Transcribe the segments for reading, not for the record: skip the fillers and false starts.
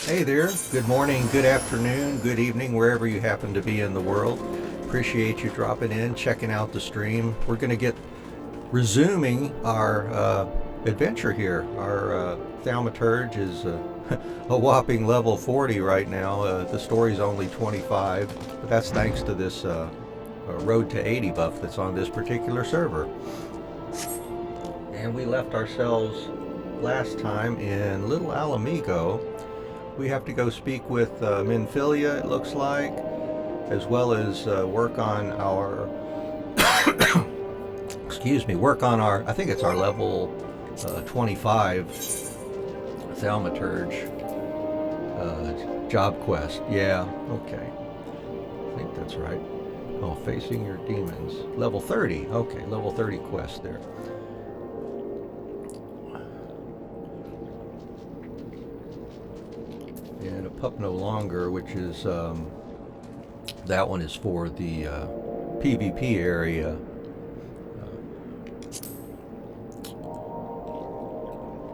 Hey there, good morning, good afternoon, good evening, wherever you happen to be in the world. Appreciate you dropping in, checking out the stream. We're going to get resuming our adventure here. Our thaumaturge is a whopping level 40 right now. The story's only 25, but that's thanks to this Road to 80 buff that's on this particular server. And we left ourselves last time in Little Alamigo. We have to go speak with Minfilia, it looks like, as well as work on our, work on our, I think it's our level 25 thaumaturge job quest. Yeah, okay. I think that's right. Oh, facing your demons. Level 30. Okay, level 30 quest there. And a pup no longer, which is that one is for the PvP area.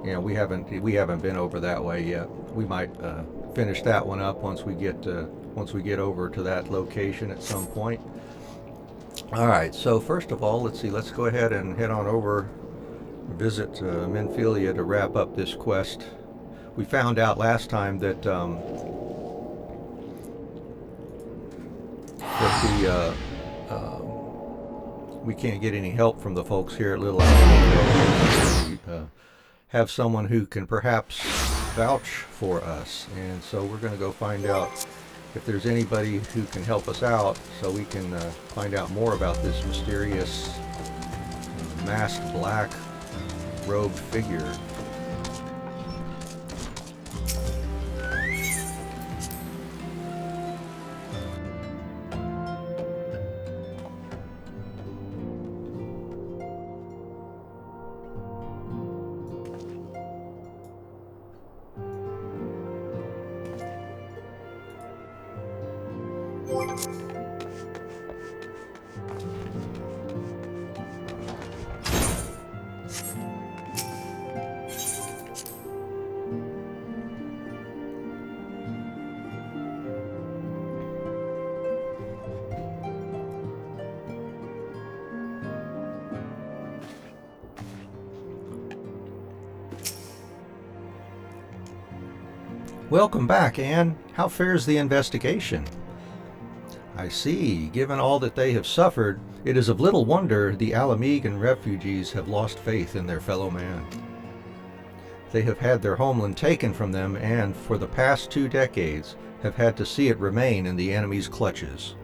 Yeah, we haven't been over that way yet. We might finish that one up once we get over to that location at some point. All right. So first of all, let's see. Let's go ahead and head on over, visit Minfilia to wrap up this quest. We found out last time that we can't get any help from the folks here at Little Alamigo. Have someone who can perhaps vouch for us, and so we're going to go find out if there's anybody who can help us out, so we can find out more about this mysterious masked black robed figure. Welcome back, Anne. How fares the investigation? I see. Given all that they have suffered, it is of little wonder the Alamigan refugees have lost faith in their fellow man. They have had their homeland taken from them and, for the past 2 decades, have had to see it remain in the enemy's clutches.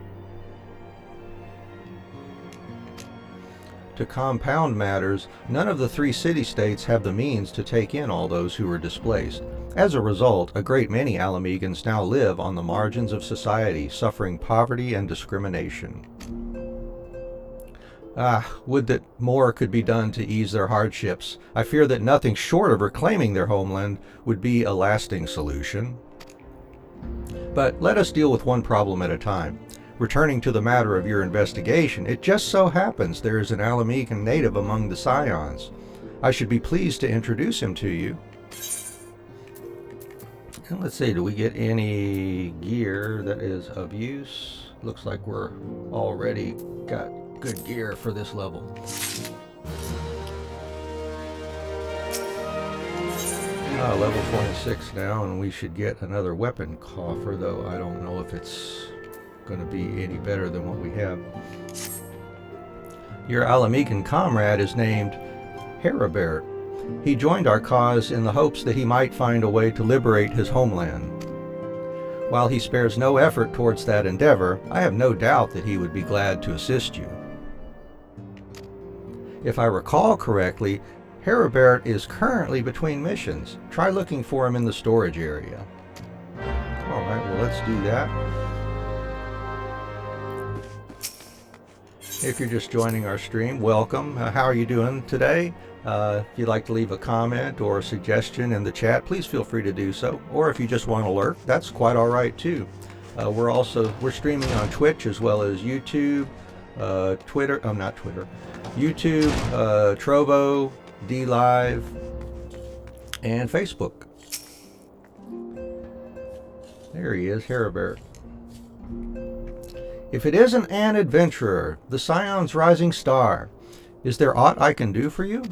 To compound matters, none of the 3 city-states have the means to take in all those who were displaced. As a result, a great many Alamegans now live on the margins of society, suffering poverty and discrimination. Would that more could be done to ease their hardships. I fear that nothing short of reclaiming their homeland would be a lasting solution. But let us deal with one problem at a time. Returning to the matter of your investigation, it just so happens there is an Alamegan native among the Ascians. I should be pleased to introduce him to you. And let's see, do we get any gear that is of use? Looks like we're already got good gear for this level. Level 26 now, and we should get another weapon coffer, though I don't know if it's going to be any better than what we have. Your Alamegan comrade is named Heribert. He joined our cause in the hopes that he might find a way to liberate his homeland. While he spares no effort towards that endeavor, I have no doubt that he would be glad to assist you. If I recall correctly, Heribert is currently between missions. Try looking for him in the storage area. All right, well, let's do that. If you're just joining our stream, welcome. How are you doing today? If you'd like to leave a comment or a suggestion in the chat, please feel free to do so. Or if you just want to lurk, that's quite all right too. We're streaming on Twitch as well as YouTube, YouTube, Trovo, DLive, and Facebook. There he is, Heribert. If it isn't an adventurer, the Scion's rising star, is there aught I can do for you?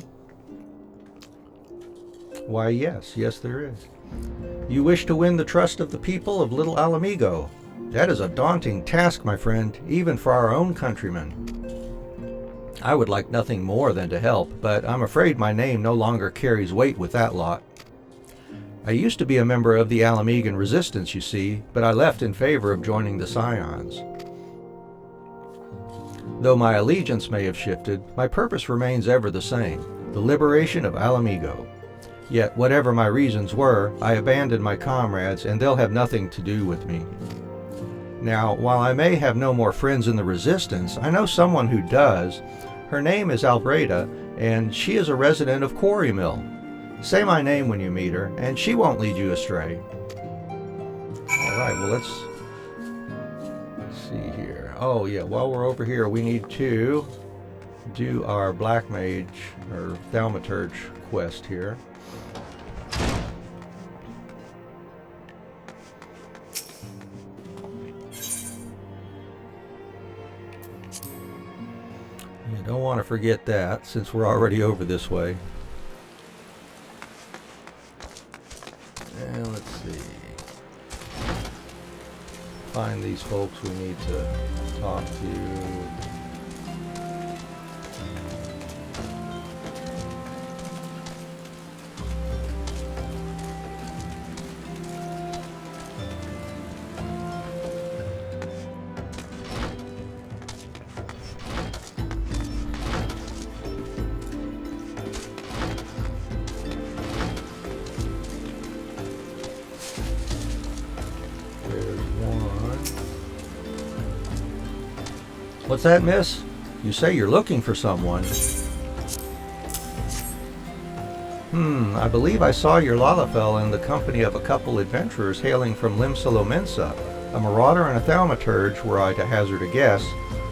Why, yes, there is. You wish to win the trust of the people of Little Alamigo. That is a daunting task, my friend, even for our own countrymen. I would like nothing more than to help, but I'm afraid my name no longer carries weight with that lot. I used to be a member of the Alamigan resistance, you see, but I left in favor of joining the Scions. Though my allegiance may have shifted, my purpose remains ever the same, the liberation of Alamigo. Yet, whatever my reasons were, I abandoned my comrades, and they'll have nothing to do with me. Now, while I may have no more friends in the resistance, I know someone who does. Her name is Albreda, and she is a resident of Quarry Mill. Say my name when you meet her, and she won't lead you astray. Alright, well let's see here. Oh yeah, while we're over here, we need to do our Black Mage, or Thaumaturge quest here. You don't want to forget that, since we're already over this way. And let's see. Find these folks we need to talk to. What's that, miss? You say you're looking for someone. I believe I saw your Lalafell in the company of a couple adventurers hailing from Limsalomensa. A marauder and a thaumaturge, were I to hazard a guess.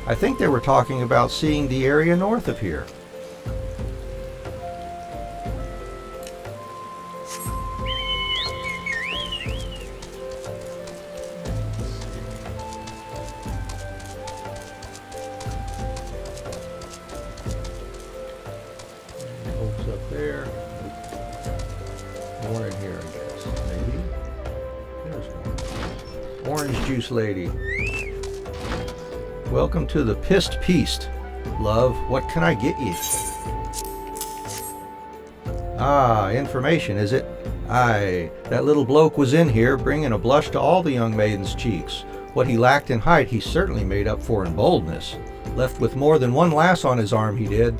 I think they were talking about seeing the area north of here. Lady. Welcome to the Pissed Peast. Love, what can I get you? Ah, information, is it? Aye, that little bloke was in here, bringing a blush to all the young maiden's cheeks. What he lacked in height, he certainly made up for in boldness. Left with more than one lass on his arm, he did.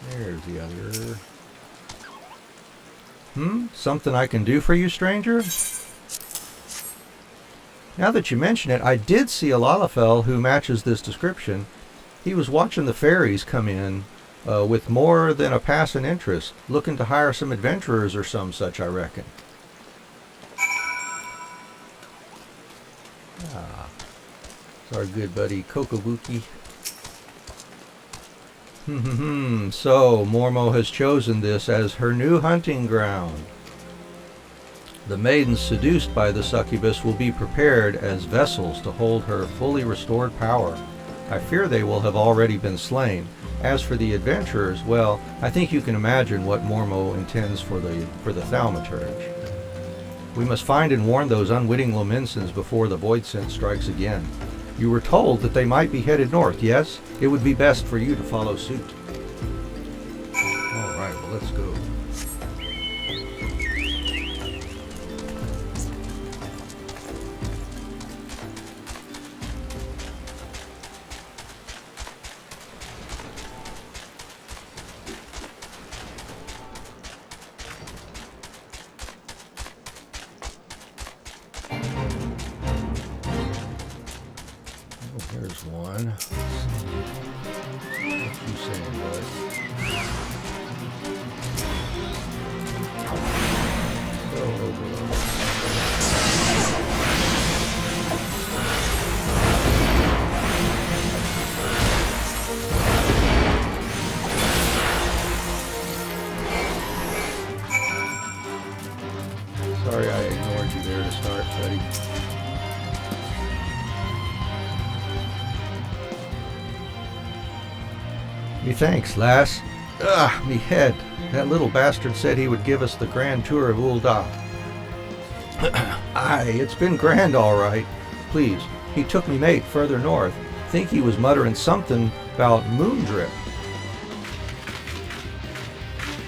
There's the other. Something I can do for you, stranger? Now that you mention it, I did see a Lalafell who matches this description. He was watching the ferries come in with more than a passing interest, looking to hire some adventurers or some such, I reckon. Ah, it's our good buddy Kokobuki. So, Mormo has chosen this as her new hunting ground. The maidens seduced by the succubus will be prepared as vessels to hold her fully restored power. I fear they will have already been slain. As for the adventurers, well, I think you can imagine what Mormo intends for the thaumaturge. We must find and warn those unwitting Lomensons before the void scent strikes again. You were told that they might be headed north, yes? It would be best for you to follow suit. Alright, well let's go. There's one. What you saying, bud? Thanks, lass. Ugh, me head. That little bastard said he would give us the grand tour of Ul'dah. Aye, it's been grand all right. Please, he took me mate further north. Think he was muttering something about moondrip.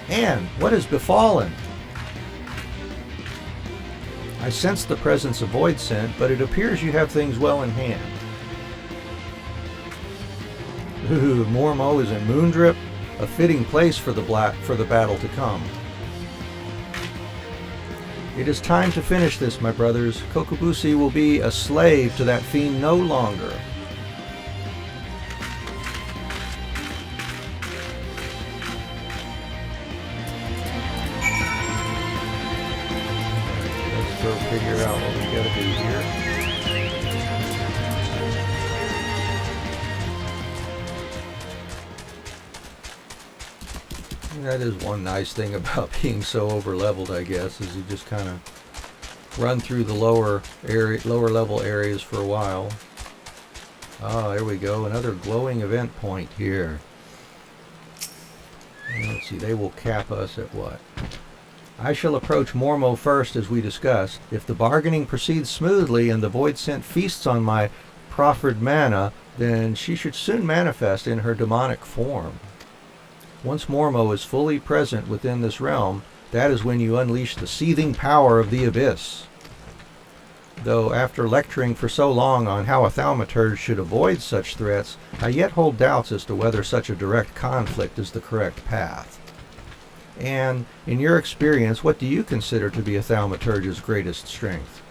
Anne, what has befallen? I sense the presence of void scent, but it appears you have things well in hand. Ooh, Mormo is in Moondrip, a fitting place for the battle to come. It is time to finish this, my brothers. Kokobusi will be a slave to that fiend no longer. Let's go figure out what we gotta do here. That is one nice thing about being so over-leveled, I guess, is you just kind of run through the lower level areas for a while. Ah, there we go, another glowing event point here. And let's see, they will cap us at what? I shall approach Mormo first, as we discussed. If the bargaining proceeds smoothly and the void scent feasts on my proffered mana, then she should soon manifest in her demonic form. Once Mormo is fully present within this realm, that is when you unleash the seething power of the abyss. Though after lecturing for so long on how a thaumaturge should avoid such threats, I yet hold doubts as to whether such a direct conflict is the correct path. And, in your experience, what do you consider to be a thaumaturge's greatest strength?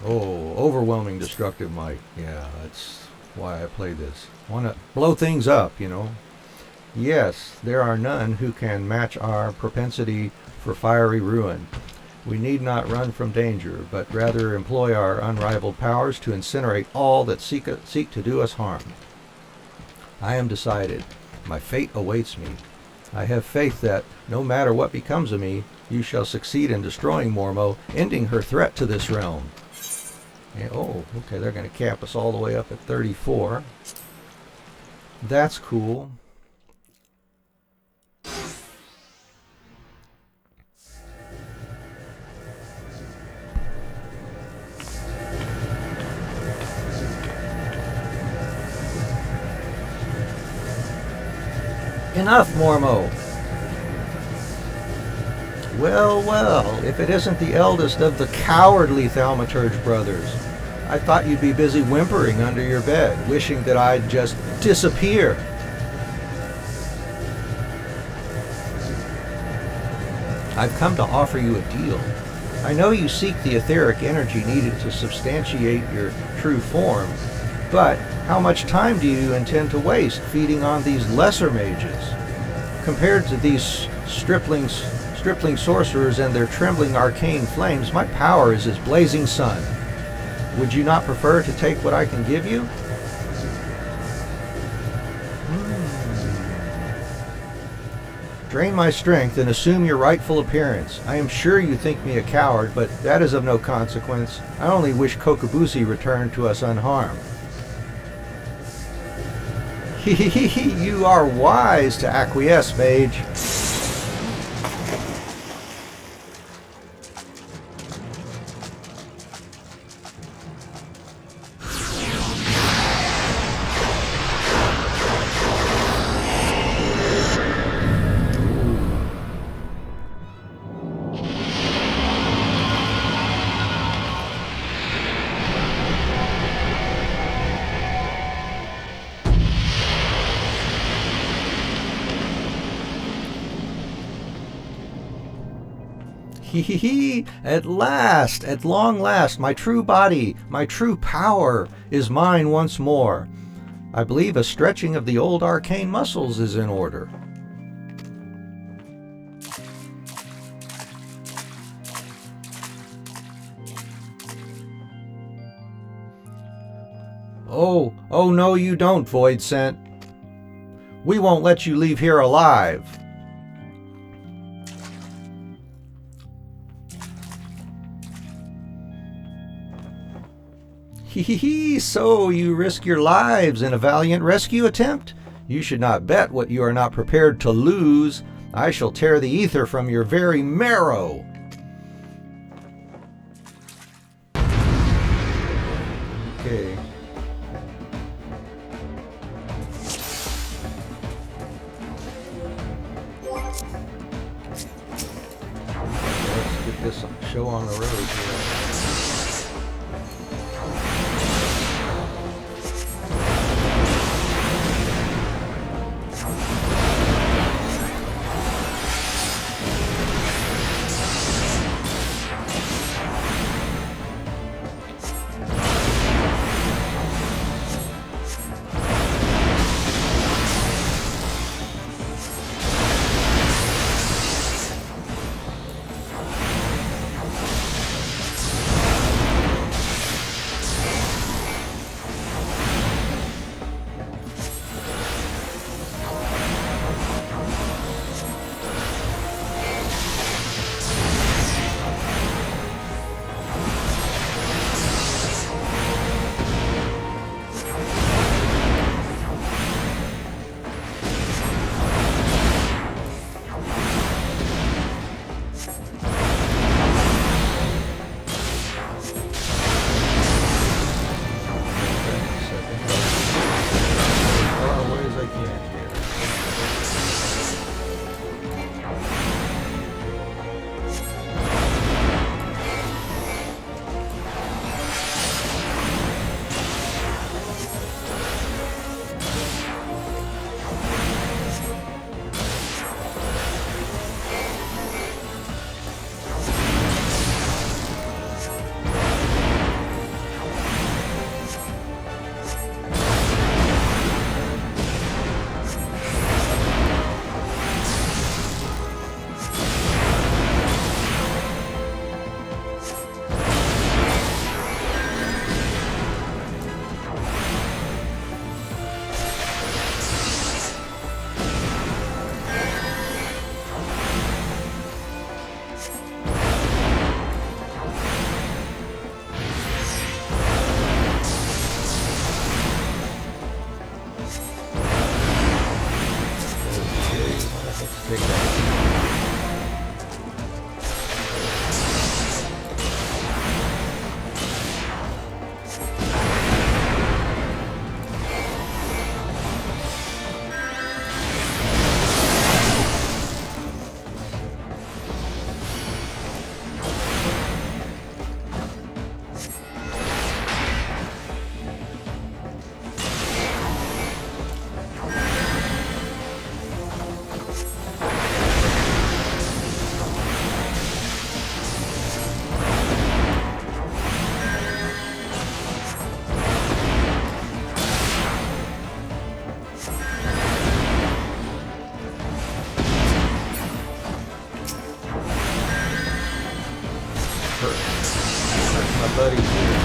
Oh, overwhelming destructive might. Yeah, that's why I play this. Want to blow things up, you know. Yes, there are none who can match our propensity for fiery ruin. We need not run from danger, but rather employ our unrivaled powers to incinerate all that seek to do us harm. I am decided. My fate awaits me. I have faith that, no matter what becomes of me, you shall succeed in destroying Mormo, ending her threat to this realm. And, oh, okay, they're going to cap us all the way up at 34. That's cool. Enough, Mormo! Well, well, if it isn't the eldest of the cowardly Thaumaturge brothers. I thought you'd be busy whimpering under your bed, wishing that I'd just disappear. I've come to offer you a deal. I know you seek the etheric energy needed to substantiate your true form, but how much time do you intend to waste feeding on these lesser mages? Compared to these stripling sorcerers and their trembling arcane flames, my power is as blazing sun. Would you not prefer to take what I can give you? Drain my strength and assume your rightful appearance. I am sure you think me a coward, but that is of no consequence. I only wish Kokobusi returned to us unharmed. You are wise to acquiesce, mage. At last, at long last, my true body, my true power is mine once more. I believe a stretching of the old arcane muscles is in order. Oh no you don't, Void Scent. We won't let you leave here alive. Hee hee hee, so you risk your lives in a valiant rescue attempt? You should not bet what you are not prepared to lose. I shall tear the ether from your very marrow. Okay. Let's get this show on the road here. My buddy here.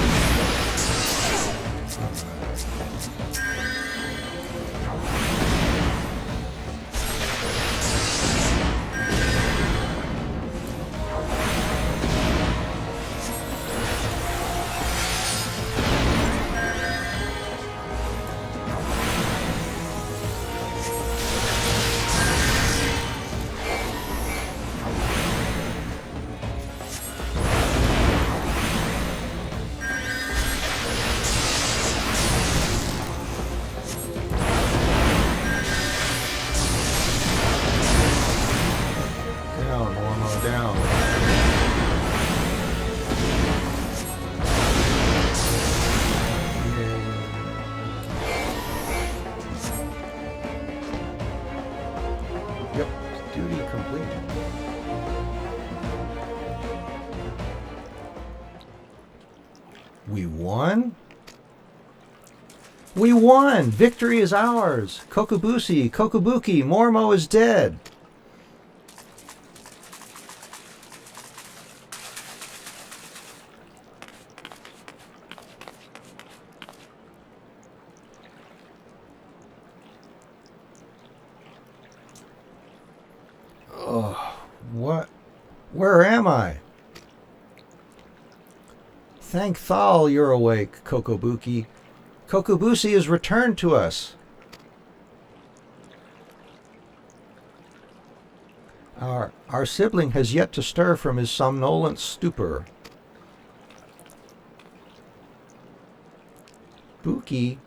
Down. Yep, duty complete. We won? We won! Victory is ours! Kokobushi, Kokobuki, Mormo is dead! Oh, what? Where am I? Thank Thal you're awake, Kokobuki. Kokobusi is returned to us. Our sibling has yet to stir from his somnolent stupor. Buki.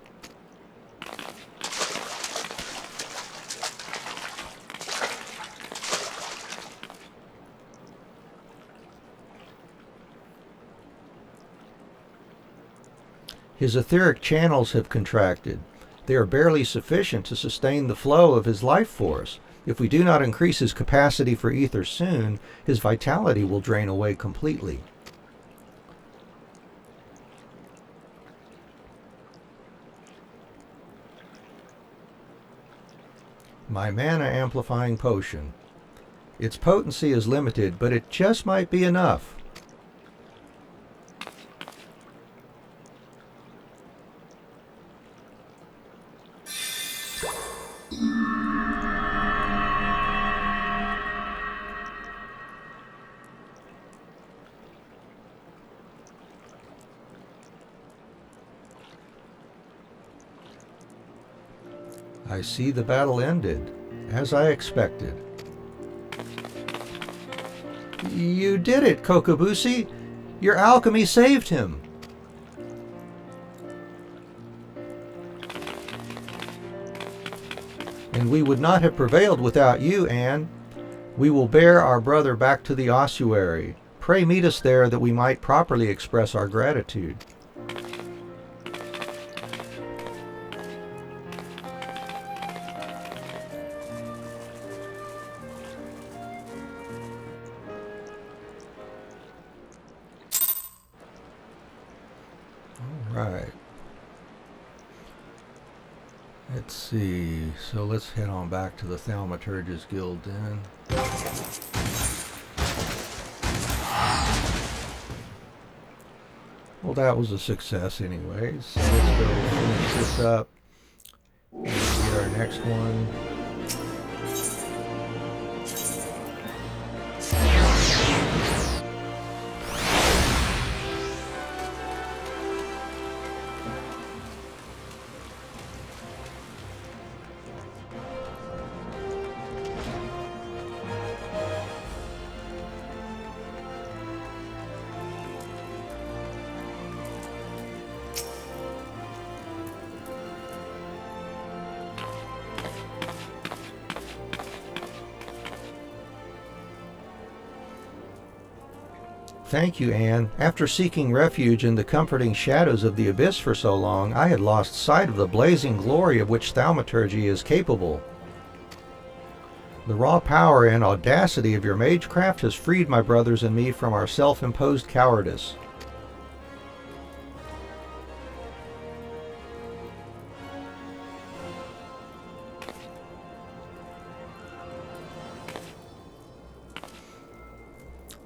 His etheric channels have contracted. They are barely sufficient to sustain the flow of his life force. If we do not increase his capacity for ether soon, his vitality will drain away completely. My mana amplifying potion. Its potency is limited, but it just might be enough. I see the battle ended, as I expected. You did it, Kokobusi! Your alchemy saved him! And we would not have prevailed without you, Anne. We will bear our brother back to the ossuary. Pray meet us there that we might properly express our gratitude. Right. Let's see. So let's head on back to the Thaumaturgus Guild then. Well, that was a success anyways. So let's go finish this up and get our next one. Thank you, Anne. After seeking refuge in the comforting shadows of the abyss for so long, I had lost sight of the blazing glory of which thaumaturgy is capable. The raw power and audacity of your magecraft has freed my brothers and me from our self-imposed cowardice.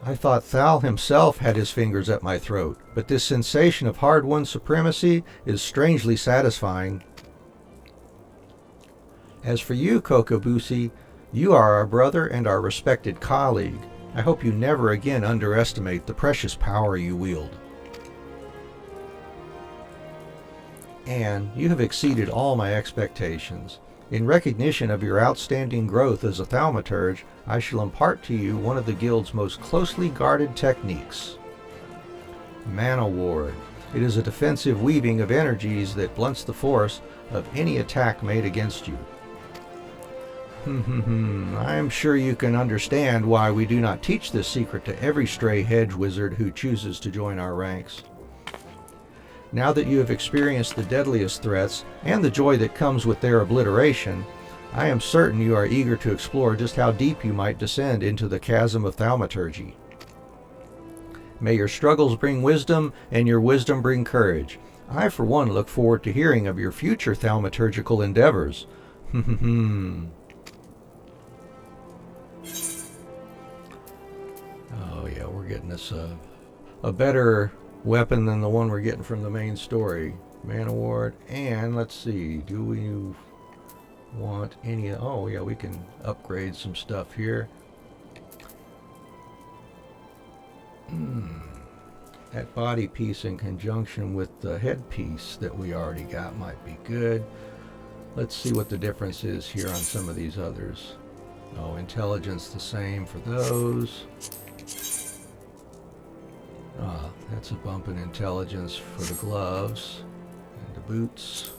I thought Thal himself had his fingers at my throat, but this sensation of hard-won supremacy is strangely satisfying. As for you, Kokobusi, you are our brother and our respected colleague. I hope you never again underestimate the precious power you wield. Anne, you have exceeded all my expectations. In recognition of your outstanding growth as a thaumaturge, I shall impart to you one of the Guild's most closely guarded techniques. Mana Ward. It is a defensive weaving of energies that blunts the force of any attack made against you. I am sure you can understand why we do not teach this secret to every stray hedge wizard who chooses to join our ranks. Now that you have experienced the deadliest threats and the joy that comes with their obliteration, I am certain you are eager to explore just how deep you might descend into the chasm of thaumaturgy. May your struggles bring wisdom, and your wisdom bring courage. I, for one, look forward to hearing of your future thaumaturgical endeavors. Oh yeah, we're getting us a better weapon than the one we're getting from the main story. Mana Ward, and let's see, do we want any? Oh yeah, we can upgrade some stuff here. that body piece in conjunction with the headpiece that we already got might be good. Let's see what the difference is here on some of these others. Oh, intelligence the same for those. That's a bump in intelligence for the gloves and the boots.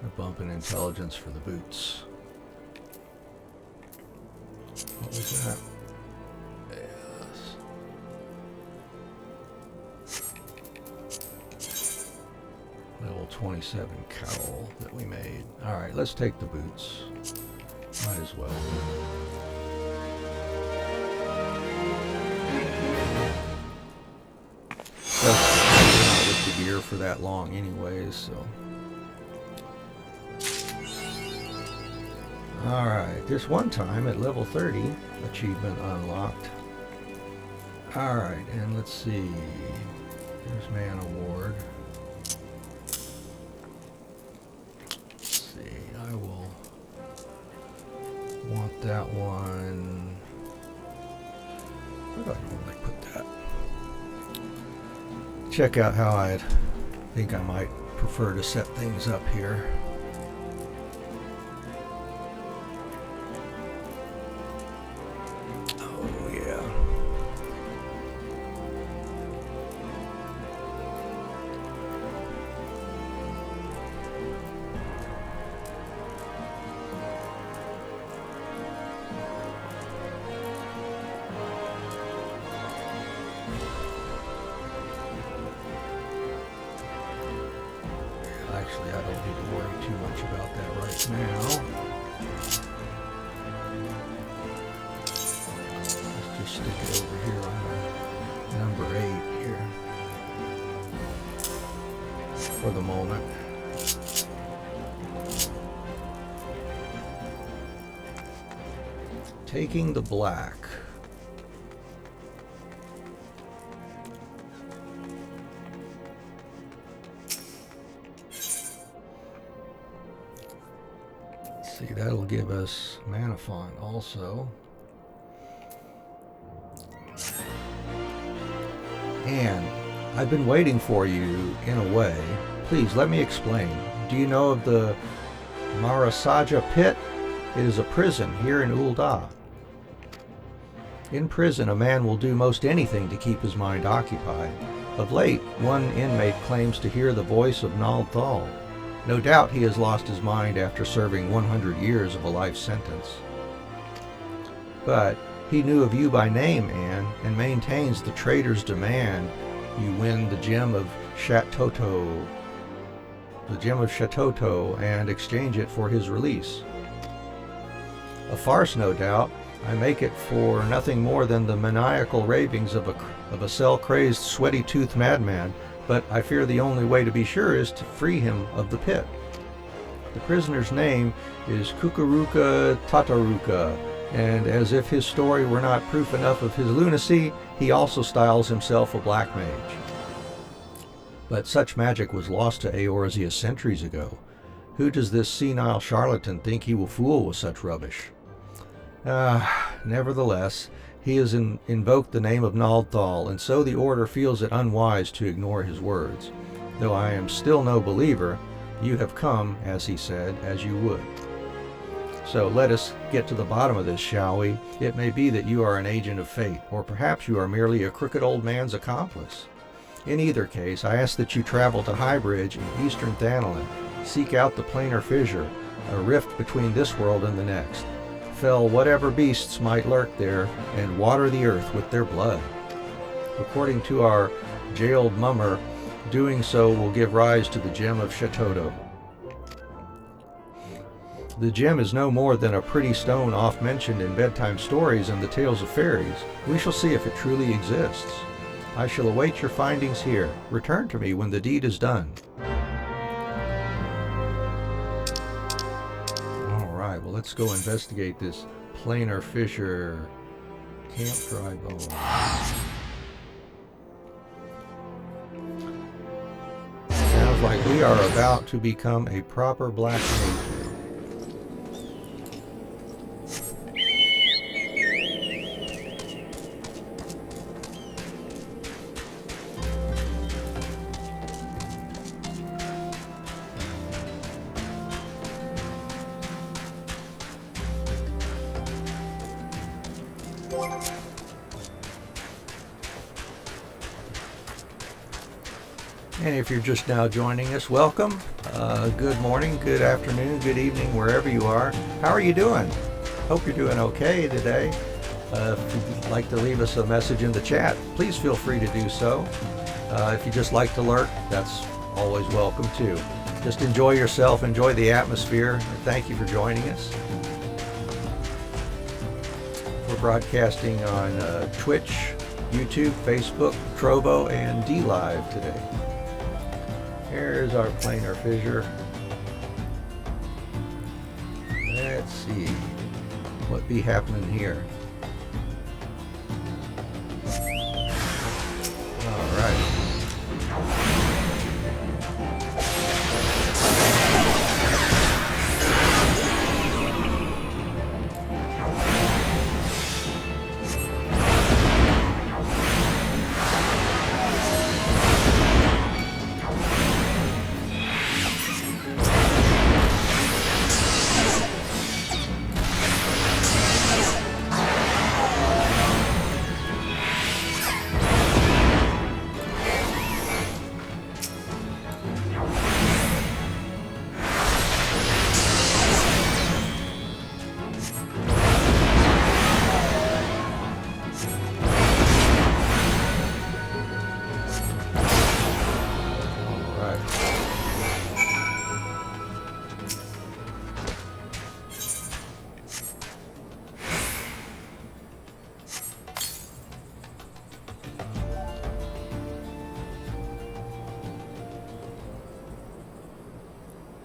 A bump in intelligence for the boots. What was that? Yes. Level 27 cowl that we made. Alright, let's take the boots. Might as well. Doesn't not with the gear for that long anyways, so. Alright, this one time at level 30, achievement unlocked. Alright, and let's see. Here's Man Award. Let's see, I will want that one. Where do I normally put that? Check out how I think I might prefer to set things up here. Oh yeah. Actually, I don't need to worry too much about that right now. Let's just stick it over here on number 8 here for the moment. Taking the black. See, that'll give us mana font also. And I've been waiting for you in a way. Please let me explain. Do you know of the Marasaja Pit? It is a prison here in Ul'dah. In prison, a man will do most anything to keep his mind occupied. Of late, one inmate claims to hear the voice of Nald Thal. No doubt he has lost his mind after serving 100 years of a life sentence. But he knew of you by name, Anne, and maintains the traitor's demand you win the gem of Shatoto, and exchange it for his release. A farce, no doubt. I make it for nothing more than the maniacal ravings of a cell-crazed, sweaty-toothed madman, but I fear the only way to be sure is to free him of the pit. The prisoner's name is Kukuruka Tataruka, and as if his story were not proof enough of his lunacy, he also styles himself a black mage. But such magic was lost to Eorzea centuries ago. Who does this senile charlatan think he will fool with such rubbish? Nevertheless, he has invoked the name of Nald Thal, and so the Order feels it unwise to ignore his words. Though I am still no believer, you have come, as he said, as you would. So let us get to the bottom of this, shall we? It may be that you are an agent of fate, or perhaps you are merely a crooked old man's accomplice. In either case, I ask that you travel to Highbridge in eastern Thanalan, seek out the planar fissure, a rift between this world and the next. Fell whatever beasts might lurk there, and water the earth with their blood. According to our jailed mummer, doing so will give rise to the gem of Shatoto. The gem is no more than a pretty stone oft mentioned in bedtime stories and the tales of fairies. We shall see if it truly exists. I shall await your findings here. Return to me when the deed is done. Alright, well let's go investigate this planar fissure. Camp dry bone. Sounds like we are about to become a proper black mage. And if you're just now joining us, welcome. Good morning, good afternoon, good evening, wherever you are. How are you doing? Hope you're doing okay today. If you'd like to leave us a message in the chat, please feel free to do so. If you just like to lurk, that's always welcome too. Just enjoy yourself, enjoy the atmosphere, and thank you for joining us. We're broadcasting on Twitch, YouTube, Facebook, Trovo, and DLive today. Here's our planar fissure. Let's see what be happening here. All right.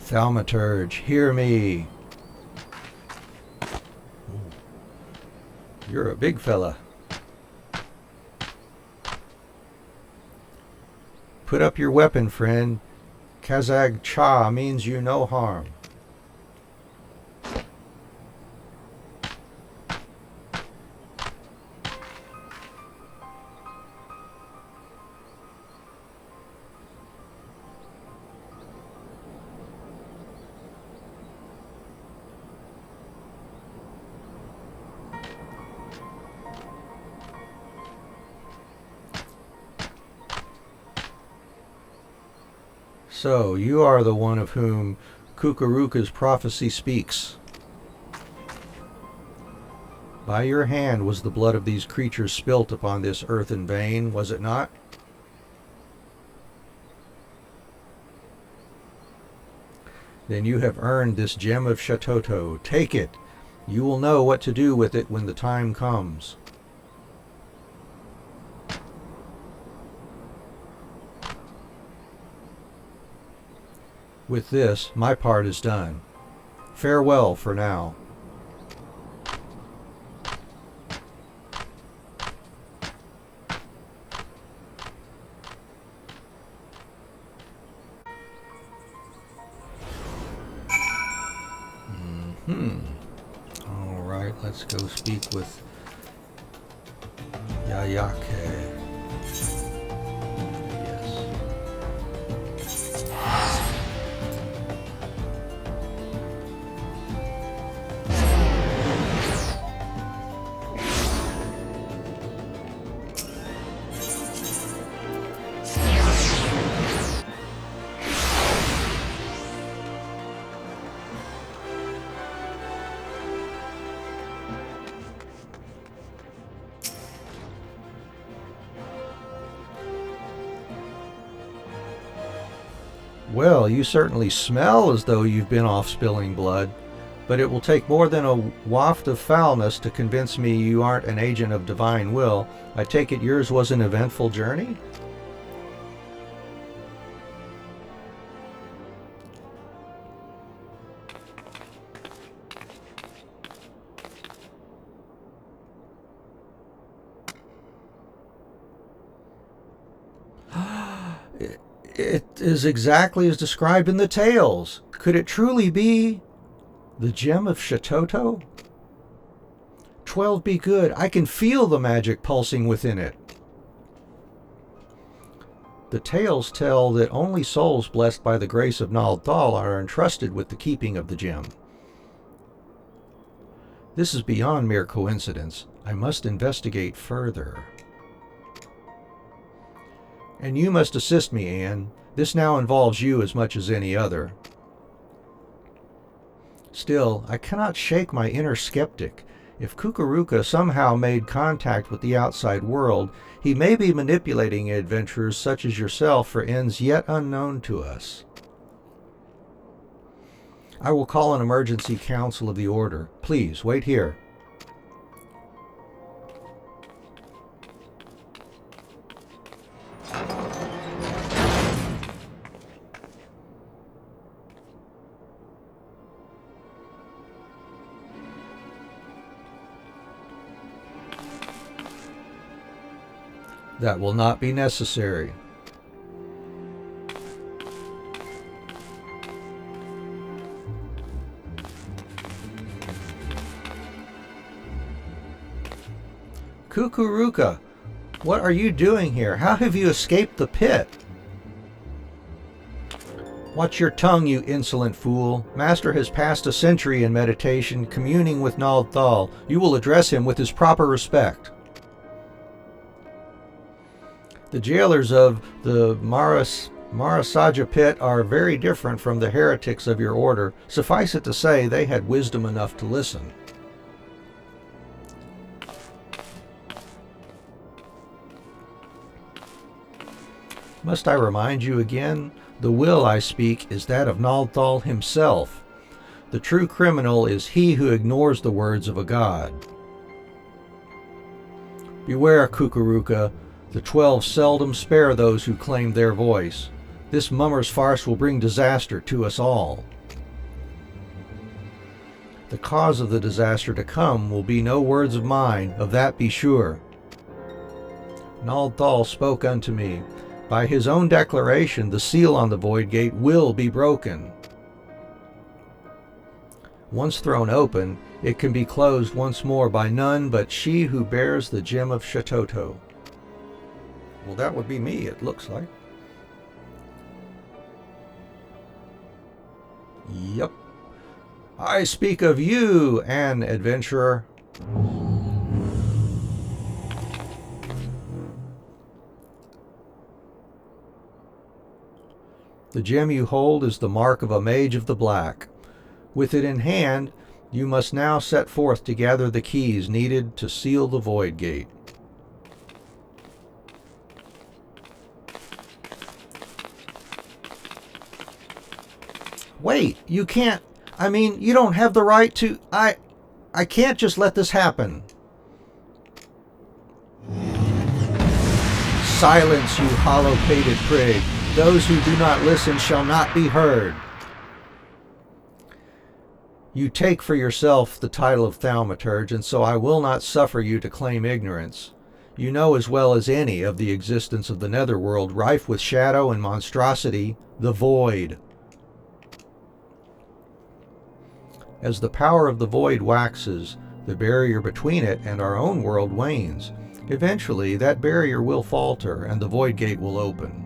Thaumaturge, hear me. You're a big fella. Put up your weapon, friend. Kazag Cha means you no harm. So, you are the one of whom Kukuruka's prophecy speaks. By your hand was the blood of these creatures spilt upon this earthen vein, was it not? Then you have earned this gem of Shatoto. Take it. You will know what to do with it when the time comes. With this, my part is done. Farewell for now. All right, let's go speak with Yayake. Well, you certainly smell as though you've been off spilling blood, but it will take more than a waft of foulness to convince me you aren't an agent of divine will. I take it yours was an eventful journey? It is exactly as described in the tales. Could it truly be the gem of Shatoto? 12 be good. I can feel the magic pulsing within it. The tales tell that only souls blessed by the grace of Nal Thal are entrusted with the keeping of the gem. This is beyond mere coincidence. I must investigate further. And you must assist me, Anne. This now involves you as much as any other. Still, I cannot shake my inner skeptic. If Kukuruka somehow made contact with the outside world, he may be manipulating adventurers such as yourself for ends yet unknown to us. I will call an emergency council of the Order. Please, wait here. That will not be necessary. Kukuruka, what are you doing here? How have you escaped the pit? Watch your tongue, you insolent fool. Master has passed a century in meditation, communing with Nald Thal. You will address him with his proper respect. The jailers of the Marasaja pit are very different from the heretics of your order. Suffice it to say, they had wisdom enough to listen. Must I remind you again? The will I speak is that of Nald Thal himself. The true criminal is he who ignores the words of a god. Beware, Kukuruka. The 12 seldom spare those who claim their voice. This mummer's farce will bring disaster to us all. The cause of the disaster to come will be no words of mine, of that be sure. Nald Thal spoke unto me. By his own declaration, the seal on the Void Gate will be broken. Once thrown open, it can be closed once more by none but she who bears the gem of Shatoto. Well, that would be me, it looks like. Yep. I speak of you, an adventurer. The gem you hold is the mark of a mage of the black. With it in hand, you must now set forth to gather the keys needed to seal the Void Gate. Wait, you can't... I mean, you don't have the right to... I can't just let this happen. Silence, you hollow-pated prig. Those who do not listen shall not be heard. You take for yourself the title of thaumaturge, and so I will not suffer you to claim ignorance. You know as well as any of the existence of the netherworld, rife with shadow and monstrosity, the Void. As the power of the Void waxes, the barrier between it and our own world wanes. Eventually, that barrier will falter, and the Void Gate will open.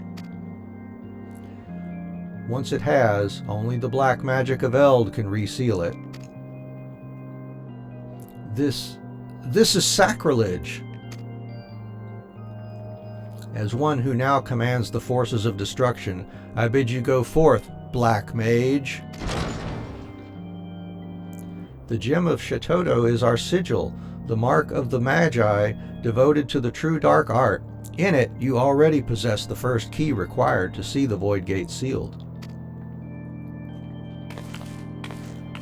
Once it has, only the black magic of Eld can reseal it. This is sacrilege. As one who now commands the forces of destruction, I bid you go forth, black mage. The gem of Shatoto is our sigil, the mark of the Magi devoted to the true dark art. In it, you already possess the first key required to see the Void Gate sealed.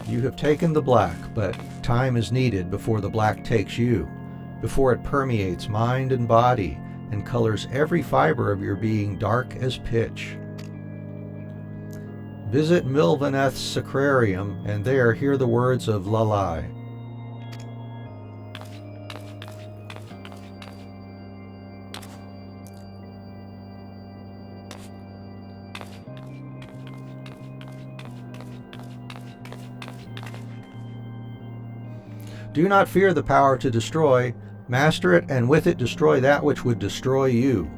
You have taken the black, but time is needed before the black takes you, before it permeates mind and body and colors every fiber of your being dark as pitch. Visit Milvaneth's sacrarium, and there hear the words of Lalai. Do not fear the power to destroy. Master it, and with it destroy that which would destroy you.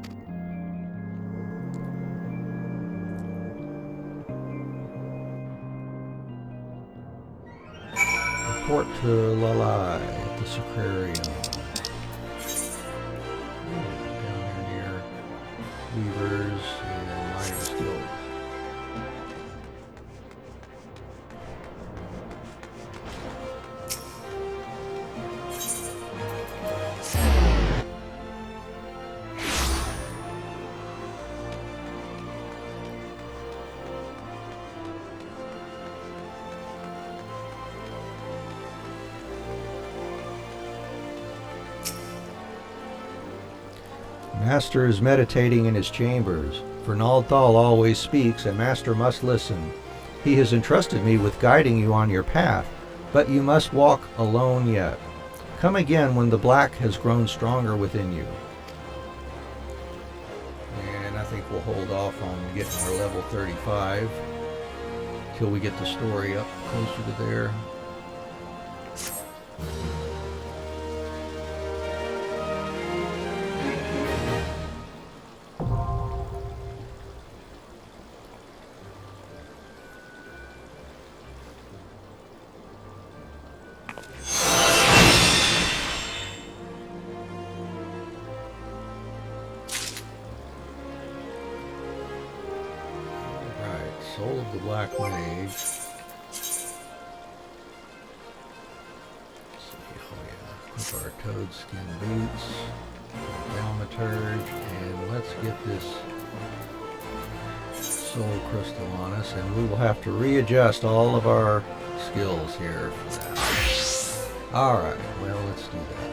Report to Lalai at the Sacrarium. Down there near Weavers and Miners Guild. Master is meditating in his chambers. For Naldthal always speaks, and Master must listen. He has entrusted me with guiding you on your path, but you must walk alone yet. Come again when the black has grown stronger within you. And I think we'll hold off on getting our level 35 till we get the story up closer to there. Soul of the Black Mage. Equip our toadskin boots, thaumaturge, and let's get this soul crystal on us, and we will have to readjust all of our skills here for that. Alright, well, let's do that.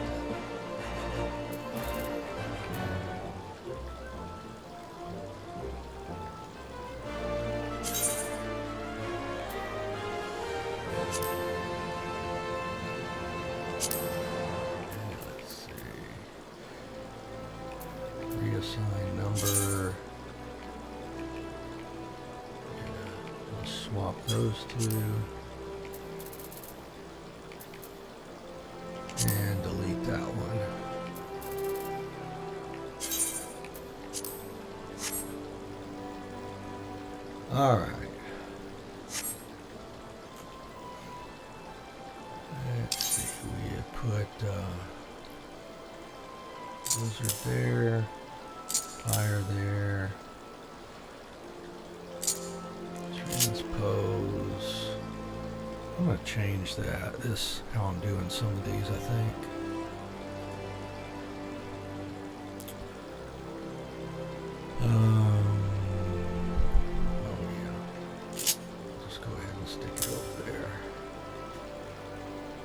Reassign number. We'll swap those two. And delete that one. Alright. Let's see. We had put Blizzard there. Fire there. Transpose. I'm going to change that. This, how I'm doing some of these, I think. Oh yeah. Just go ahead and stick it over there.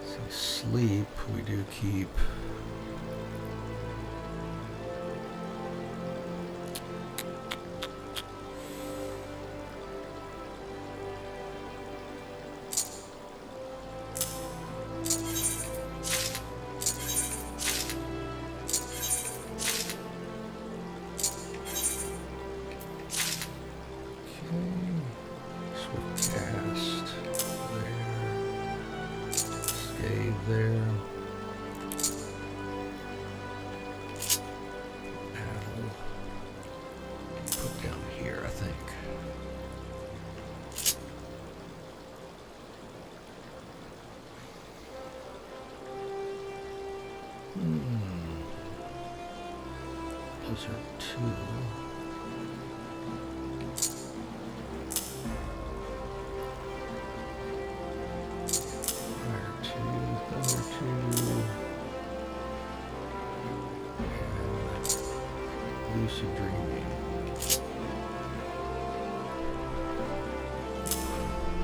See, sleep, we do keep. There. That'll put down here, I think. Those are two. Lucid dreaming.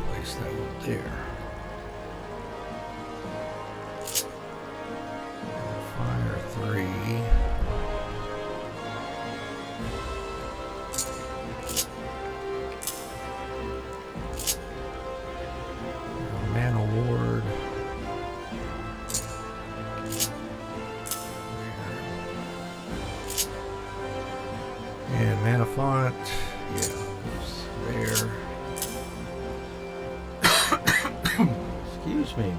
Place that one there. Fire 3. Mana ward. And mana font, yeah, there. Excuse me.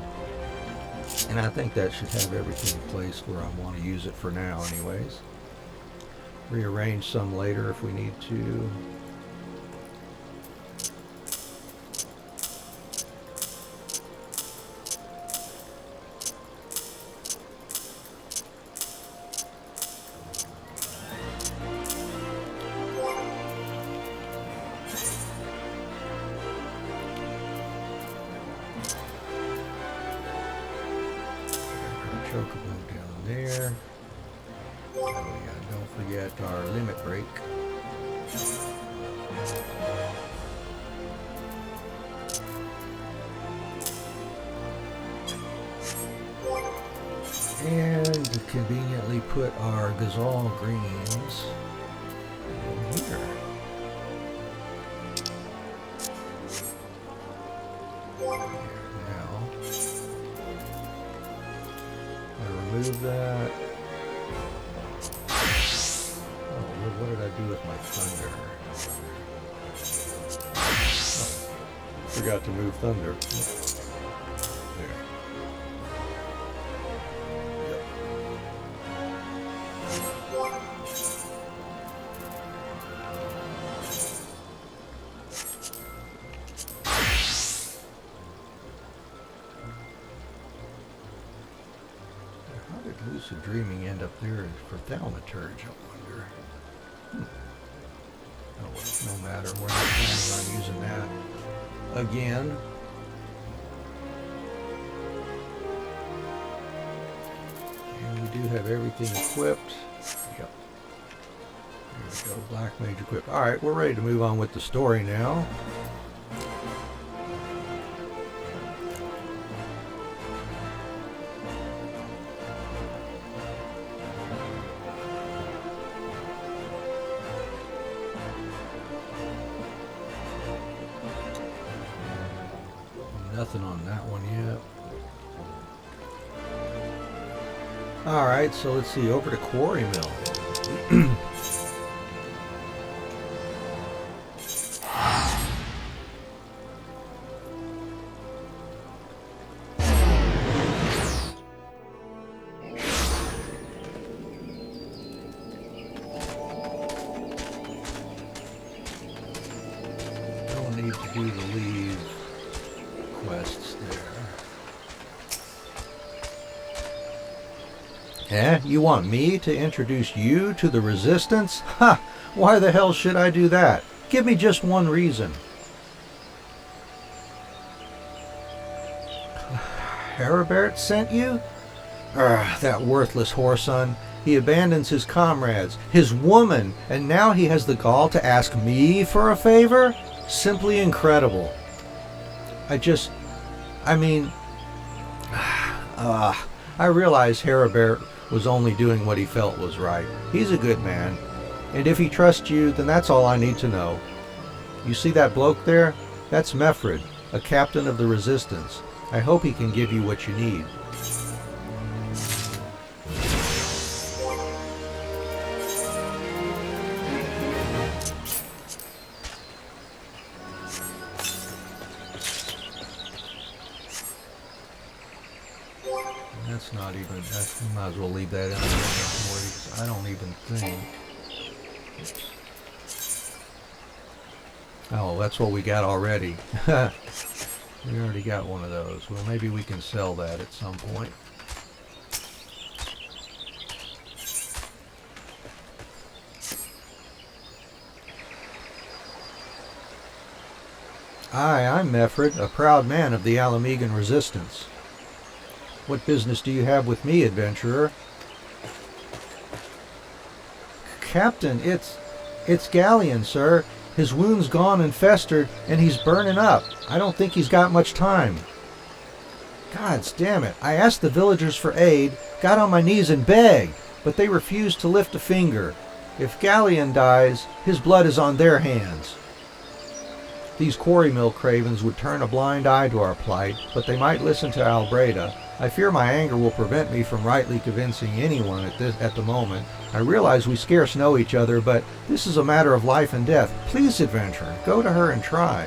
And I think that should have everything placed where I want to use it for now anyways. Rearrange some later if we need to. chocobo down there. Oh yeah, don't forget our limit break. And conveniently put our Gazal greens in here. Now, I remove that. Oh, what did I do with my thunder? Oh, forgot to move thunder. There. Lucid dreaming end up there for thaumaturge, I wonder. Oh well, no matter. We're not planning on using that again. And we do have everything equipped. Yep. There we go. Black Mage equipped. Alright, we're ready to move on with the story now. Nothing on that one yet. Alright, so let's see, over to Quarry Mill. Don't need to do the leave quests there. Eh? You want me to introduce you to the Resistance? Ha! Why the hell should I do that? Give me just one reason. Heribert sent you? That worthless whoreson. He abandons his comrades, his woman, and now he has the gall to ask me for a favor? Simply incredible. I realize Heribert was only doing what he felt was right. He's a good man, and if he trusts you, then that's all I need to know. You see that bloke there? That's Mefred, a captain of the Resistance. I hope he can give you what you need. That's not even, we might as well leave that in there because I don't even think. Oh, that's what we got already. We already got one of those. Well, maybe we can sell that at some point. I'm Mefred, a proud man of the Alamegan Resistance. What business do you have with me, adventurer? Captain, it's Galleon, sir. His wound's gone and festered, and he's burning up. I don't think he's got much time. Gods damn it. I asked the villagers for aid, got on my knees and begged, but they refused to lift a finger. If Galleon dies, his blood is on their hands. These quarry mill cravens would turn a blind eye to our plight, but they might listen to Albreda. I fear my anger will prevent me from rightly convincing anyone at the moment. I realize we scarce know each other, but this is a matter of life and death. Please, adventurer, go to her and try.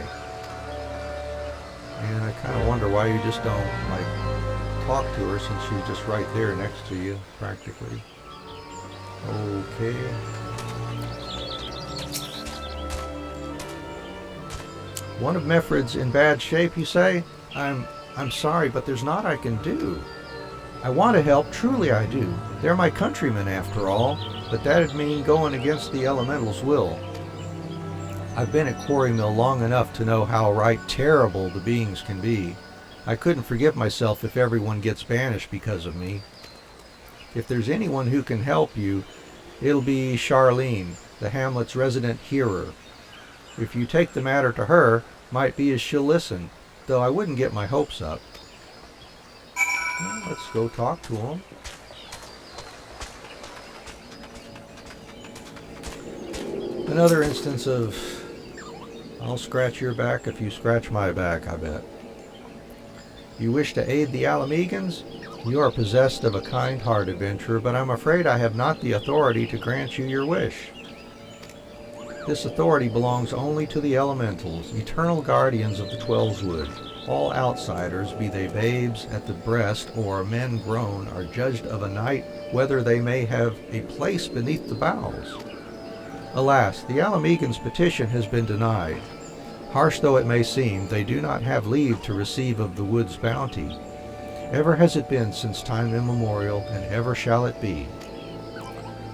And I kind of wonder why you just don't, talk to her since she's just right there next to you, practically. Okay. One of Mefred's in bad shape, you say? I'm sorry, but there's naught I can do. I want to help, truly I do. They're my countrymen after all, but that'd mean going against the elemental's will. I've been at Quarry Mill long enough to know how right terrible the beings can be. I couldn't forgive myself if everyone gets banished because of me. If there's anyone who can help you, it'll be Charlene, the hamlet's resident hearer. If you take the matter to her, might be as she'll listen, though I wouldn't get my hopes up. Well, let's go talk to him. Another instance of, I'll scratch your back if you scratch my back, I bet. You wish to aid the Alamegans? You are possessed of a kind heart, adventurer, but I'm afraid I have not the authority to grant you your wish. This authority belongs only to the elementals, eternal guardians of the Twelveswood. All outsiders, be they babes at the breast or men grown, are judged of a night whether they may have a place beneath the boughs. Alas, the Alamegans' petition has been denied. Harsh though it may seem, they do not have leave to receive of the wood's bounty. Ever has it been since time immemorial, and ever shall it be.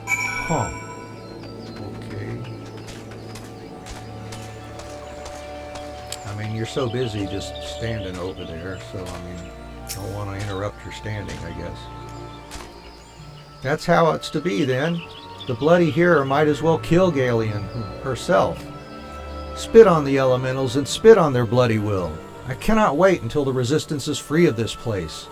Huh. Okay. I mean, you're so busy just standing over there, so I mean, don't want to interrupt your standing, I guess. That's how it's to be, then. The bloody hearer might as well kill Galion herself. Spit on the elementals and spit on their bloody will. I cannot wait until the resistance is free of this place.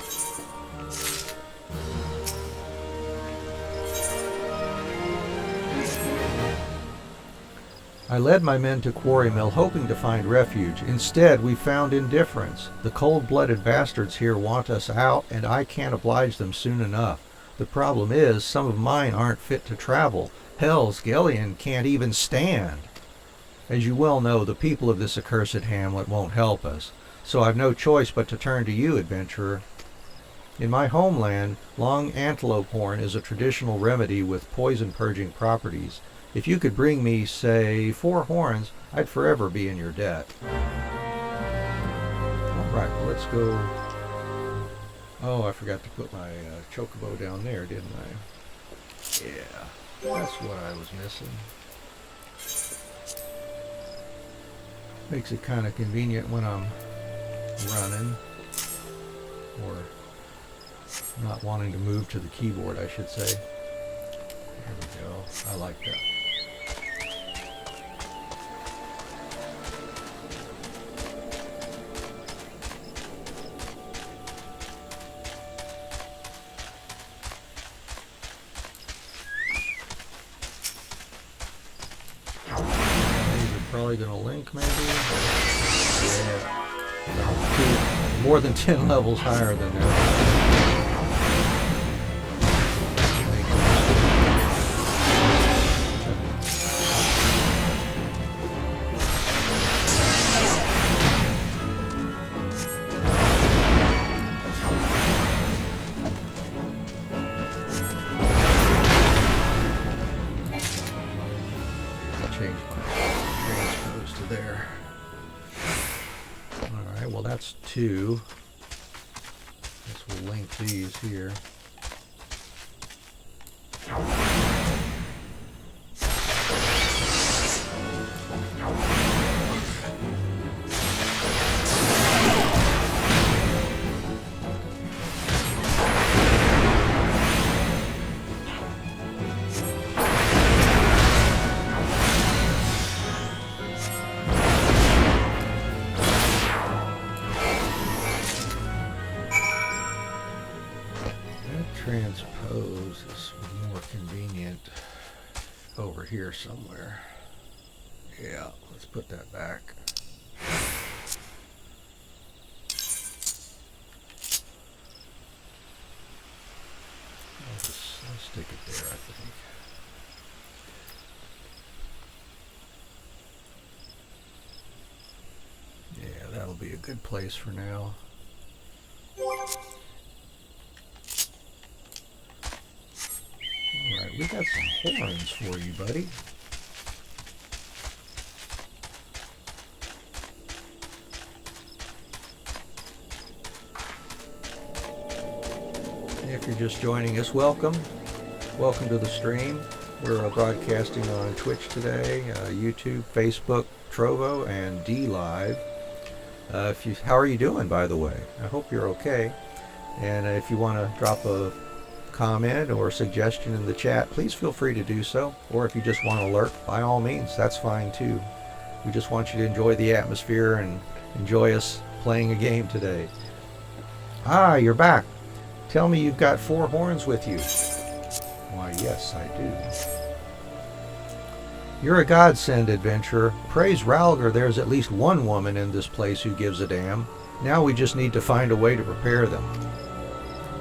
I led my men to Quarry Mill hoping to find refuge. Instead, we found indifference. The cold-blooded bastards here want us out, and I can't oblige them soon enough. The problem is, some of mine aren't fit to travel. Hell's Galion can't even stand. As you well know, the people of this accursed hamlet won't help us, so I've no choice but to turn to you, adventurer. In my homeland, long antelope horn is a traditional remedy with poison-purging properties. If you could bring me, say, 4 horns, I'd forever be in your debt. All right, well, let's go. Oh, I forgot to put my chocobo down there, didn't I? Yeah, that's what I was missing. Makes it kind of convenient when I'm running, or not wanting to move to the keyboard, I should say. There we go. I like that. Probably gonna link, maybe. Yeah, more than 10 levels higher than that. That's 2. Guess we'll link these here. Transpose is more convenient over here somewhere. Yeah, let's put that back. I'll stick it there, I think. Yeah, that'll be a good place for now. Alright, we got some horns for you, buddy. If you're just joining us, welcome. Welcome to the stream. We're broadcasting on Twitch today, YouTube, Facebook, Trovo, and DLive. How are you doing, by the way? I hope you're okay. And if you want to drop a comment or suggestion in the chat, please feel free to do so. Or if you just want to lurk, by all means, that's fine too. We just want you to enjoy the atmosphere and enjoy us playing a game today. Ah, you're back. Tell me you've got 4 horns with you. Why, yes, I do. You're a godsend, adventurer. Praise Ralgar, there's at least one woman in this place who gives a damn. Now we just need to find a way to prepare them.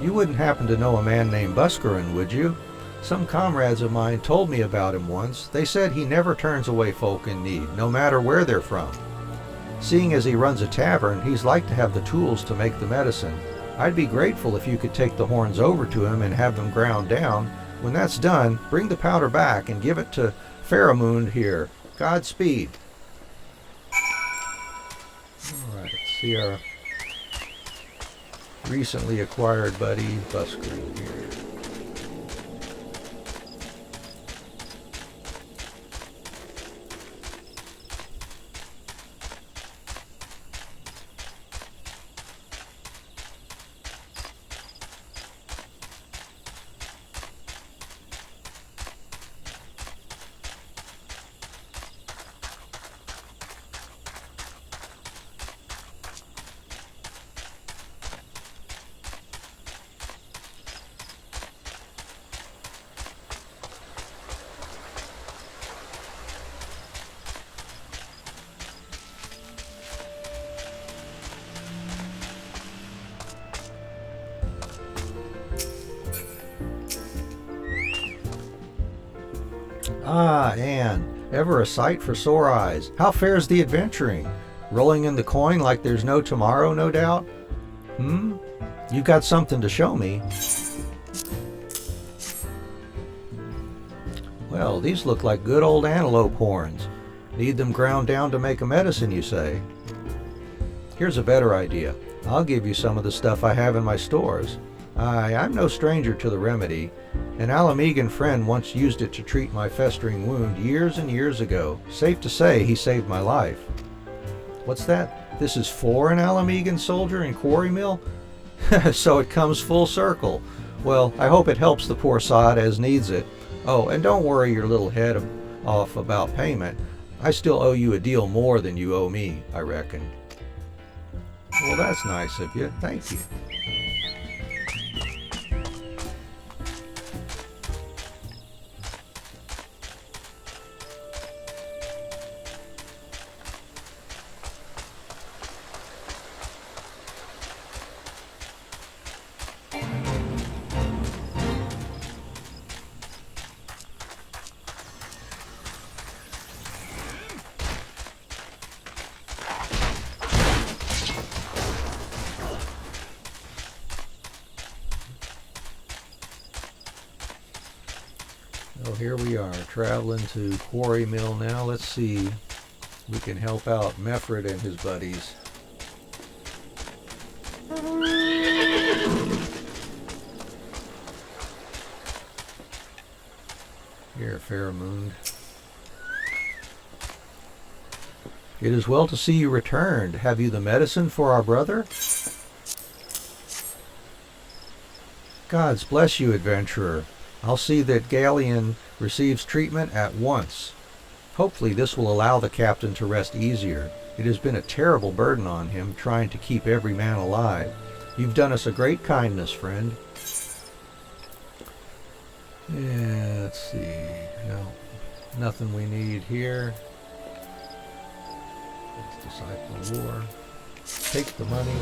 You wouldn't happen to know a man named Buscarin, would you? Some comrades of mine told me about him once. They said he never turns away folk in need, no matter where they're from. Seeing as he runs a tavern, he's like to have the tools to make the medicine. I'd be grateful if you could take the horns over to him and have them ground down. When that's done, bring the powder back and give it to Faramund here. Godspeed. Alright, let's see our recently acquired buddy Buscarin here. Ah, Anne, ever a sight for sore eyes. How fares the adventuring? Rolling in the coin like there's no tomorrow, no doubt? You've got something to show me. Well, these look like good old antelope horns. Need them ground down to make a medicine, you say? Here's a better idea. I'll give you some of the stuff I have in my stores. I'm no stranger to the remedy. An Alamegan friend once used it to treat my festering wound years and years ago. Safe to say he saved my life. What's that? This is for an Alamegan soldier in Quarry Mill? So it comes full circle. Well, I hope it helps the poor sod as needs it. Oh, and don't worry your little head off about payment. I still owe you a deal more than you owe me, I reckon. Well, that's nice of you. Thank you. So here we are, traveling to Quarry Mill now. Let's see if we can help out Mefred and his buddies. Here, Faramund. It is well to see you returned. Have you the medicine for our brother? Gods bless you, adventurer. I'll see that Galien receives treatment at once. Hopefully this will allow the captain to rest easier. It has been a terrible burden on him, trying to keep every man alive. You've done us a great kindness, friend. Yeah, let's see. No, nothing we need here. Let's Disciple of War. Take the money.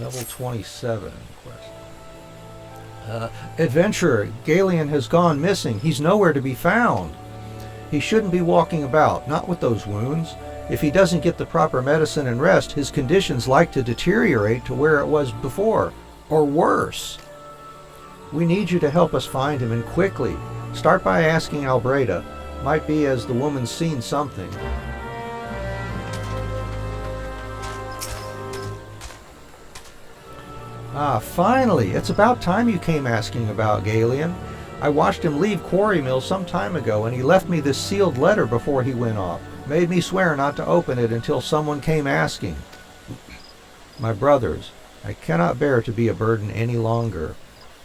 Level 27 quest. Adventurer, Galien has gone missing. He's nowhere to be found. He shouldn't be walking about, not with those wounds. If he doesn't get the proper medicine and rest, his condition's like to deteriorate to where it was before, or worse. We need you to help us find him, and quickly. Start by asking Albreda. Might be as the woman's seen something. Ah, finally! It's about time you came asking about Galien. I watched him leave Quarry Mill some time ago, and he left me this sealed letter before he went off. Made me swear not to open it until someone came asking. My brothers, I cannot bear to be a burden any longer.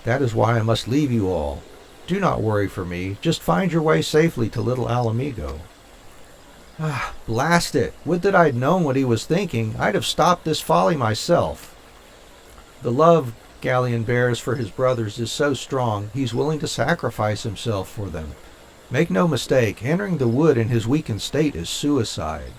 That is why I must leave you all. Do not worry for me. Just find your way safely to Little Alamigo." Ah, blast it! Would that I'd known what he was thinking. I'd have stopped this folly myself. The love Galleon bears for his brothers is so strong, he's willing to sacrifice himself for them. Make no mistake, entering the wood in his weakened state is suicide.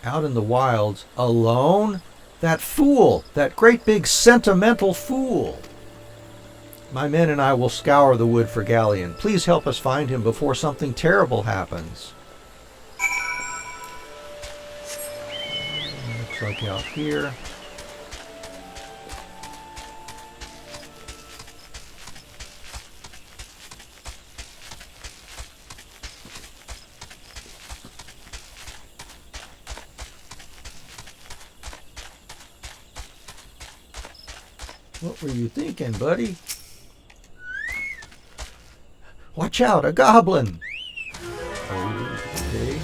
Out in the wilds, alone? That fool! That great big sentimental fool! My men and I will scour the wood for Galleon. Please help us find him before something terrible happens. Looks like out here. What were you thinking, buddy? Watch out, a goblin! Okay.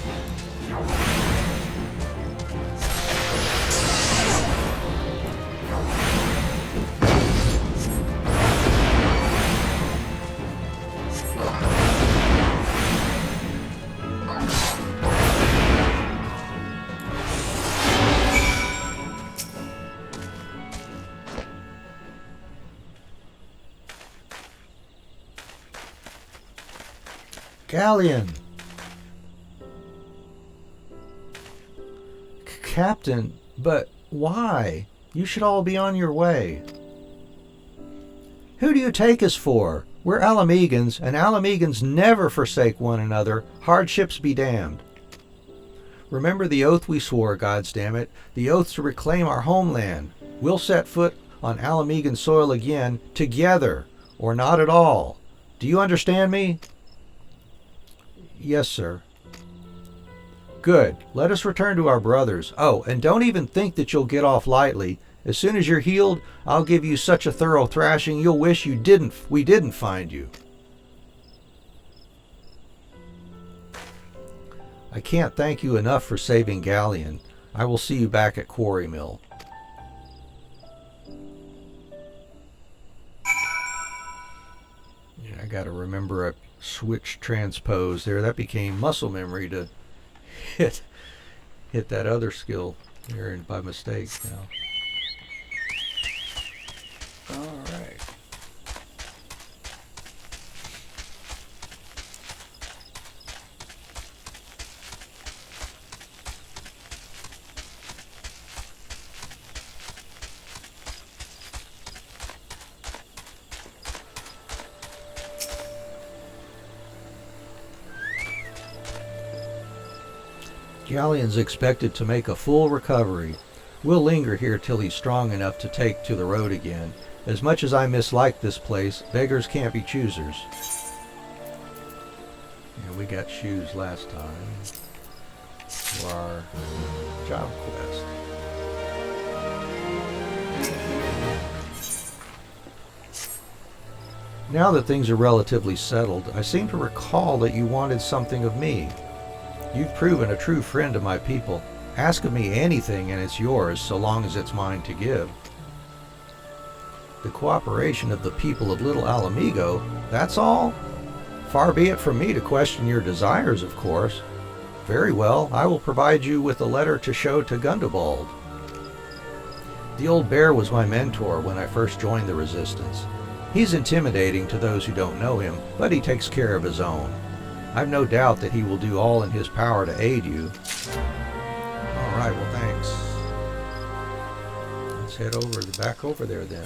Galleon! Captain, but why? You should all be on your way. Who do you take us for? We're Alamegans, and Alamegans never forsake one another. Hardships be damned. Remember the oath we swore, goddamn, the oath to reclaim our homeland. We'll set foot on Alamegan soil again, together, or not at all. Do you understand me? Yes, sir. Good. Let us return to our brothers. Oh, and don't even think that you'll get off lightly. As soon as you're healed, I'll give you such a thorough thrashing you'll wish we didn't find you. I can't thank you enough for saving Galleon. I will see you back at Quarry Mill. Yeah, I gotta remember a switch transpose there. That became muscle memory to hit that other skill there by mistake now. All right. Galleon's expected to make a full recovery. We'll linger here till he's strong enough to take to the road again. As much as I mislike this place, beggars can't be choosers. And we got shoes last time for our job quest. Now that things are relatively settled, I seem to recall that you wanted something of me. You've proven a true friend of my people. Ask of me anything and it's yours, so long as it's mine to give. The cooperation of the people of Little Alamigo, that's all? Far be it from me to question your desires, of course. Very well, I will provide you with a letter to show to Gundobald. The old bear was my mentor when I first joined the Resistance. He's intimidating to those who don't know him, but he takes care of his own. I've no doubt that he will do all in his power to aid you. All right, well, thanks. Let's head back over there then.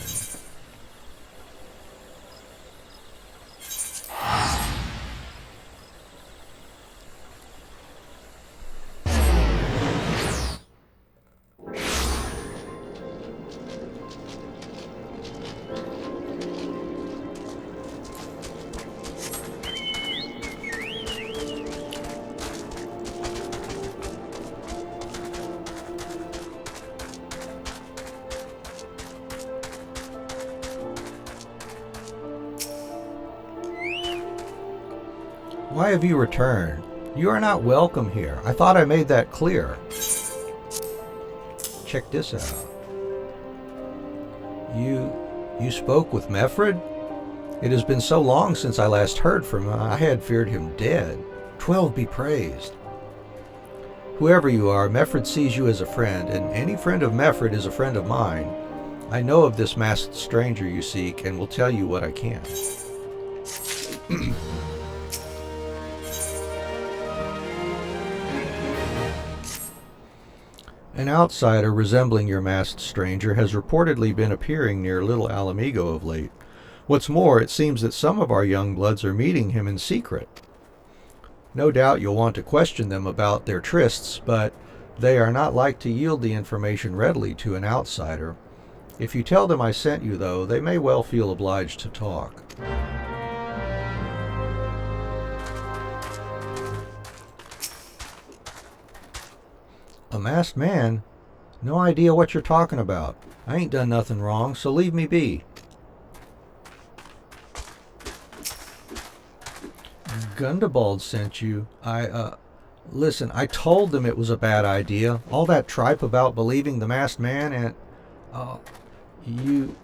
Why have you returned? You are not welcome here. I thought I made that clear. Check this out. You spoke with Meffred? It has been so long since I last heard from him, I had feared him dead. 12 be praised. Whoever you are, Meffred sees you as a friend, and any friend of Meffred is a friend of mine. I know of this masked stranger you seek, and will tell you what I can. An outsider resembling your masked stranger has reportedly been appearing near Little Alamigo of late. What's more, it seems that some of our young bloods are meeting him in secret. No doubt you'll want to question them about their trysts, but they are not like to yield the information readily to an outsider. If you tell them I sent you, though, they may well feel obliged to talk. A masked man? No idea what you're talking about. I ain't done nothing wrong, so leave me be. Gundabald sent you. Listen, I told them it was a bad idea. All that tripe about believing the masked man and... You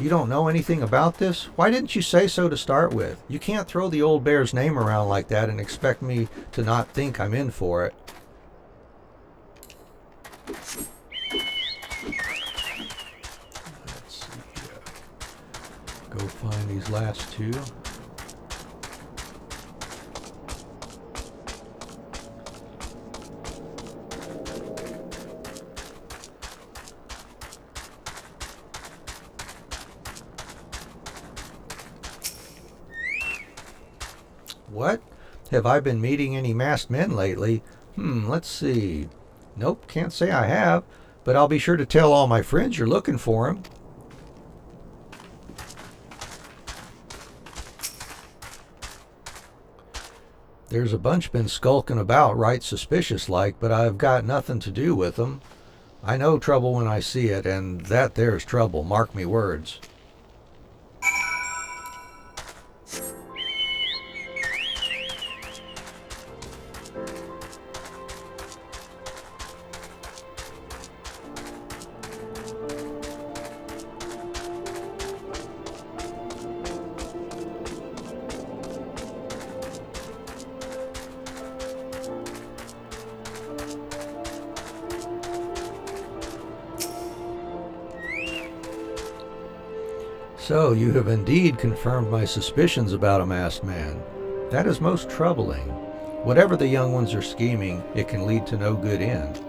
don't know anything about this? Why didn't you say so to start with? You can't throw the old bear's name around like that and expect me to not think I'm in for it. Let's see here. Go find these last two. What? Have I been meeting any masked men lately? Let's see. Nope, can't say I have, but I'll be sure to tell all my friends you're looking for him. There's a bunch been skulking about right suspicious-like, but I've got nothing to do with them. I know trouble when I see it, and that there's trouble, mark me words. So, you have indeed confirmed my suspicions about a masked man. That is most troubling. Whatever the young ones are scheming, it can lead to no good end.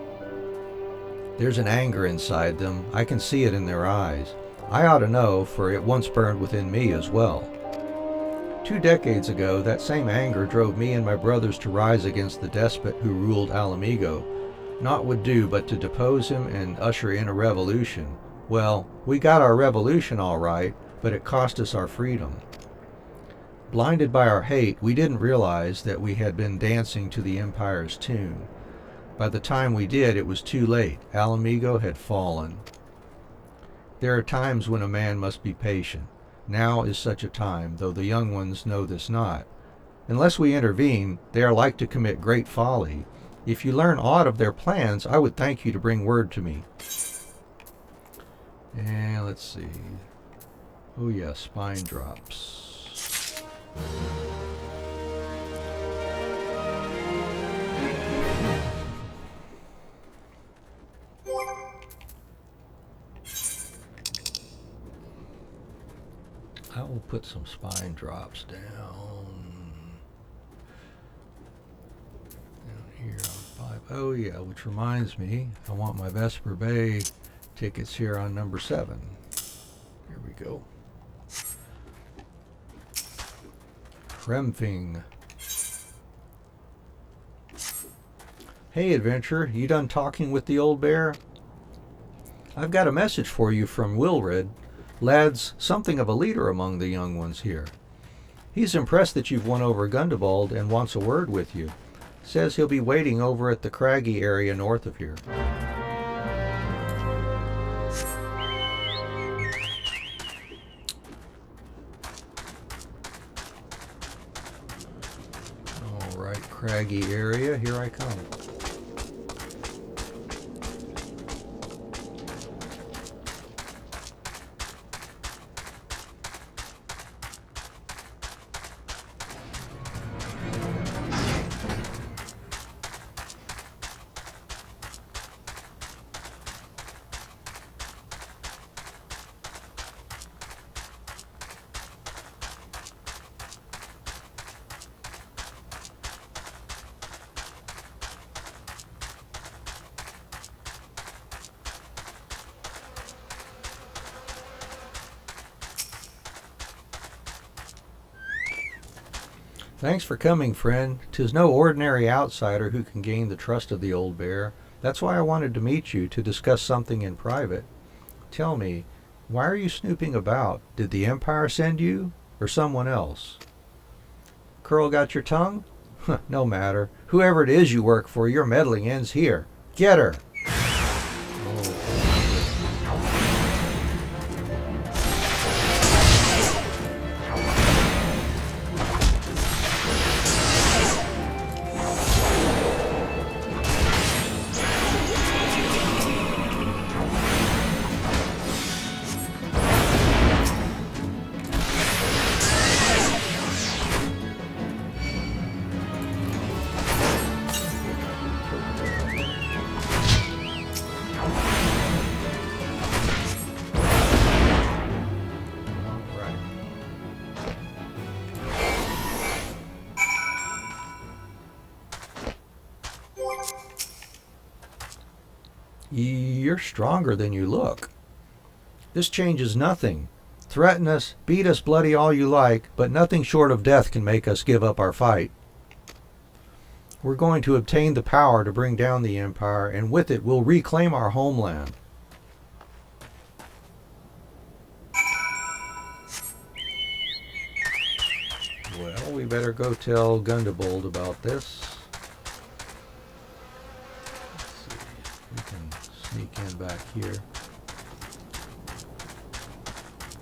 There's an anger inside them. I can see it in their eyes. I ought to know, for it once burned within me as well. 2 decades ago, that same anger drove me and my brothers to rise against the despot who ruled Alamigo. Naught would do but to depose him and usher in a revolution. Well, we got our revolution all right, but it cost us our freedom. Blinded by our hate, we didn't realize that we had been dancing to the Empire's tune. By the time we did, it was too late. Alamigo had fallen. There are times when a man must be patient. Now is such a time, though the young ones know this not. Unless we intervene, they are like to commit great folly. If you learn aught of their plans, I would thank you to bring word to me. And let's see. Oh yeah, spine drops. I will put some spine drops down here on 5. Oh yeah, which reminds me, I want my Vesper Bay tickets here on number 7. Here we go. Kremfing. Hey adventurer, you done talking with the old bear? I've got a message for you from Wilred. Lad's something of a leader among the young ones here. He's impressed that you've won over Gundabald and wants a word with you. Says he'll be waiting over at the craggy area north of here. Alright, craggy area, here I come. Thanks for coming, friend. 'Tis no ordinary outsider who can gain the trust of the old bear. That's why I wanted to meet you, to discuss something in private. Tell me, why are you snooping about? Did the Empire send you, or someone else? Curl got your tongue? No matter. Whoever it is you work for, your meddling ends here. Get her! You're stronger than you look. This changes nothing. Threaten us, beat us bloody all you like, but nothing short of death can make us give up our fight. We're going to obtain the power to bring down the Empire, and with it we'll reclaim our homeland. Well, we better go tell Gundebold about this. Sneak in back here.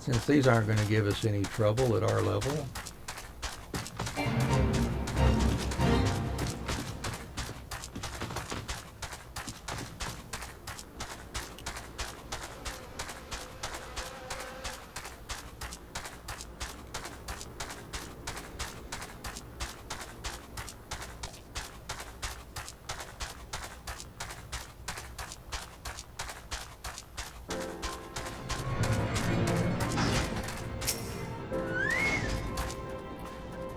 Since these aren't going to give us any trouble at our level.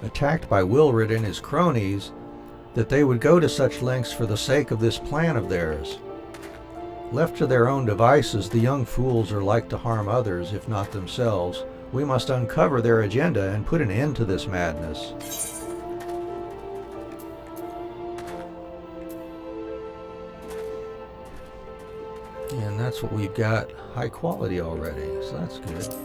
Attacked by Wilrid and his cronies, that they would go to such lengths for the sake of this plan of theirs. Left to their own devices, the young fools are like to harm others, if not themselves. We must uncover their agenda and put an end to this madness. And that's what we've got, high quality already, so that's good.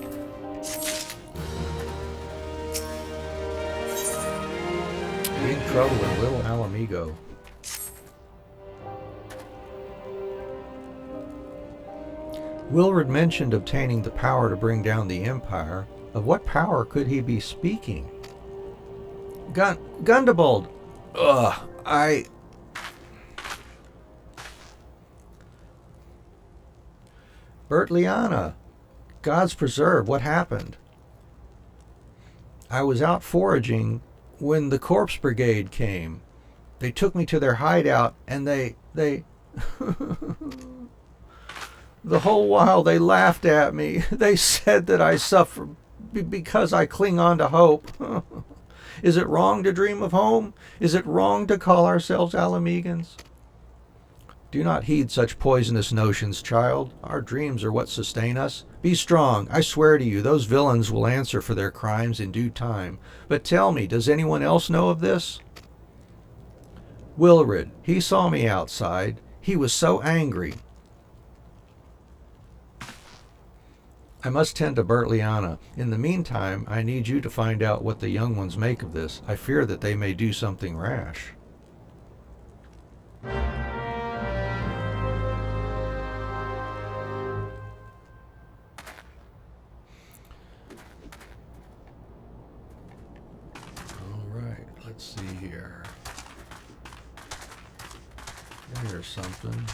Big trouble in Little Alamigo. Wilrid mentioned obtaining the power to bring down the Empire. Of what power could he be speaking? Gundebold! Ugh, Bertliana! God's preserve, what happened? I was out foraging when the Corpse Brigade came. They took me to their hideout, and they the whole while they laughed at me. They said that I suffer because I cling on to hope. Is it wrong to dream of home? Is it wrong to call ourselves Alamegans? Do not heed such poisonous notions, child. Our dreams are what sustain us. Be strong. I swear to you, those villains will answer for their crimes in due time. But tell me, does anyone else know of this? Wilrid, he saw me outside. He was so angry. I must tend to Bertliana. In the meantime, I need you to find out what the young ones make of this. I fear that they may do something rash. Let's see. see here. Here's something.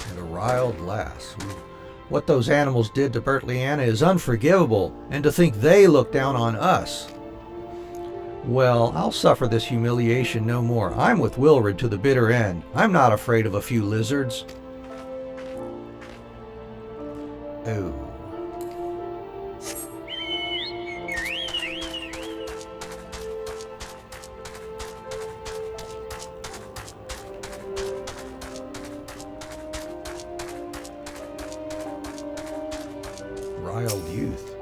And a riled lass. What those animals did to Bertliana is unforgivable, and to think they look down on us. Well, I'll suffer this humiliation no more. I'm with Wilred to the bitter end. I'm not afraid of a few lizards. Oh. Riled youth.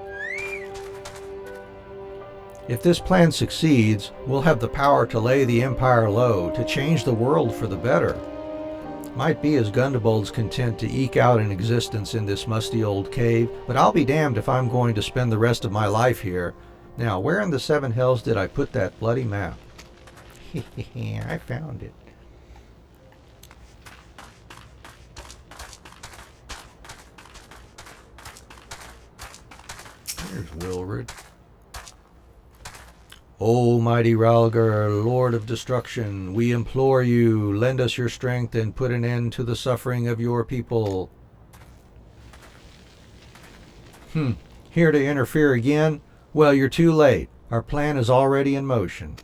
If this plan succeeds, we'll have the power to lay the Empire low, to change the world for the better. Might be as Gundebold's content to eke out an existence in this musty old cave, but I'll be damned if I'm going to spend the rest of my life here. Now, where in the seven hells did I put that bloody map? I found it. There's Wilred. O mighty Ralgar, Lord of Destruction, we implore you, lend us your strength and put an end to the suffering of your people. Here to interfere again? Well, you're too late. Our plan is already in motion.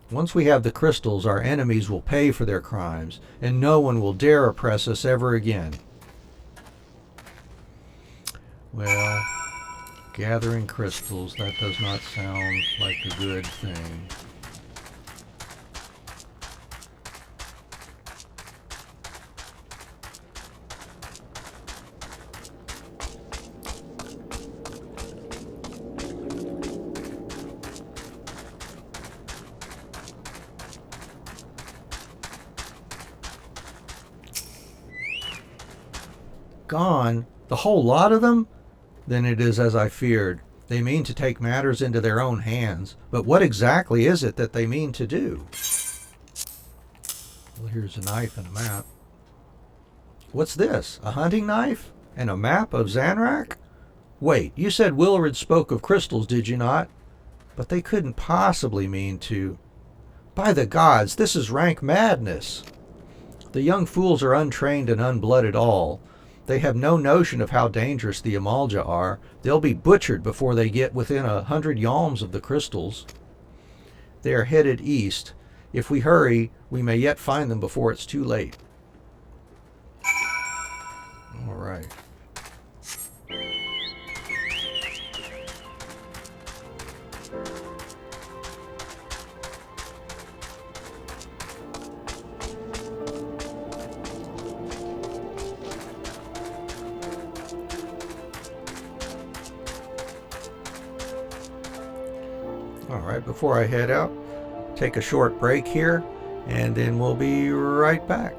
Once we have the crystals, our enemies will pay for their crimes, and no one will dare oppress us ever again. Well, gathering crystals, that does not sound like a good thing. Gone? The whole lot of them? Then it is as I feared. They mean to take matters into their own hands. But what exactly is it that they mean to do? Well, here's a knife and a map. What's this? A hunting knife? And a map of Zanrak? Wait, you said Wilred spoke of crystals, did you not? But they couldn't possibly mean to... By the gods, this is rank madness. The young fools are untrained and unblooded all. They have no notion of how dangerous the Amalja are. They'll be butchered before they get within 100 yalms of the crystals. They are headed east. If we hurry, we may yet find them before it's too late. All right. Alright, before I head out, take a short break here, and then we'll be right back.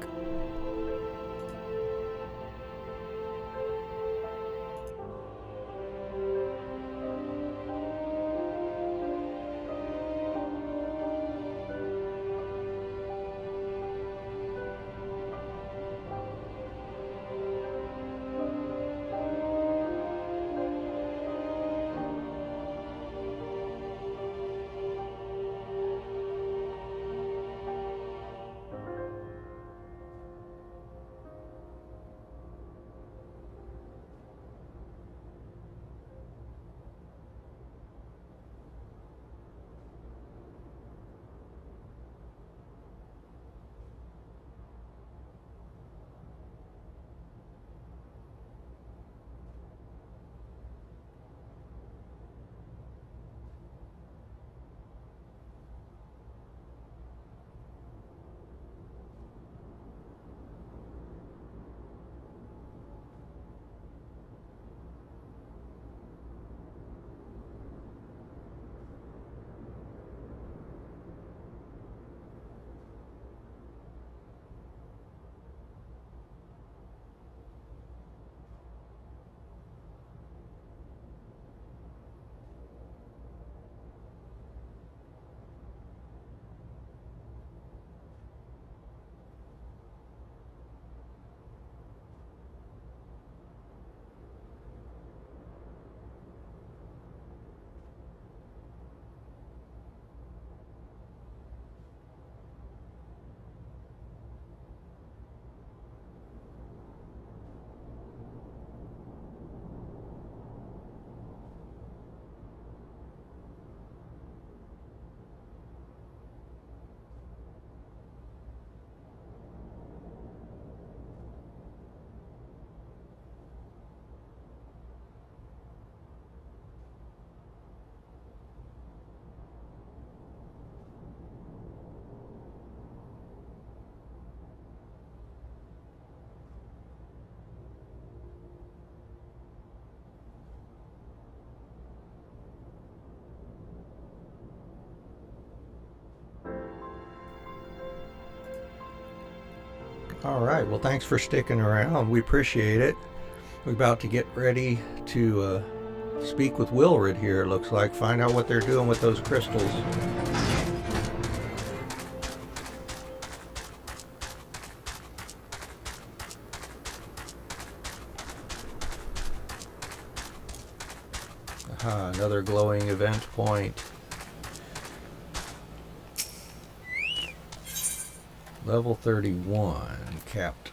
All right, well, thanks for sticking around. We appreciate it. We're about to get ready to speak with Wilred here, it looks like. Find out what they're doing with those crystals. Aha, another glowing event point. Level 31, capped.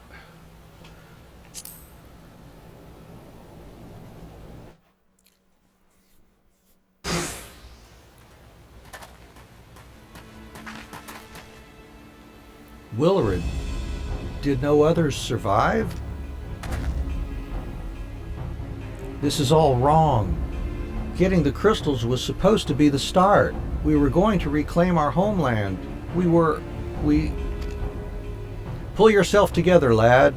Wilred, did no others survive? This is all wrong. Getting the crystals was supposed to be the start. We were going to reclaim our homeland. We... Pull yourself together, lad.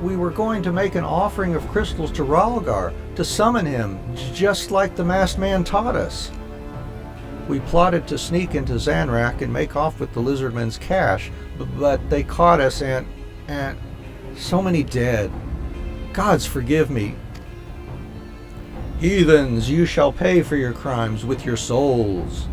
We were going to make an offering of crystals to Ralgar, to summon him, just like the masked man taught us. We plotted to sneak into Zanrak and make off with the lizardmen's cash, but they caught us and so many dead. Gods forgive me. Heathens, you shall pay for your crimes with your souls.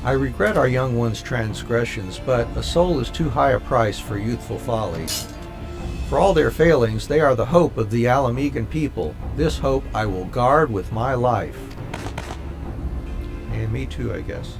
I regret our young ones' transgressions, but a soul is too high a price for youthful folly. For all their failings, they are the hope of the Alamegan people. This hope I will guard with my life. And me too, I guess.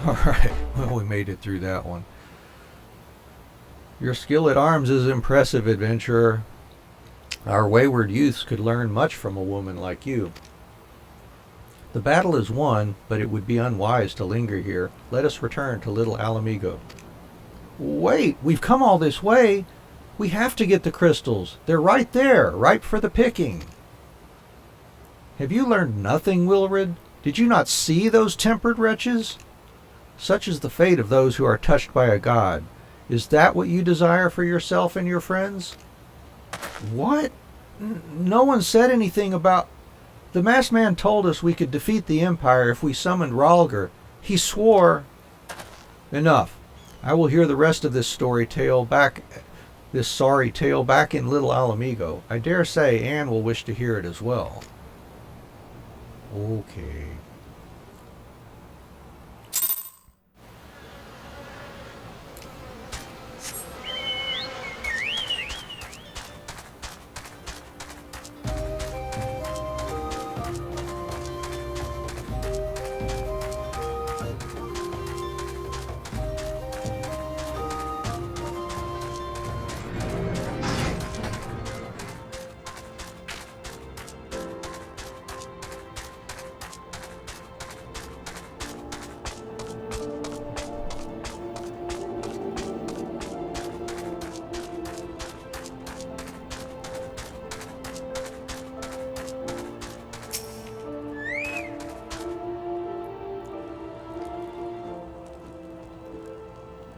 Alright, well, we made it through that one. Your skill at arms is impressive, adventurer. Our wayward youths could learn much from a woman like you. The battle is won, but it would be unwise to linger here. Let us return to Little Alamigo. Wait, we've come all this way. We have to get the crystals. They're right there, ripe for the picking. Have you learned nothing, Wilred? Did you not see those tempered wretches? Such is the fate of those who are touched by a god. Is that what you desire for yourself and your friends? What? No one said anything about... The masked man told us we could defeat the Empire if we summoned Ralger. He swore... Enough. I will hear the rest of this sorry tale back in Little Alamigo. I dare say Anne will wish to hear it as well. Okay.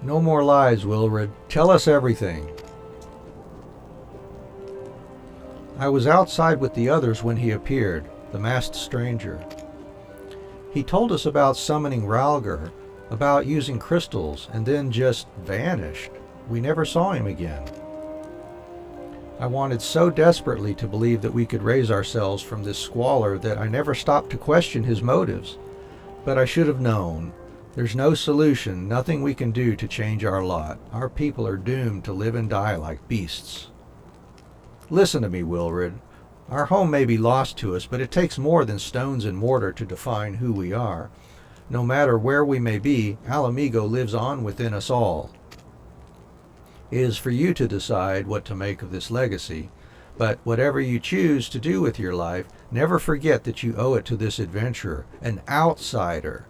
No more lies, Wilred. Tell us everything. I was outside with the others when he appeared, the masked stranger. He told us about summoning Ralger, about using crystals, and then just vanished. We never saw him again. I wanted so desperately to believe that we could raise ourselves from this squalor that I never stopped to question his motives. But I should have known. There's no solution, nothing we can do to change our lot. Our people are doomed to live and die like beasts. Listen to me, Wilred. Our home may be lost to us, but it takes more than stones and mortar to define who we are. No matter where we may be, Alamigo lives on within us all. It is for you to decide what to make of this legacy, but whatever you choose to do with your life, never forget that you owe it to this adventurer, an outsider.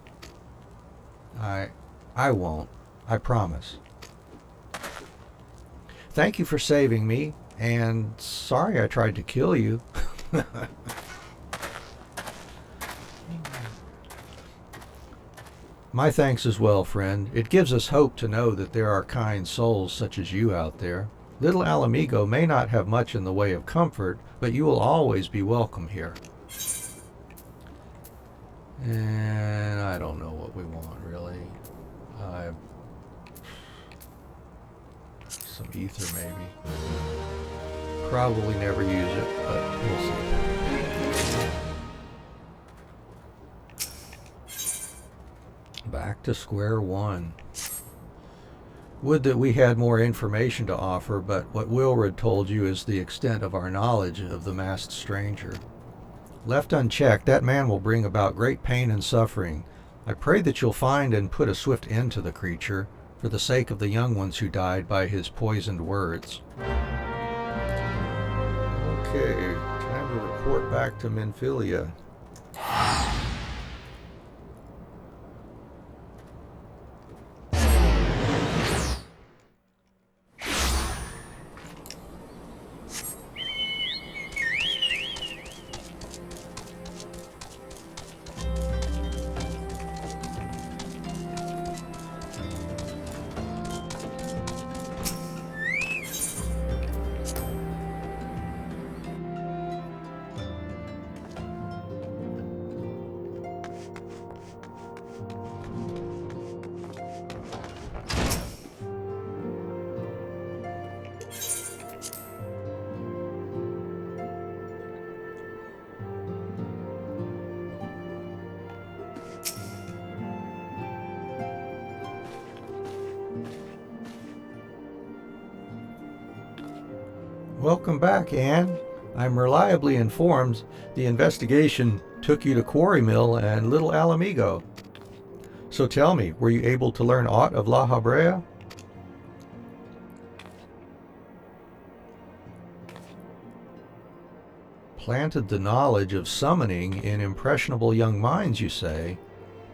I won't. I promise. Thank you for saving me, and sorry I tried to kill you. My thanks as well, friend. It gives us hope to know that there are kind souls such as you out there. Little Alamigo may not have much in the way of comfort, but you will always be welcome here. And I don't know what we want, really. Some ether, maybe. Probably never use it, but we'll see. Back to square one. Would that we had more information to offer, but what Wilred told you is the extent of our knowledge of the masked stranger. Left unchecked, that man will bring about great pain and suffering. I pray that you'll find and put a swift end to the creature, for the sake of the young ones who died by his poisoned words. Okay, time to report back to Menphilia. Welcome back, Anne. I'm reliably informed the investigation took you to Quarry Mill and Little Alamigo. So tell me, were you able to learn aught of La Habrea? Planted the knowledge of summoning in impressionable young minds, you say?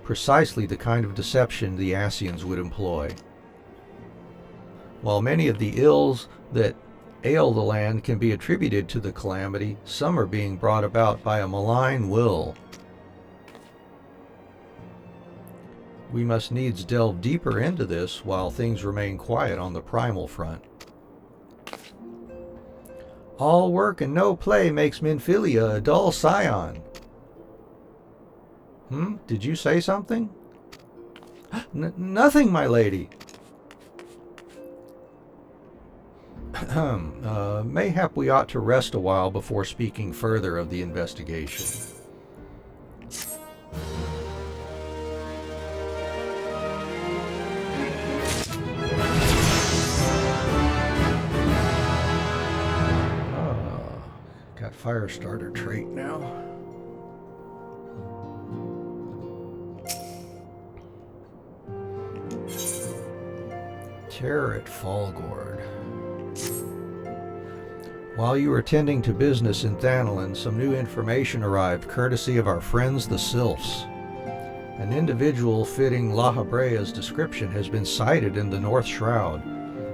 Precisely the kind of deception the Ascians would employ. While many of the ills that ail the land can be attributed to the calamity, some are being brought about by a malign will. We must needs delve deeper into this while things remain quiet on the primal front. All work and no play makes Minfilia a dull scion. Did you say something? Nothing, my lady. Mayhap we ought to rest a while before speaking further of the investigation. Got fire starter trait now. Terror at Fallgourd. While you were tending to business in Thanalan, some new information arrived courtesy of our friends the Sylphs. An individual fitting La Habrea's description has been sighted in the North Shroud.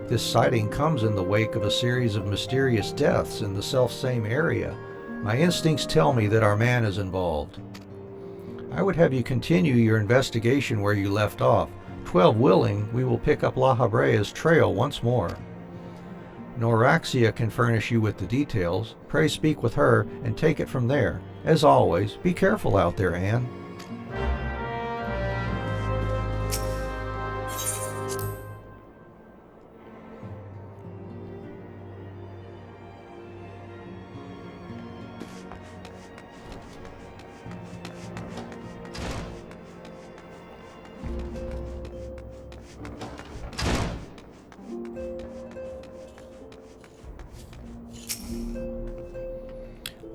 This sighting comes in the wake of a series of mysterious deaths in the selfsame area. My instincts tell me that our man is involved. I would have you continue your investigation where you left off. 12 willing, we will pick up La Habrea's trail once more. Noraxia can furnish you with the details. Pray speak with her and take it from there. As always, be careful out there, Anne.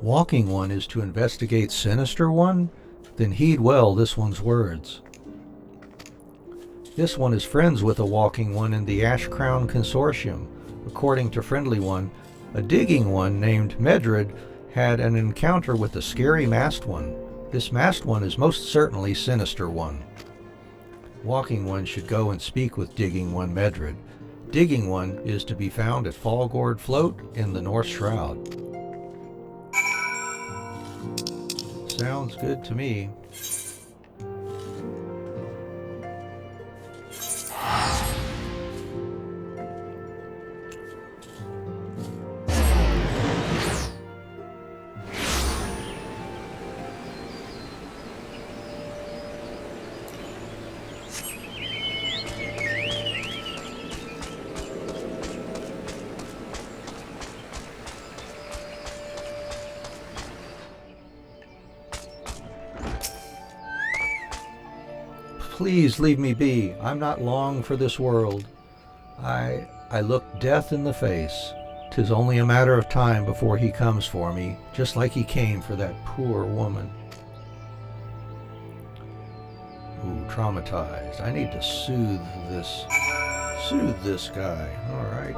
Walking One is to investigate Sinister One? Then heed well this one's words. This one is friends with a Walking One in the Ash Crown Consortium. According to Friendly One, a Digging One named Medred had an encounter with a scary Masked One. This Masked One is most certainly Sinister One. Walking One should go and speak with Digging One Medred. Digging One is to be found at Fallgourd Float in the North Shroud. Sounds good to me. Please leave me be. I'm not long for this world. I look death in the face. 'Tis only a matter of time before he comes for me, just like he came for that poor woman. Ooh, traumatized. I need to soothe this guy. All right.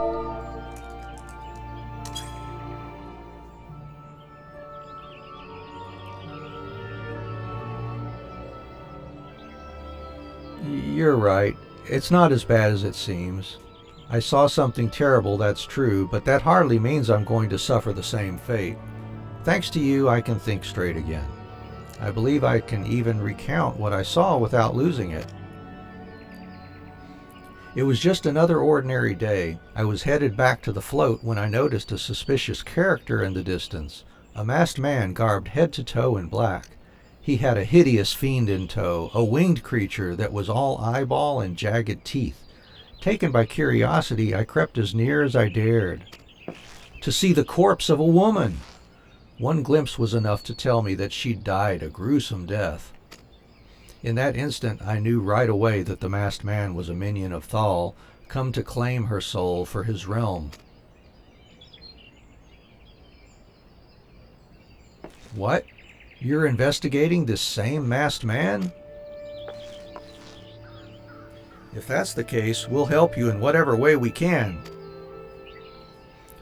You're right. It's not as bad as it seems. I saw something terrible, that's true, but that hardly means I'm going to suffer the same fate. Thanks to you, I can think straight again. I believe I can even recount what I saw without losing it. It was just another ordinary day. I was headed back to the float when I noticed a suspicious character in the distance, a masked man garbed head to toe in black. He had a hideous fiend in tow, a winged creature that was all eyeball and jagged teeth. Taken by curiosity, I crept as near as I dared. To see the corpse of a woman! One glimpse was enough to tell me that she'd died a gruesome death. In that instant, I knew right away that the masked man was a minion of Thal, come to claim her soul for his realm. What? You're investigating this same masked man? If that's the case, we'll help you in whatever way we can.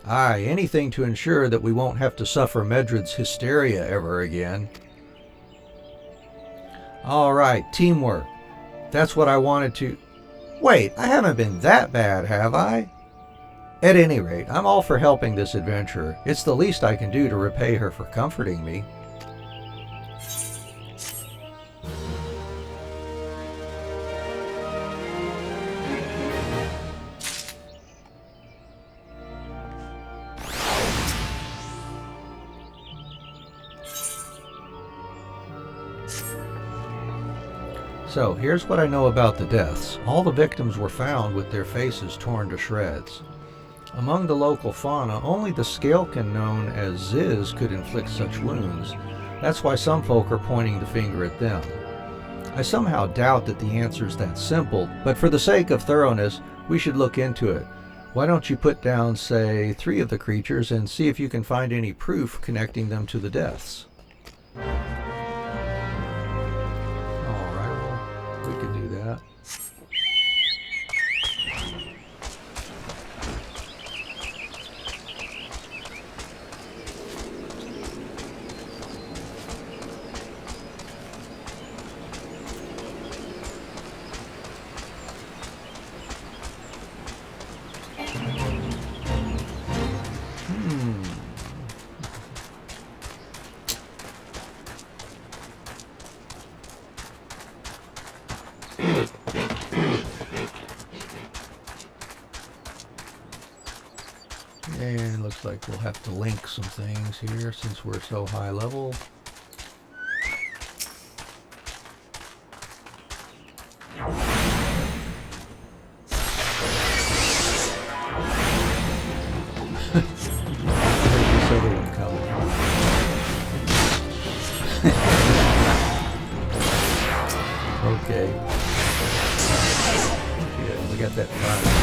Aye, anything to ensure that we won't have to suffer Medred's hysteria ever again. All right, teamwork. That's what I wanted to... Wait, I haven't been that bad, have I? At any rate, I'm all for helping this adventurer. It's the least I can do to repay her for comforting me. So, here's what I know about the deaths. All the victims were found with their faces torn to shreds. Among the local fauna, only the scalekin known as Ziz could inflict such wounds. That's why some folk are pointing the finger at them. I somehow doubt that the answer's that simple, but for the sake of thoroughness, we should look into it. Why don't you put down, say, 3 of the creatures and see if you can find any proof connecting them to the deaths? And looks like we'll have to link some things here since we're so high level. This other one coming. Okay. Yeah, we got that fire.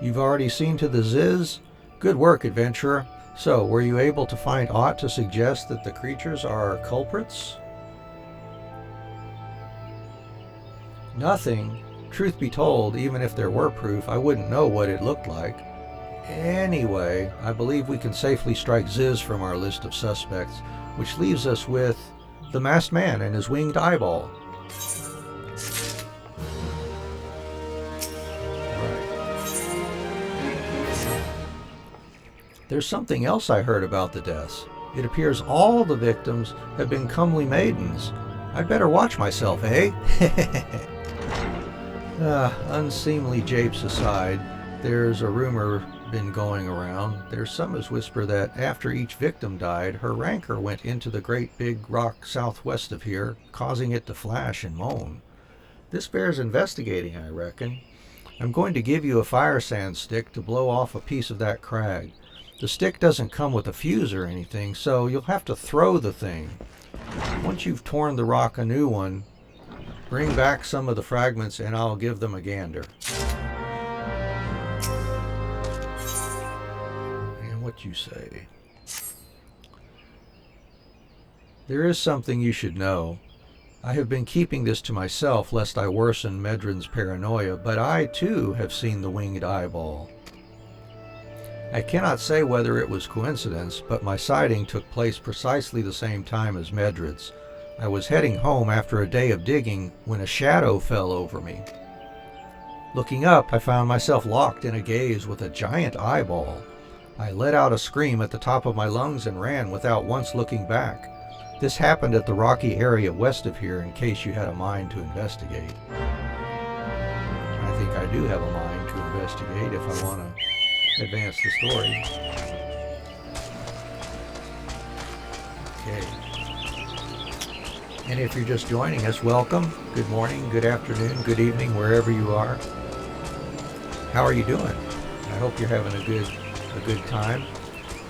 You've already seen to the Ziz? Good work, adventurer. So, were you able to find aught to suggest that the creatures are culprits? Nothing. Truth be told, even if there were proof, I wouldn't know what it looked like. Anyway, I believe we can safely strike Ziz from our list of suspects, which leaves us with the masked man and his winged eyeball. There's something else I heard about the deaths. It appears all the victims have been comely maidens. I'd better watch myself, eh? Unseemly japes aside, there's a rumor been going around. There's some as whisper that after each victim died, her rancor went into the great big rock southwest of here, causing it to flash and moan. This bears investigating, I reckon. I'm going to give you a fire sand stick to blow off a piece of that crag. The stick doesn't come with a fuse or anything, so you'll have to throw the thing. Once you've torn the rock a new one, bring back some of the fragments and I'll give them a gander. And what you say? There is something you should know. I have been keeping this to myself lest I worsen Medrin's paranoia, but I too have seen the winged eyeball. I cannot say whether it was coincidence, but my sighting took place precisely the same time as Medrid's. I was heading home after a day of digging when a shadow fell over me. Looking up, I found myself locked in a gaze with a giant eyeball. I let out a scream at the top of my lungs and ran without once looking back. This happened at the rocky area west of here, in case you had a mind to investigate. I think I do have a mind to investigate if I want to advance the story. Okay. And if you're just joining us, welcome. Good morning, good afternoon, good evening, wherever you are. How are you doing? I hope you're having a good time.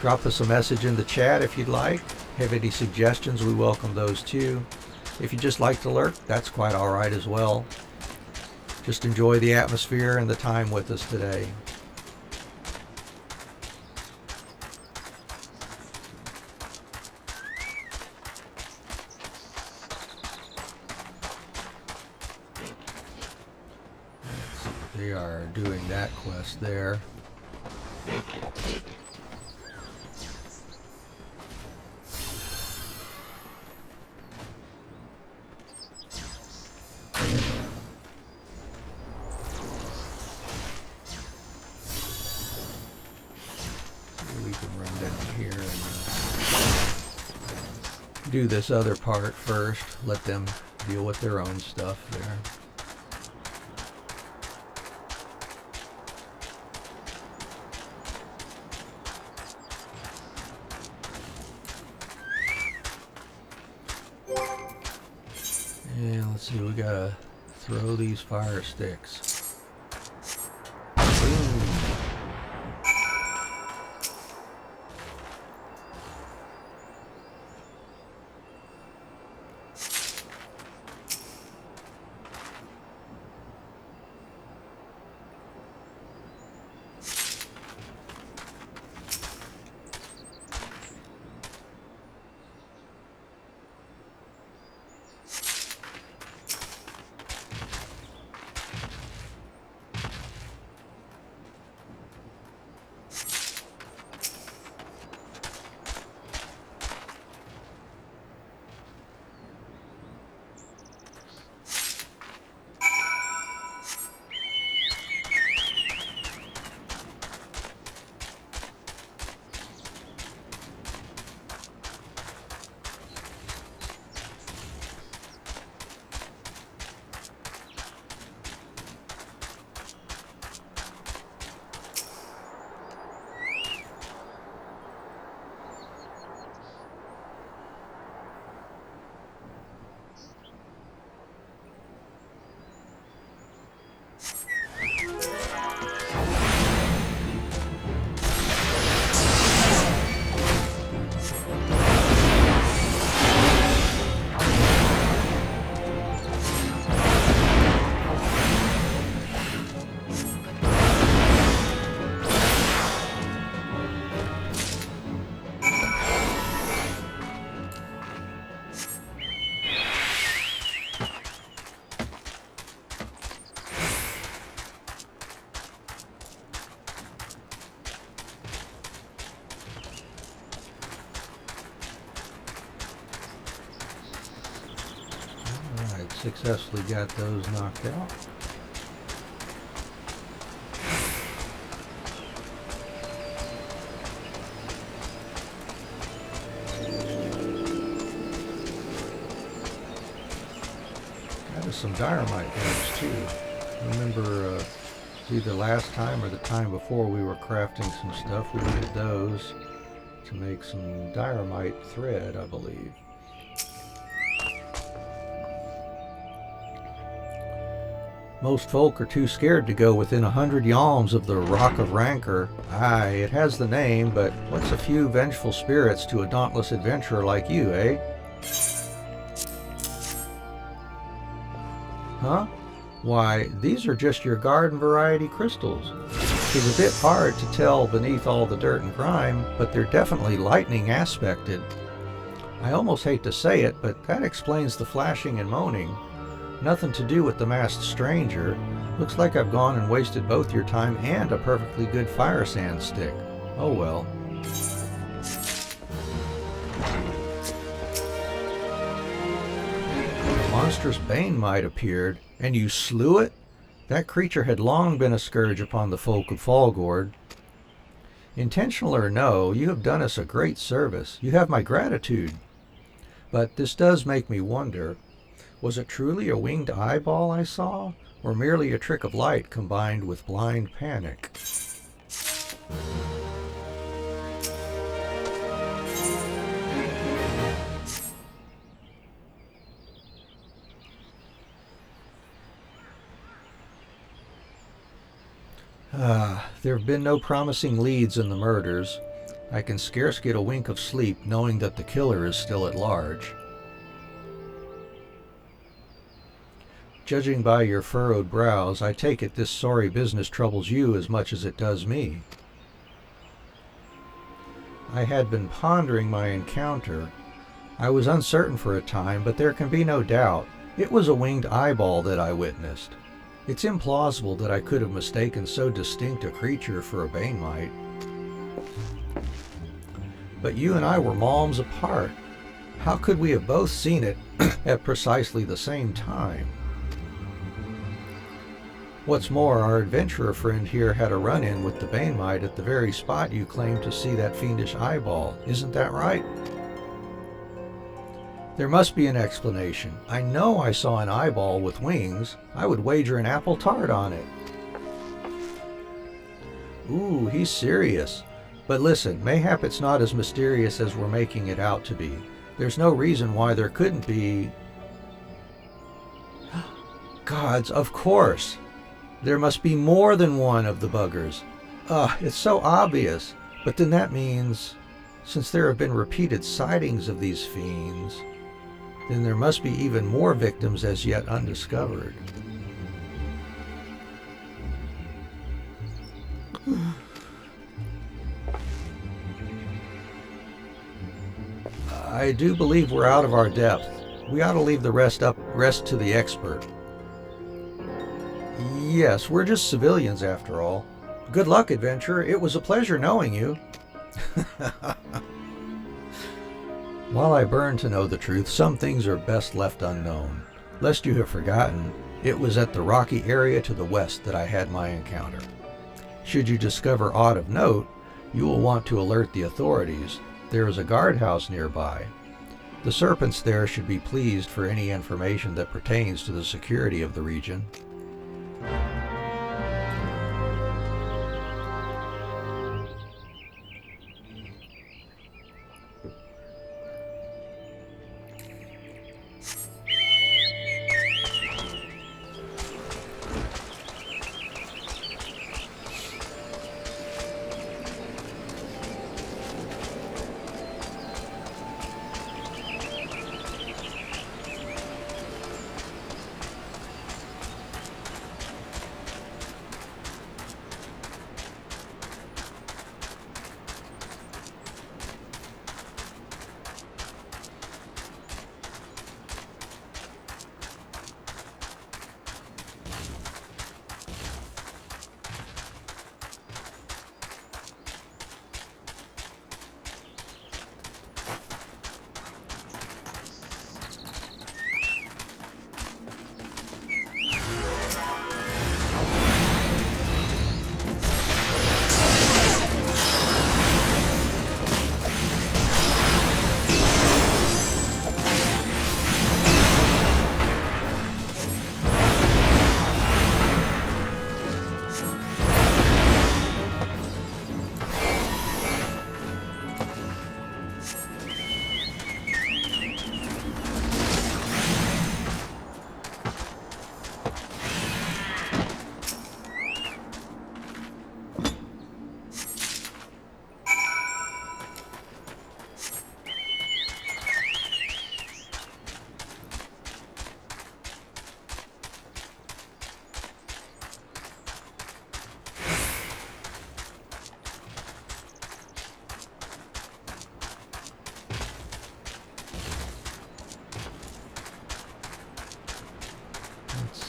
Drop us a message in the chat if you'd like. Have any suggestions, we welcome those too. If you just like to lurk, that's quite all right as well. Just enjoy the atmosphere and the time with us today. They are doing that quest there. Do this other part first, let them deal with their own stuff there. And let's see, we gotta throw these fire sticks. Boom. Successfully got those knocked out. Got us some dynamite heads too. Remember, either last time or the time before we were crafting some stuff, we needed those to make some dynamite thread, I believe. Most folk are too scared to go within 100 yalms of the Rock of Rancor. Aye, it has the name, but what's a few vengeful spirits to a dauntless adventurer like you, eh? Huh? Why, these are just your garden variety crystals. It's a bit hard to tell beneath all the dirt and grime, but they're definitely lightning aspected. I almost hate to say it, but that explains the flashing and moaning. Nothing to do with the masked stranger. Looks like I've gone and wasted both your time and a perfectly good fire sand stick. Oh well. Monstrous bane mite appeared, and you slew it? That creature had long been a scourge upon the folk of Fallgord. Intentional or no, you have done us a great service. You have my gratitude. But this does make me wonder, was it truly a winged eyeball I saw, or merely a trick of light combined with blind panic? There have been no promising leads in the murders. I can scarce get a wink of sleep knowing that the killer is still at large. Judging by your furrowed brows, I take it this sorry business troubles you as much as it does me. I had been pondering my encounter. I was uncertain for a time, but there can be no doubt. It was a winged eyeball that I witnessed. It's implausible that I could have mistaken so distinct a creature for a bane mite. But you and I were malms apart. How could we have both seen it at precisely the same time? What's more, our adventurer friend here had a run-in with the bane mite at the very spot you claimed to see that fiendish eyeball. Isn't that right? There must be an explanation. I know I saw an eyeball with wings. I would wager an apple tart on it. Ooh, he's serious. But listen, mayhap it's not as mysterious as we're making it out to be. There's no reason why there couldn't be... Gods, of course! There must be more than one of the buggers. It's so obvious. But then that means, since there have been repeated sightings of these fiends, then there must be even more victims as yet undiscovered. I do believe we're out of our depth. We ought to leave the rest to the expert. Yes, we're just civilians after all. Good luck, adventurer. It was a pleasure knowing you. While I burn to know the truth, some things are best left unknown. Lest you have forgotten, it was at the rocky area to the west that I had my encounter. Should you discover aught of note, you will want to alert the authorities. There is a guardhouse nearby. The serpents there should be pleased for any information that pertains to the security of the region.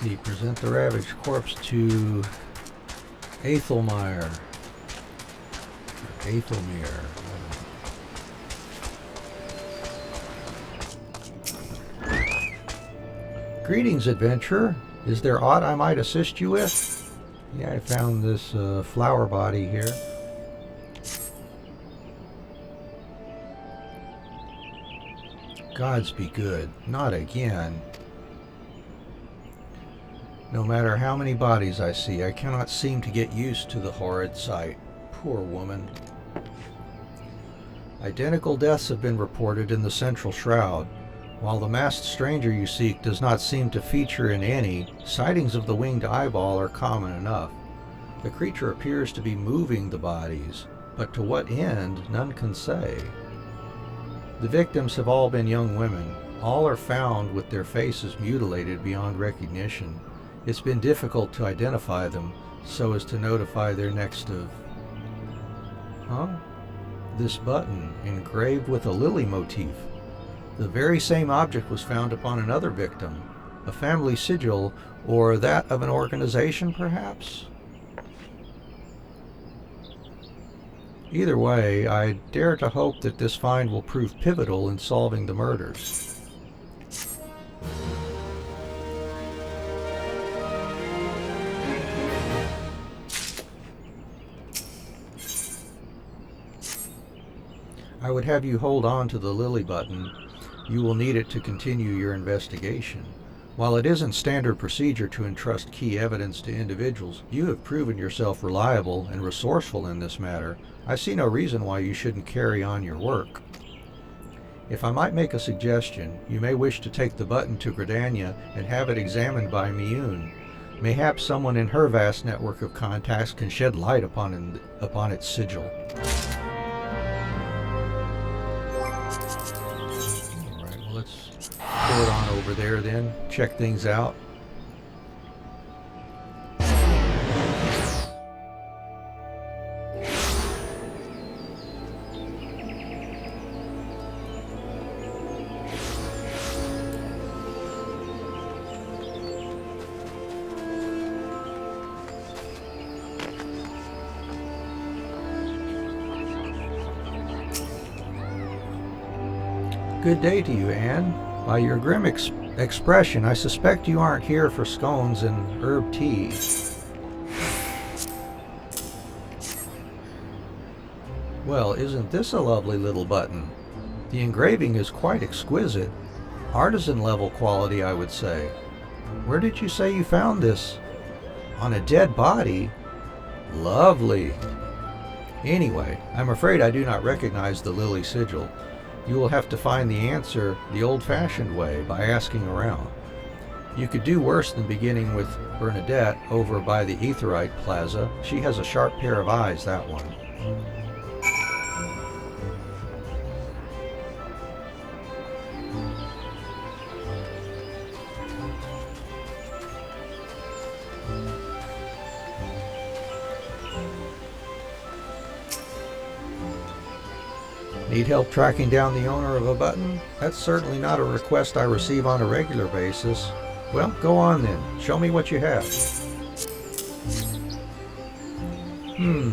see, present the ravaged corpse to Athelmire. Athelmere. Greetings, adventurer. Is there aught I might assist you with? Yeah, I found this flower body here. Gods be good. Not again. No matter how many bodies I see, I cannot seem to get used to the horrid sight. Poor woman. Identical deaths have been reported in the central shroud. While the masked stranger you seek does not seem to feature in any, sightings of the winged eyeball are common enough. The creature appears to be moving the bodies, but to what end, none can say. The victims have all been young women. All are found with their faces mutilated beyond recognition. It's been difficult to identify them so as to notify their next of... Huh? This button, engraved with a lily motif. The very same object was found upon another victim. A family sigil, or that of an organization, perhaps? Either way, I dare to hope that this find will prove pivotal in solving the murders. I would have you hold on to the lily button. You will need it to continue your investigation. While it isn't standard procedure to entrust key evidence to individuals, you have proven yourself reliable and resourceful in this matter. I see no reason why you shouldn't carry on your work. If I might make a suggestion, you may wish to take the button to Gridania and have it examined by Miyun. Mayhaps someone in her vast network of contacts can shed light upon its sigil. Alright, well, let's pull it on over there then, check things out. Good day to you, Anne. By your grim expression, I suspect you aren't here for scones and herb tea. Well, isn't this a lovely little button? The engraving is quite exquisite. Artisan-level quality, I would say. Where did you say you found this? On a dead body? Lovely. Anyway, I'm afraid I do not recognize the lily sigil. You will have to find the answer the old-fashioned way, by asking around. You could do worse than beginning with Bernadette over by the Aetherite Plaza. She has a sharp pair of eyes, that one. Need help tracking down the owner of a button? That's certainly not a request I receive on a regular basis. Well, go on then. Show me what you have.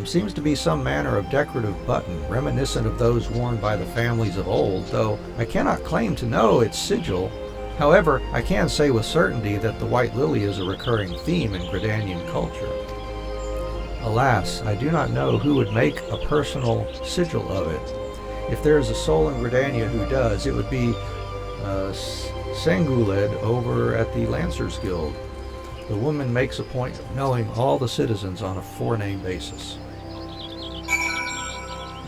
Seems to be some manner of decorative button, reminiscent of those worn by the families of old, though I cannot claim to know its sigil. However, I can say with certainty that the white lily is a recurring theme in Gridanian culture. Alas, I do not know who would make a personal sigil of it. If there is a soul in Gridania who does, it would be Sanguled over at the Lancers Guild. The woman makes a point of knowing all the citizens on a four-name basis.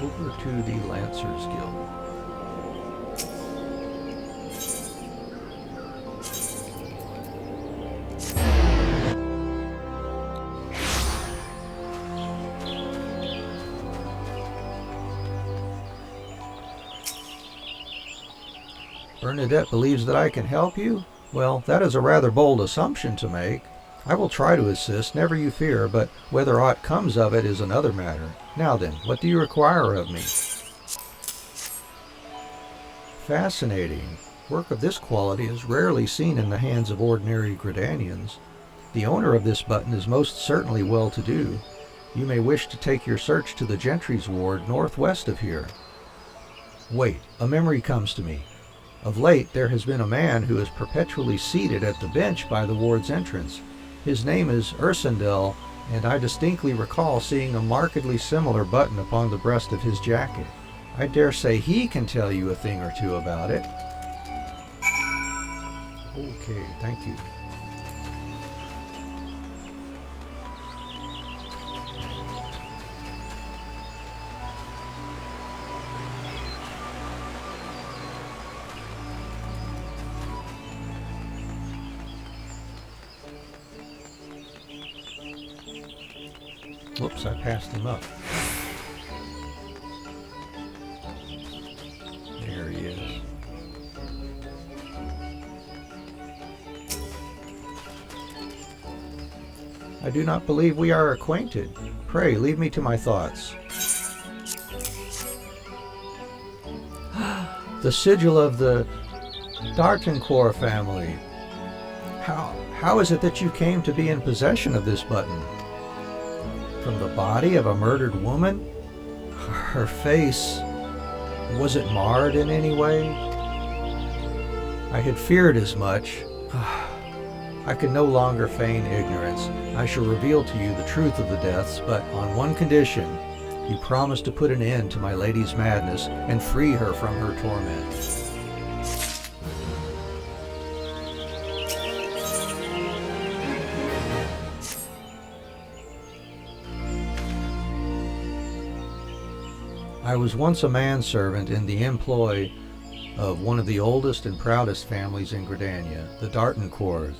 Over to the Lancers Guild. Bernadette believes that I can help you? Well, that is a rather bold assumption to make. I will try to assist, never you fear, but whether aught comes of it is another matter. Now then, what do you require of me? Fascinating. Work of this quality is rarely seen in the hands of ordinary Gridanians. The owner of this button is most certainly well-to-do. You may wish to take your search to the Gentry's ward northwest of here. Wait, a memory comes to me. Of late, there has been a man who is perpetually seated at the bench by the ward's entrance. His name is Ursendel, and I distinctly recall seeing a markedly similar button upon the breast of his jacket. I dare say he can tell you a thing or two about it. Okay, thank you. Whoops, I passed him up. There he is. I do not believe we are acquainted. Pray, leave me to my thoughts. The sigil of the D'Artancourt family. How is it that you came to be in possession of this button? From the body of a murdered woman? Her face, was it marred in any way? I had feared as much. I can no longer feign ignorance. I shall reveal to you the truth of the deaths, but on one condition. You promise to put an end to my lady's madness and free her from her torment. I was once a manservant in the employ of one of the oldest and proudest families in Gridania, the D'Artancourts.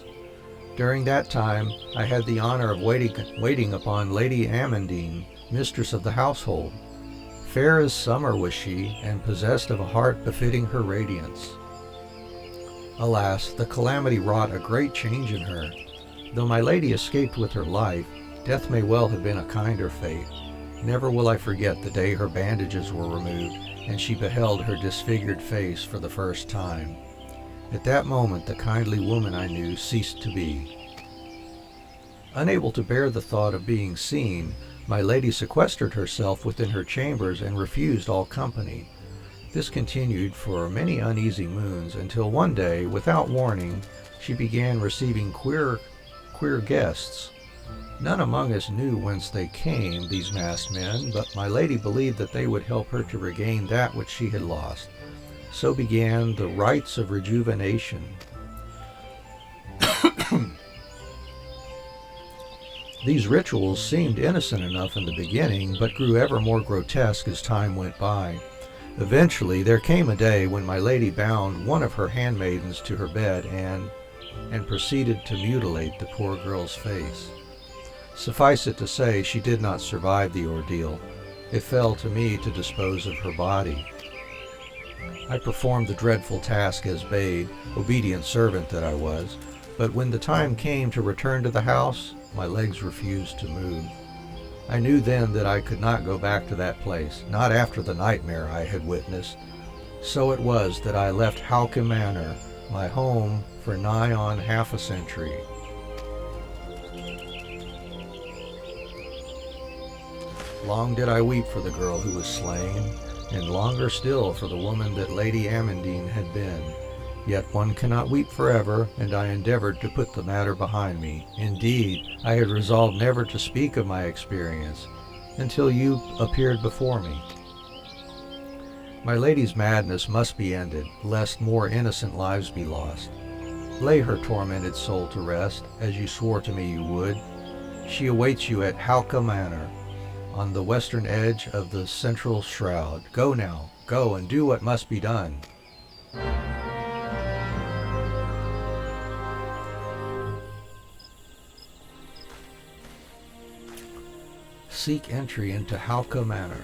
During that time, I had the honor of waiting upon Lady Amandine, mistress of the household. Fair as summer was she, and possessed of a heart befitting her radiance. Alas, the calamity wrought a great change in her. Though my lady escaped with her life, death may well have been a kinder fate. Never will I forget the day her bandages were removed, and she beheld her disfigured face for the first time. At that moment the kindly woman I knew ceased to be. Unable to bear the thought of being seen, my lady sequestered herself within her chambers and refused all company. This continued for many uneasy moons, until one day, without warning, she began receiving queer guests. None among us knew whence they came, these masked men, but my lady believed that they would help her to regain that which she had lost. So began the rites of rejuvenation. These rituals seemed innocent enough in the beginning, but grew ever more grotesque as time went by. Eventually, there came a day when my lady bound one of her handmaidens to her bed and proceeded to mutilate the poor girl's face. Suffice it to say, she did not survive the ordeal. It fell to me to dispose of her body. I performed the dreadful task as bade, obedient servant that I was, but when the time came to return to the house, my legs refused to move. I knew then that I could not go back to that place, not after the nightmare I had witnessed. So it was that I left Haukke Manor, my home, for nigh on half a century. Long did I weep for the girl who was slain, and longer still for the woman that Lady Amandine had been. Yet one cannot weep forever, and I endeavored to put the matter behind me. Indeed, I had resolved never to speak of my experience, until you appeared before me. My lady's madness must be ended, lest more innocent lives be lost. Lay her tormented soul to rest, as you swore to me you would. She awaits you at Haukke Manor, on the western edge of the central shroud. Go now, go and do what must be done. Seek entry into Haukke Manor.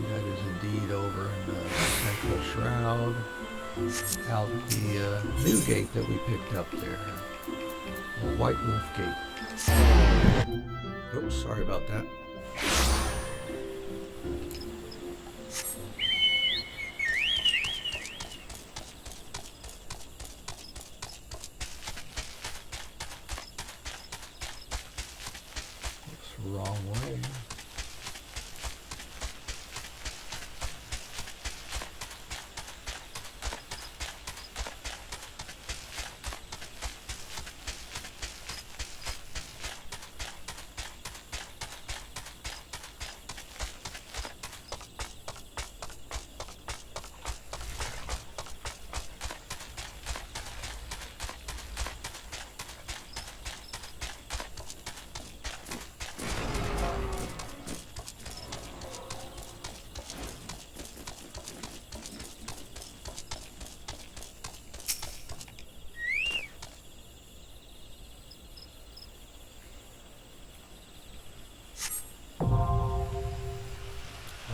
That is indeed over in the central shroud. new gate that we picked up there. The White Wolf Gate. Oops, sorry about that. Oops, wrong way.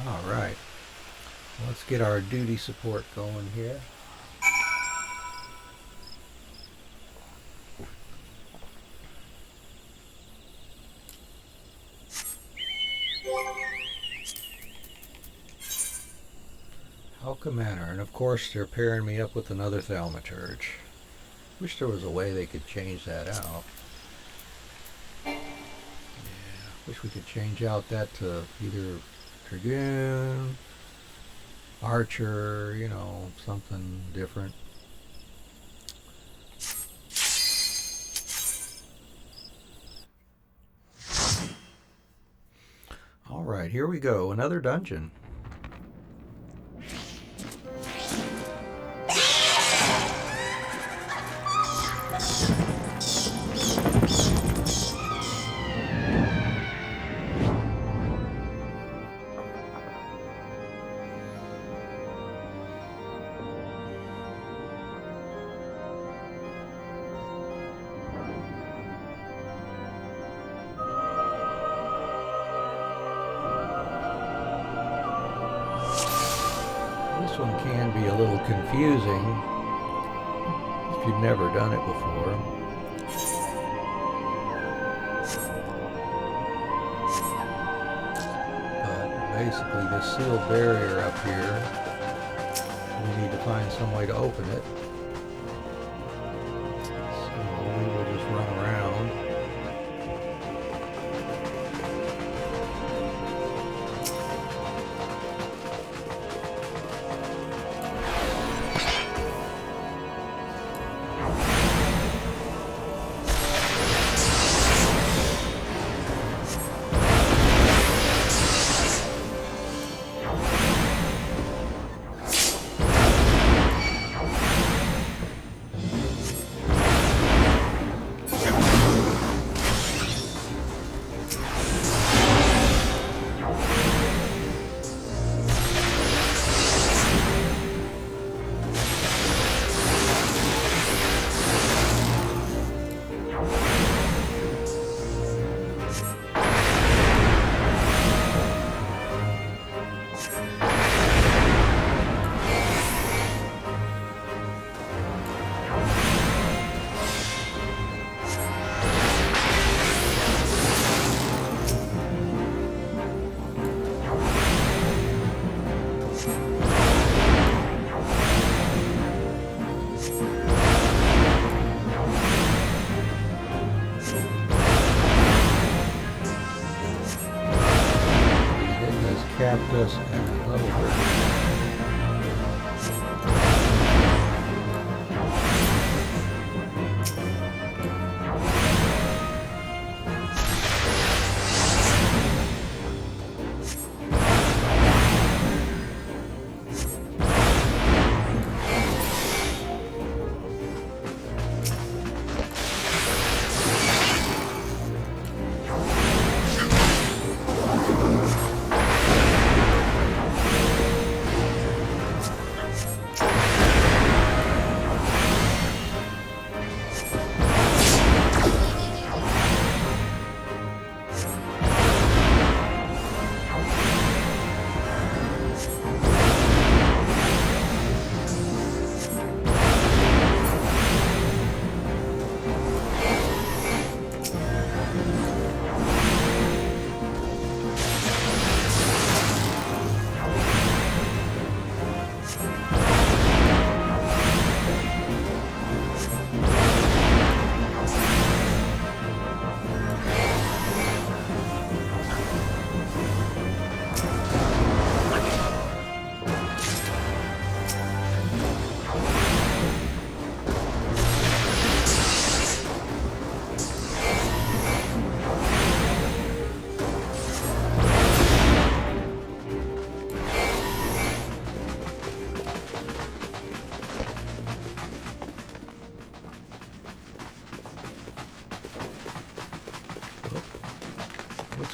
Alright, let's get our duty support going here. Haukke Manor, and of course they're pairing me up with another thaumaturge. Wish there was a way they could change that out. Yeah, wish we could change out that to either Dragoon, Archer, you know, something different. Alright, here we go, another dungeon. This one can be a little confusing if you've never done it before. But basically this sealed barrier up here, we need to find some way to open it. So we will just run around. Capped us at level 30.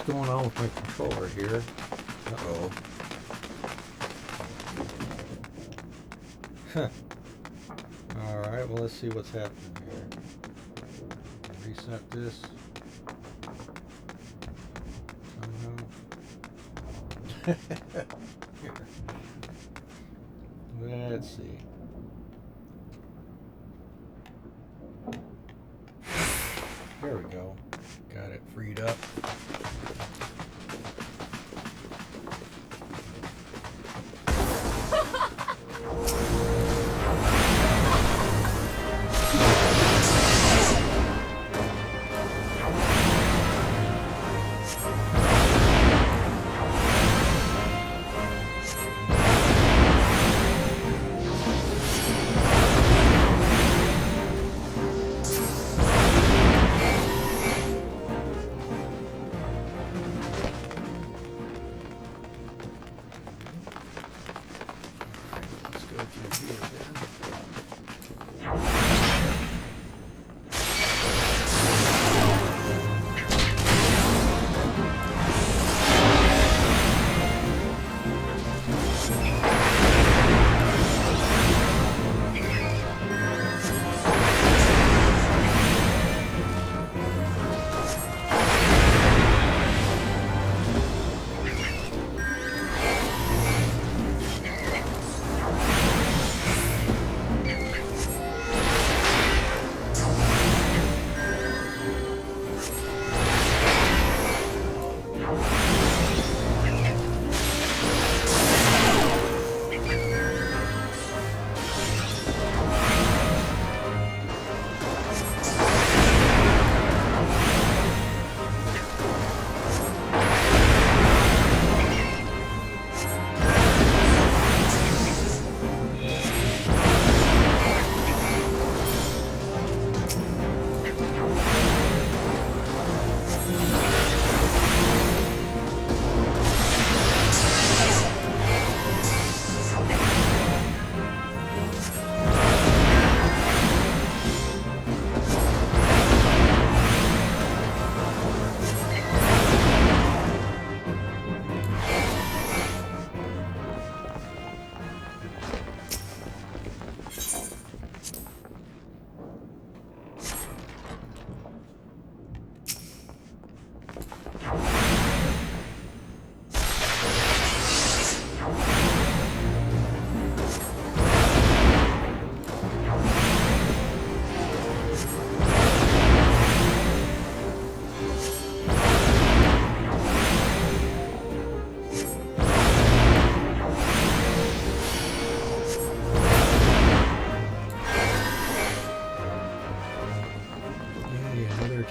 what's going on with my controller here. Uh-oh. Huh. Alright, well, let's see what's happening here. Reset this. Here. Let's see. There we go. Got it freed up.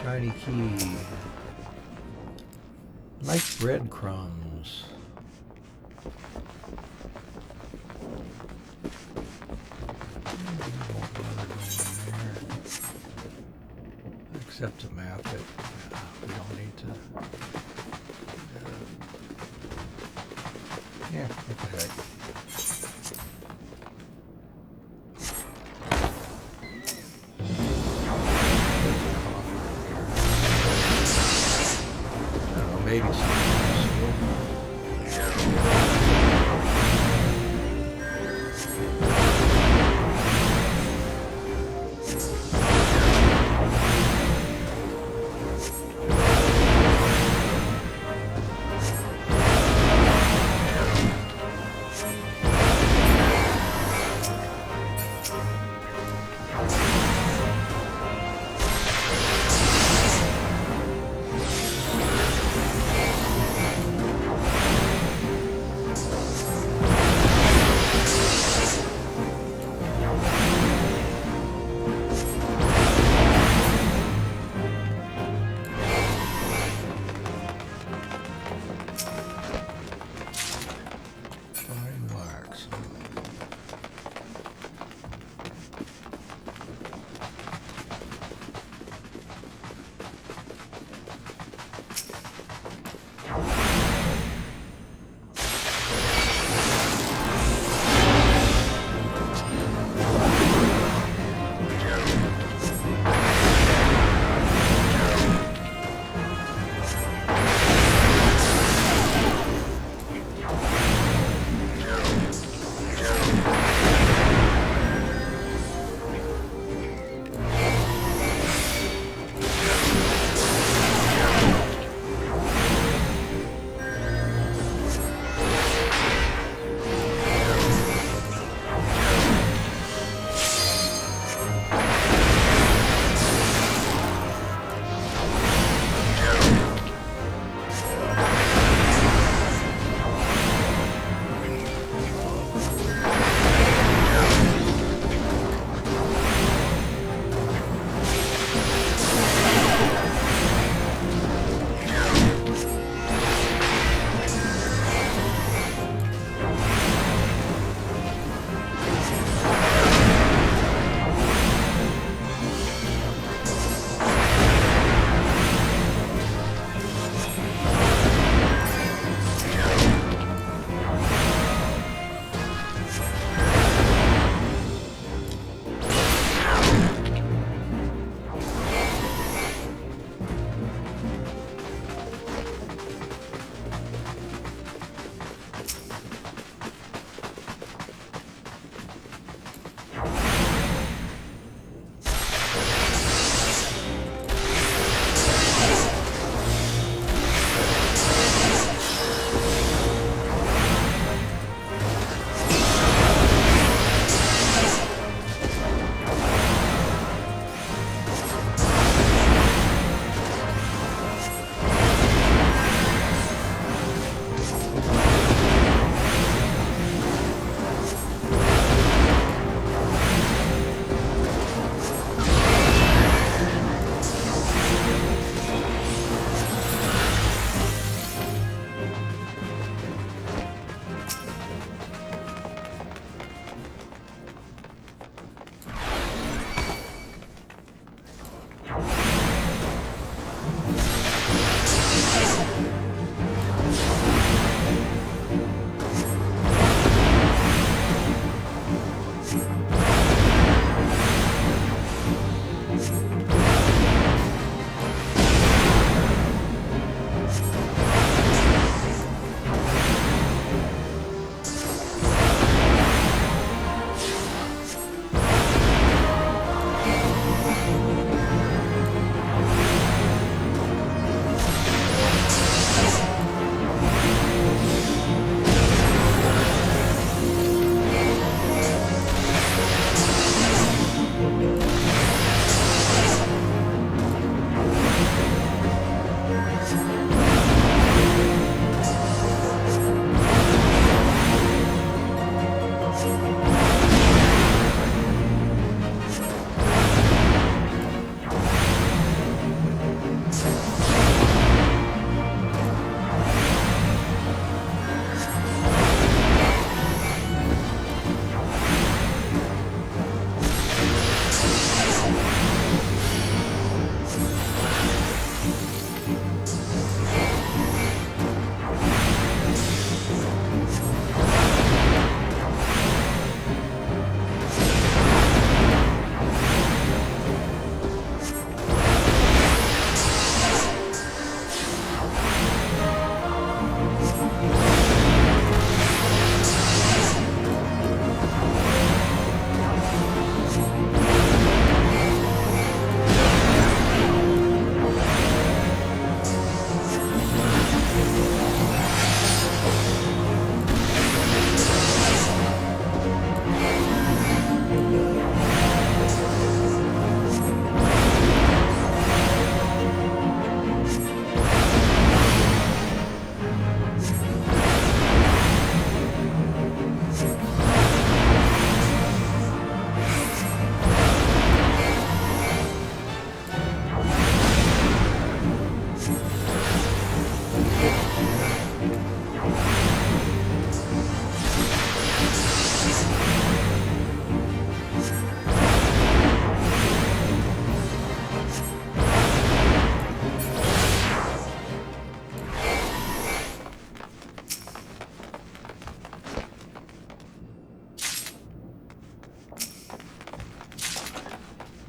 Tiny key. Like breadcrumbs. Except to map it. We don't need to. Yeah, what the heck. Maybe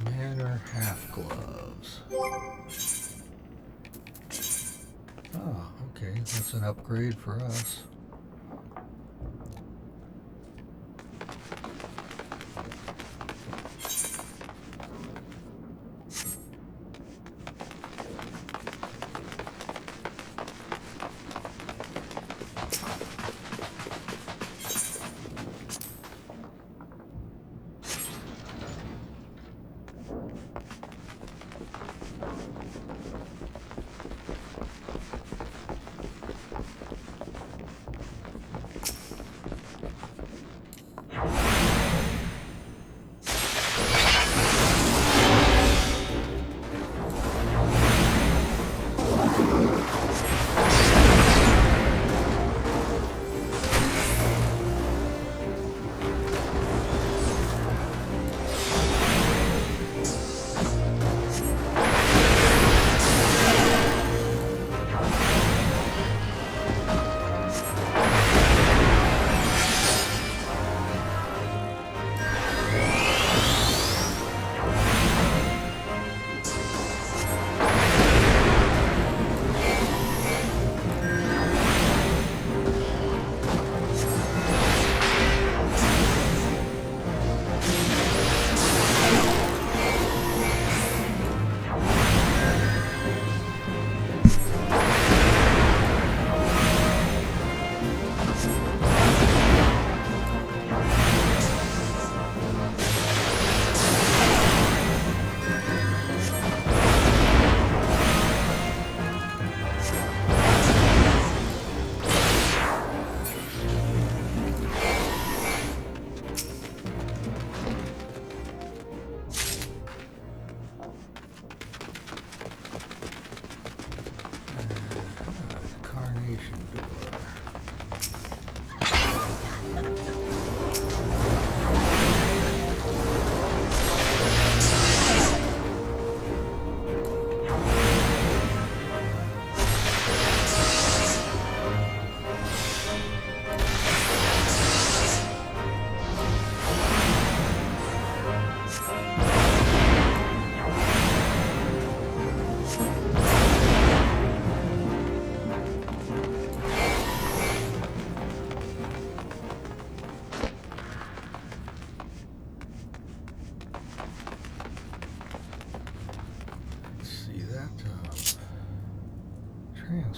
Manor half gloves. Oh, okay, that's an upgrade for us.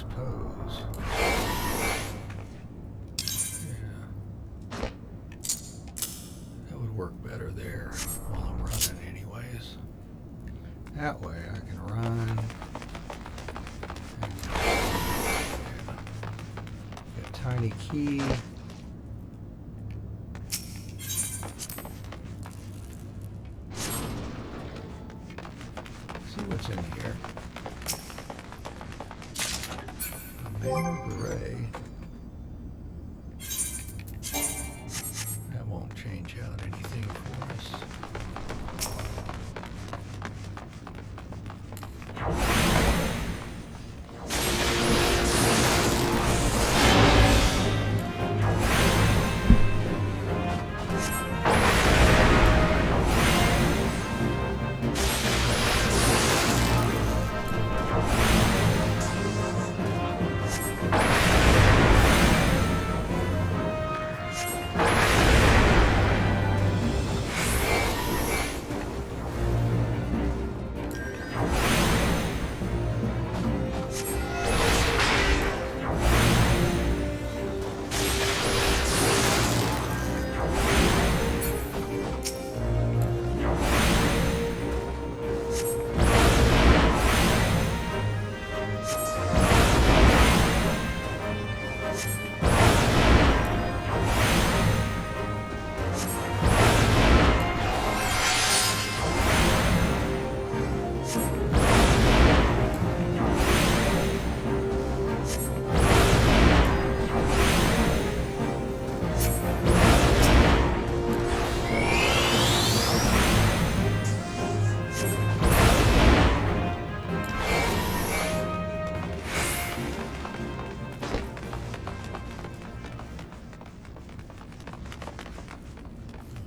suppose. Yeah. That would work better there while I'm running anyways. That way I can run. And get a tiny key. See what's in here. Manor Beret. That won't change out anything for us.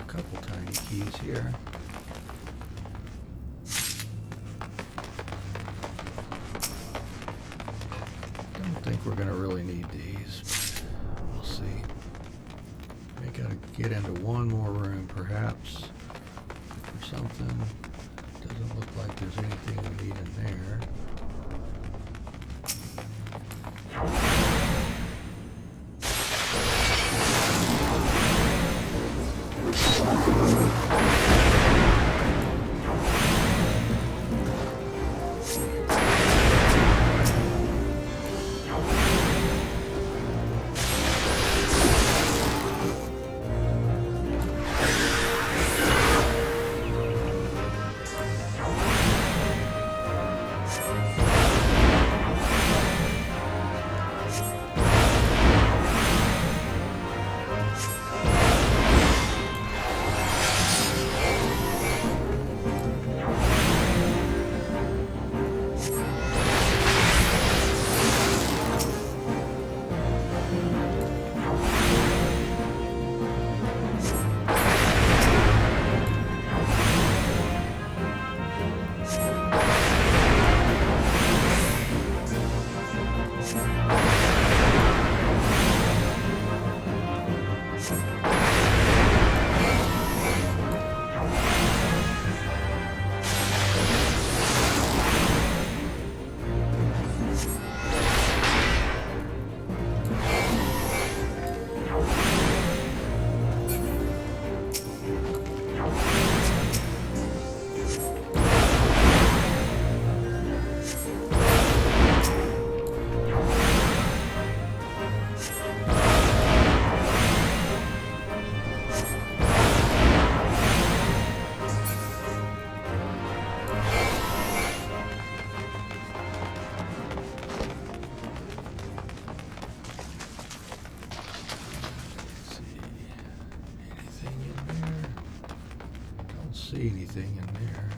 Couple tiny keys here. Don't think we're going to really need these, but we'll see. May gotta get into one more room perhaps or something. Doesn't look like there's anything we need in there. See anything in there.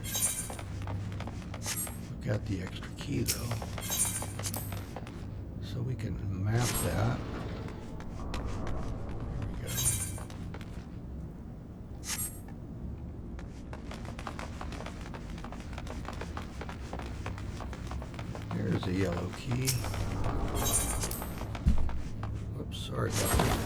We've got the extra key though, so we can map that. There we go. There's a yellow key. Whoops, sorry about that.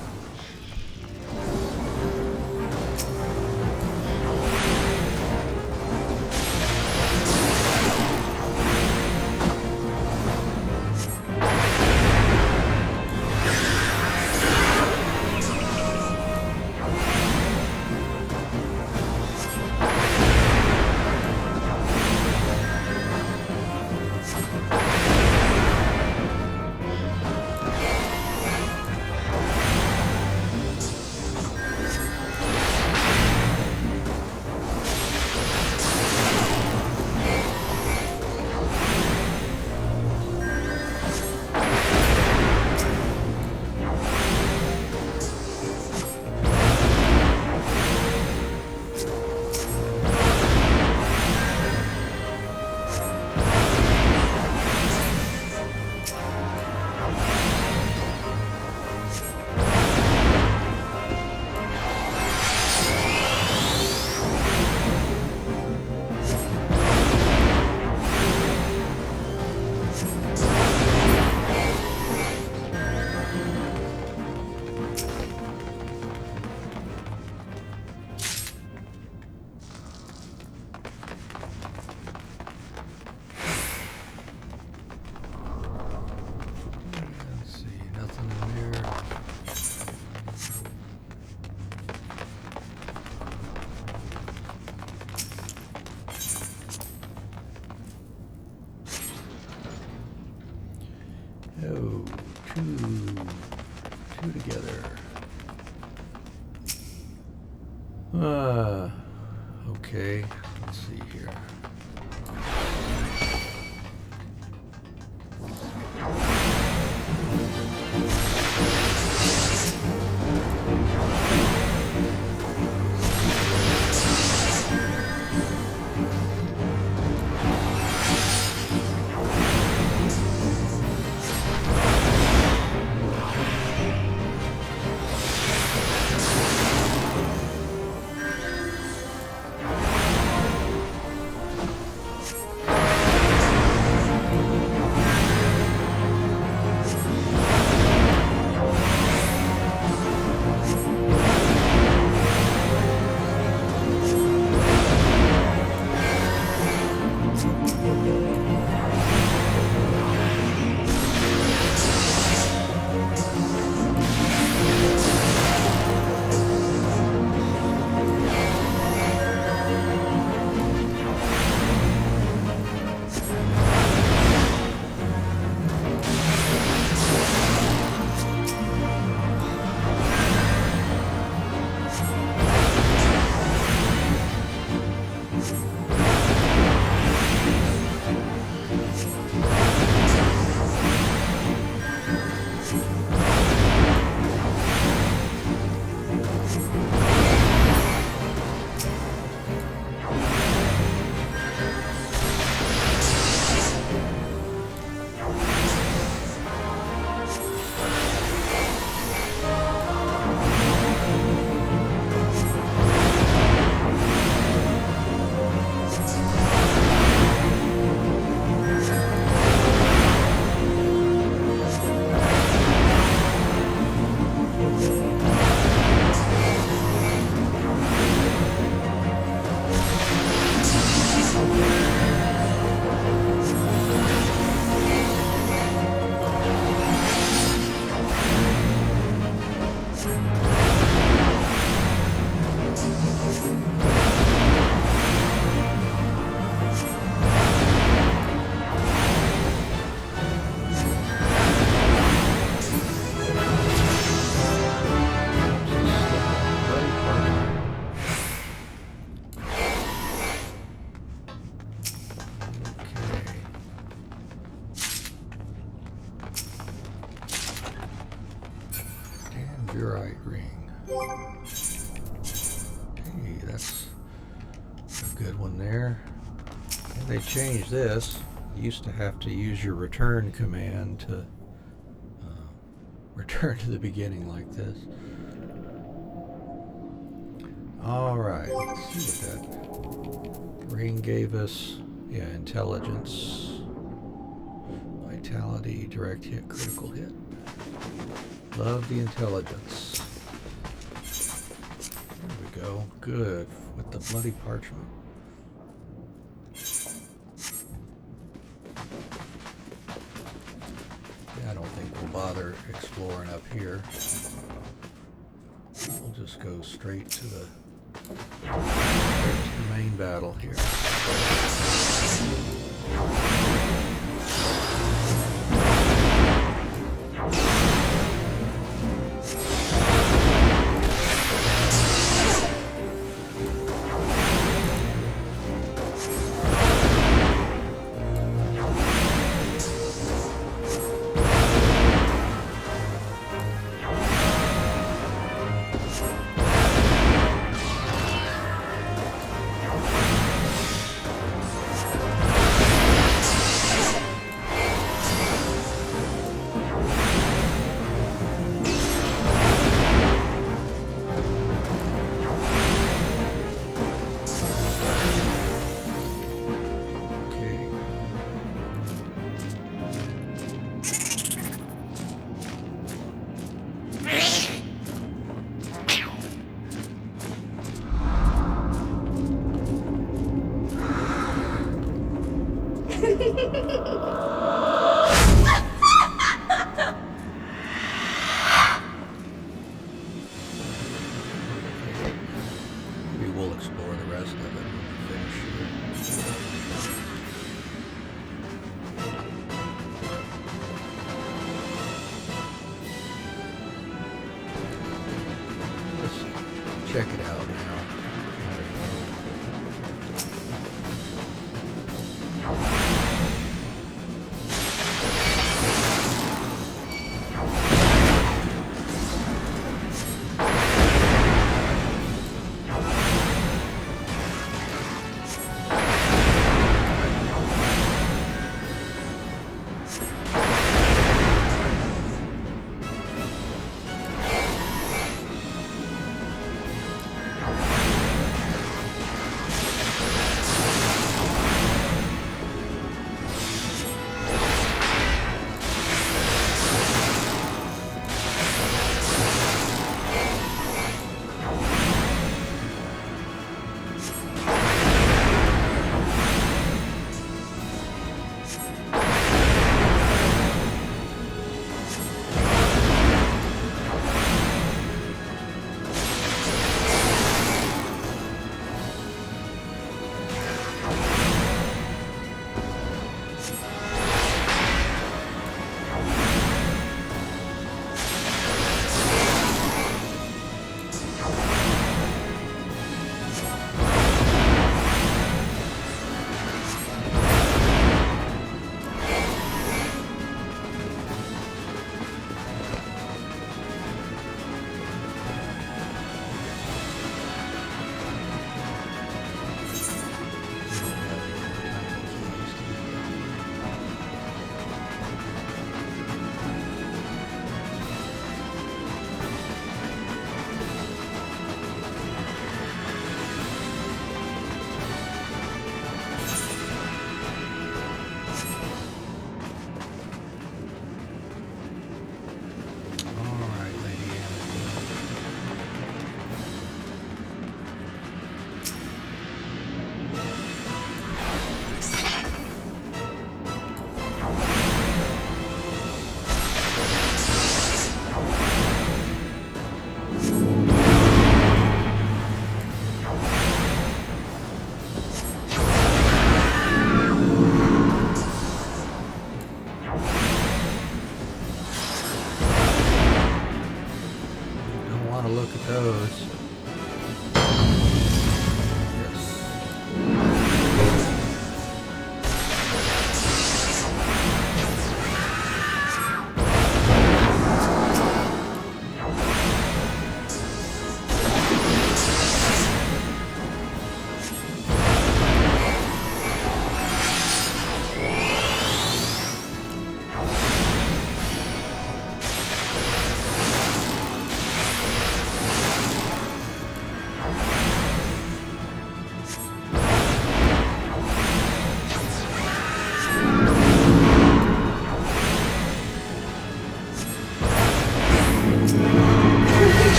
Oh, two together. Okay, let's see here. Right ring. Hey, that's a good one there. And they changed this. You used to have to use your return command to return to the beginning like this. Alright, let's see what that ring gave us. Yeah, intelligence, vitality, direct hit, critical hit. Love the intelligence. There we go. Good. With the bloody parchment. Yeah, I don't think we'll bother exploring up here. We'll just go straight to the main battle here.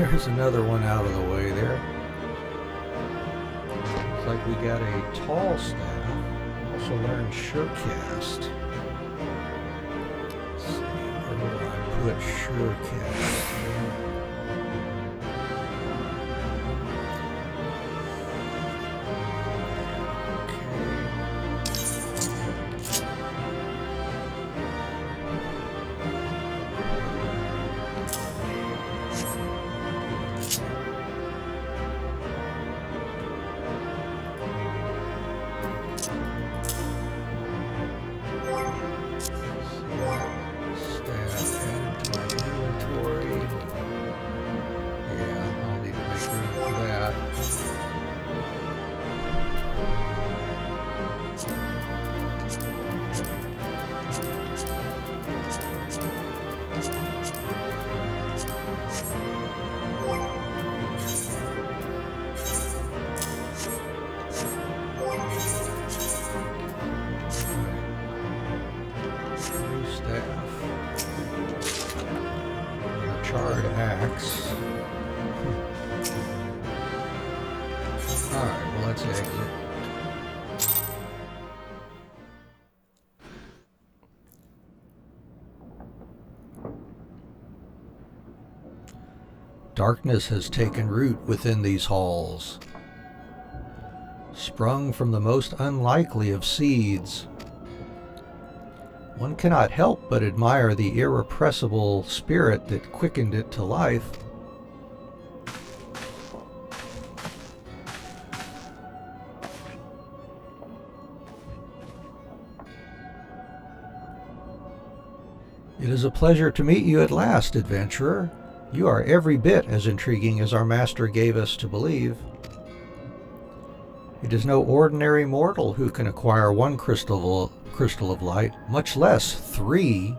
There's another one out of the way there. Looks like we got a tall staff. Also learned Surecast. Let's see, where do I put Surecast? Charred axe. Alright, well, let's exit. Darkness has taken root within these halls, sprung from the most unlikely of seeds. One cannot help but admire the irrepressible spirit that quickened it to life. It is a pleasure to meet you at last, adventurer. You are every bit as intriguing as our master gave us to believe. It is no ordinary mortal who can acquire one crystal of light, much less 3.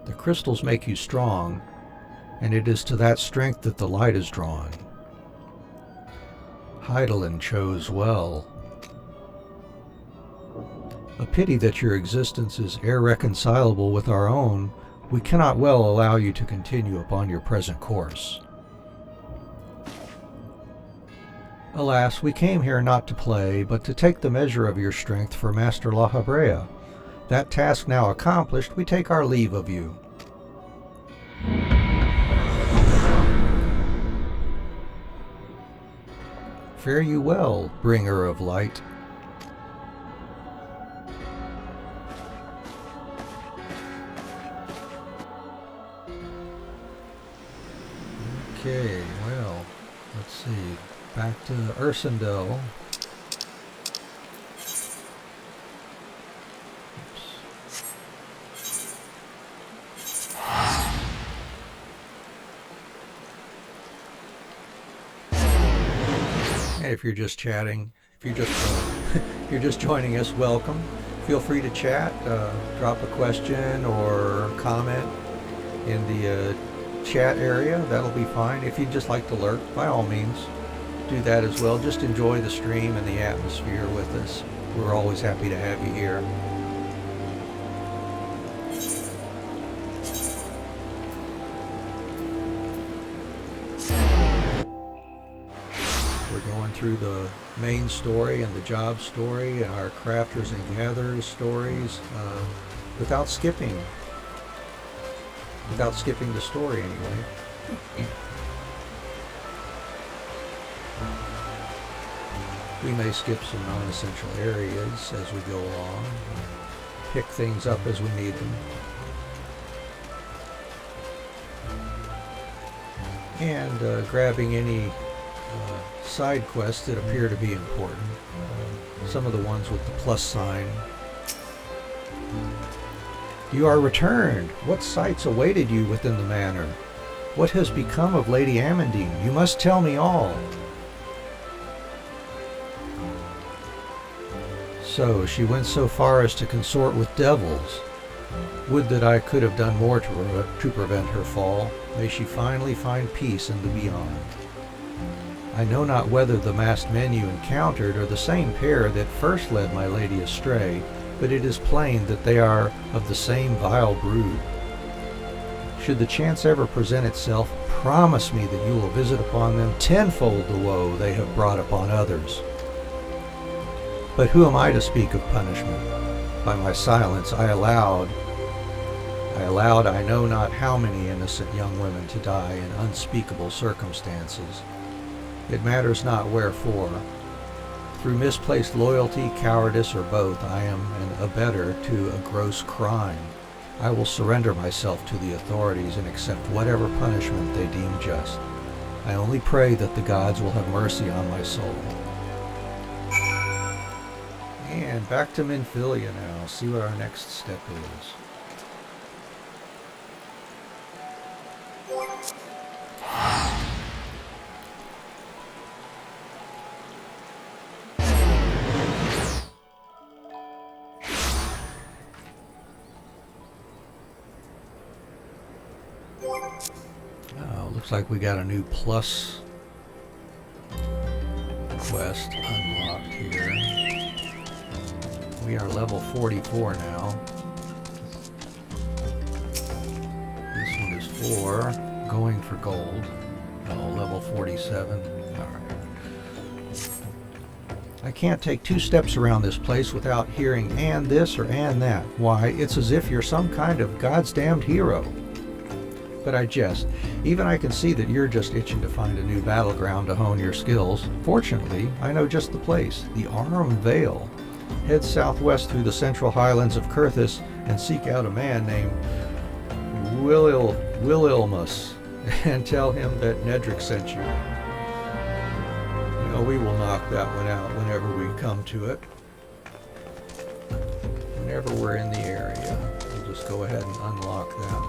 The crystals make you strong, and it is to that strength that the light is drawn. Heidelin chose well. A pity that your existence is irreconcilable with our own. We cannot well allow you to continue upon your present course. Alas, we came here not to play, but to take the measure of your strength for Master La Habrea. That task now accomplished, we take our leave of you. Fare you well, bringer of light. Okay, well, let's see. Back to Ursendel. And if you're just chatting, if you're just joining us, welcome. Feel free to chat, drop a question or comment in the chat area. That'll be fine. If you'd just like to lurk, by all means, do that as well. Just enjoy the stream and the atmosphere with us. We're always happy to have you here. We're going through the main story and the job story and our crafters and gatherers stories without skipping the story anyway. We may skip some non-essential areas as we go along, pick things up as we need them, and grabbing any side quests that appear to be important, some of the ones with the plus sign. You are returned. What sights awaited you within the manor? What has become of Lady Amandine? You must tell me all. So, she went so far as to consort with devils. Would that I could have done more to prevent her fall. May she finally find peace in the beyond. I know not whether the masked men you encountered are the same pair that first led my lady astray, but it is plain that they are of the same vile brood. Should the chance ever present itself, promise me that you will visit upon them tenfold the woe they have brought upon others. But who am I to speak of punishment? By my silence I allowed I know not how many innocent young women to die in unspeakable circumstances. It matters not wherefore. Through misplaced loyalty, cowardice, or both, I am an abettor to a gross crime. I will surrender myself to the authorities and accept whatever punishment they deem just. I only pray that the gods will have mercy on my soul. And back to Minfilia now. See what our next step is. Looks like we got a new plus quest unlocked here. We are level 44 now. This one is 4, going for gold. Oh, level 47. Alright. I can't take 2 steps around this place without hearing and this or and that. Why, it's as if you're some kind of God's damned hero. But I jest. Even I can see that you're just itching to find a new battleground to hone your skills. Fortunately, I know just the place, the Arum Vale. Head southwest through the central highlands of Kurthus and seek out a man named Willilmus and tell him that Nedrick sent you. You know, we will knock that one out whenever we come to it. Whenever we're in the area, we'll just go ahead and unlock that.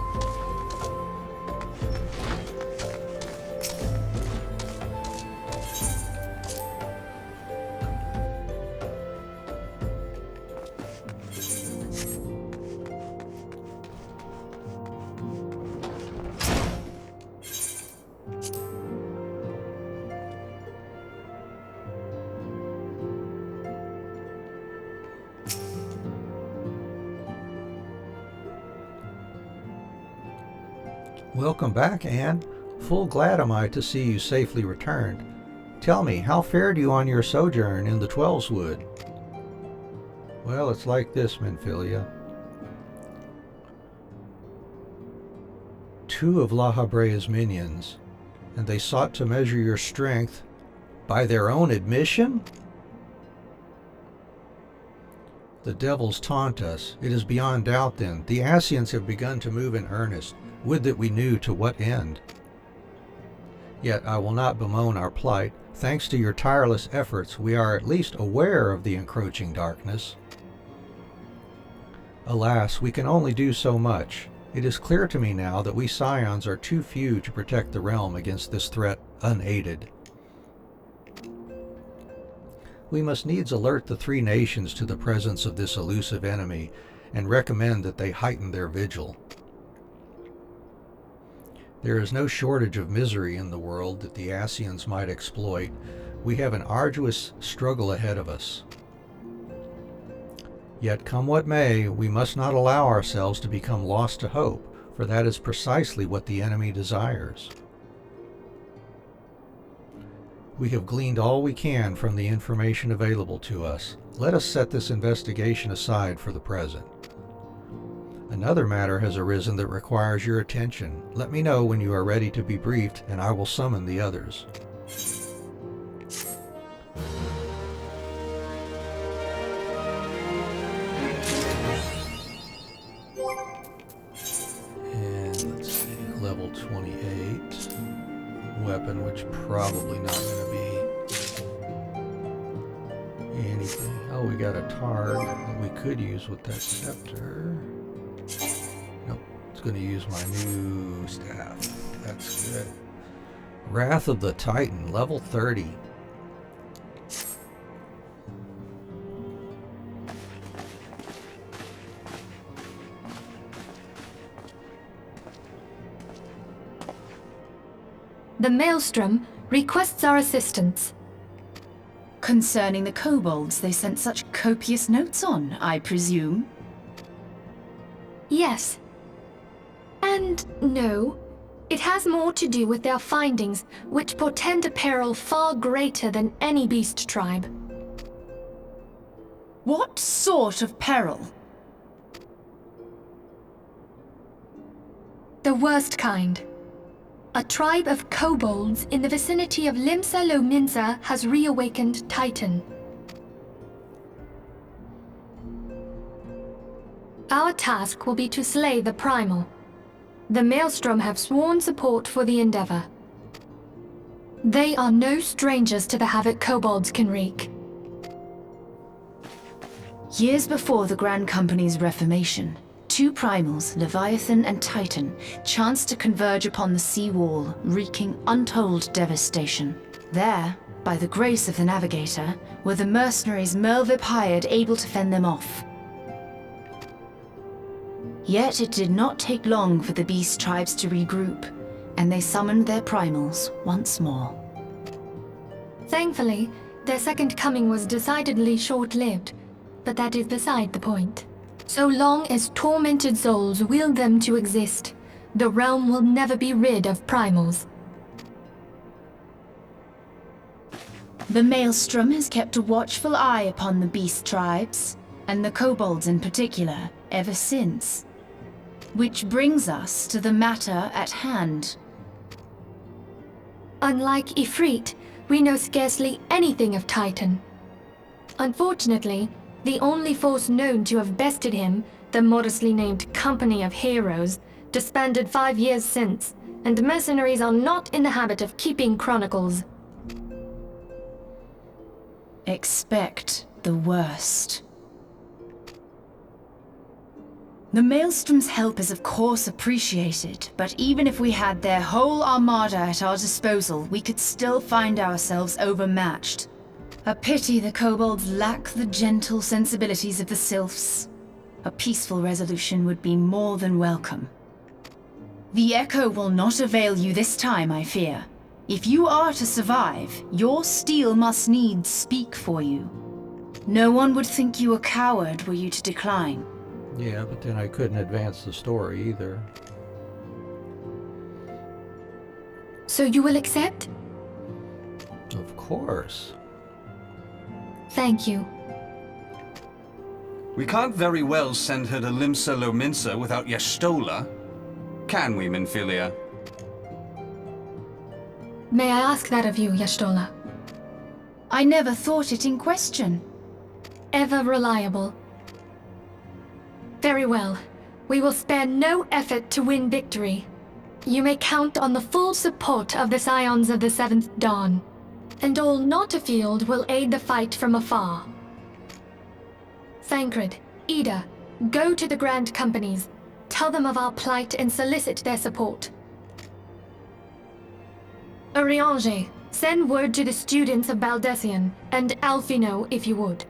Welcome back, Anne. Full glad am I to see you safely returned. Tell me, how fared you on your sojourn in the Twelveswood? Well, it's like this, Minfilia. 2 of La Habrea's minions, and they sought to measure your strength by their own admission? The devils taunt us. It is beyond doubt, then. The Ascians have begun to move in earnest. Would that we knew to what end. Yet I will not bemoan our plight. Thanks to your tireless efforts, we are at least aware of the encroaching darkness. Alas, we can only do so much. It is clear to me now that we Scions are too few to protect the realm against this threat unaided. We must needs alert the 3 nations to the presence of this elusive enemy, and recommend that they heighten their vigil. There is no shortage of misery in the world that the Ascians might exploit. We have an arduous struggle ahead of us. Yet come what may, we must not allow ourselves to become lost to hope, for that is precisely what the enemy desires. We have gleaned all we can from the information available to us. Let us set this investigation aside for the present. Another matter has arisen that requires your attention. Let me know when you are ready to be briefed, and I will summon the others. And let's see, level 28. Weapon, which probably not going to be anything. Oh, we got a targ that we could use with that scepter. Nope, it's going to use my new staff. That's good. Wrath of the Titan, level 30. The Maelstrom requests our assistance. Concerning the kobolds they sent such copious notes on, I presume? Yes. And And no, it has more to do with their findings, which portend a peril far greater than any beast tribe. What sort of peril? The worst kind. A tribe of kobolds in the vicinity of Limsa Lominsa has reawakened Titan. Our task will be to slay the Primal. The Maelstrom have sworn support for the endeavor. They are no strangers to the havoc kobolds can wreak. Years before the Grand Company's reformation, two primals, Leviathan and Titan, chanced to converge upon the sea wall, wreaking untold devastation. There, by the grace of the Navigator, were the mercenaries Merlvip hired able to fend them off. Yet it did not take long for the beast tribes to regroup, and they summoned their primals once more. Thankfully, their second coming was decidedly short-lived, but that is beside the point. So long as tormented souls will them to exist, the realm will never be rid of primals. The Maelstrom has kept a watchful eye upon the beast tribes, and the kobolds in particular, ever since. Which brings us to the matter at hand. Unlike Ifrit, we know scarcely anything of Titan. Unfortunately, the only force known to have bested him, the modestly named Company of Heroes, disbanded 5 years since, and mercenaries are not in the habit of keeping chronicles. Expect the worst. The Maelstrom's help is of course appreciated, but even if we had their whole armada at our disposal, we could still find ourselves overmatched. A pity the kobolds lack the gentle sensibilities of the sylphs. A peaceful resolution would be more than welcome. The echo will not avail you this time, I fear. If you are to survive, your steel must needs speak for you. No one would think you a coward were you to decline. Yeah, but then I couldn't advance the story either. So you will accept? Of course. Thank you. We can't very well send her to Limsa Lominsa without Y'shtola. Can we, Minfilia? May I ask that of you, Y'shtola? I never thought it in question. Ever reliable. Very well. We will spare no effort to win victory. You may count on the full support of the Scions of the Seventh Dawn. And all not afield will aid the fight from afar. Thancred, Ida, go to the Grand Companies. Tell them of our plight and solicit their support. Urianger, send word to the students of Baldessian, and Alfino if you would.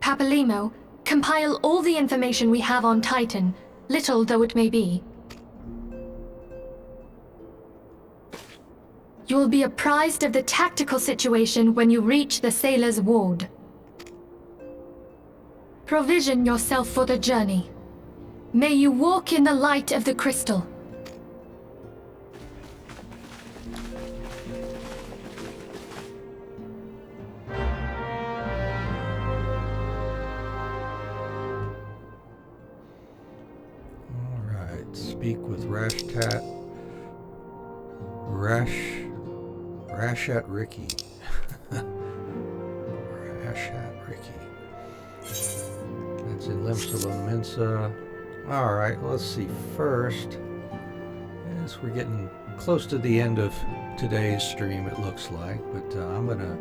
Papalimo, compile all the information we have on Titan, little though it may be. You will be apprised of the tactical situation when you reach the Sailor's Ward. Provision yourself for the journey. May you walk in the light of the crystal. Speak with Rashat Ricky. Rashat Ricky. That's in Limsa Lominsa. Alright, let's see. First, yes, we're getting close to the end of today's stream, it looks like, but I'm gonna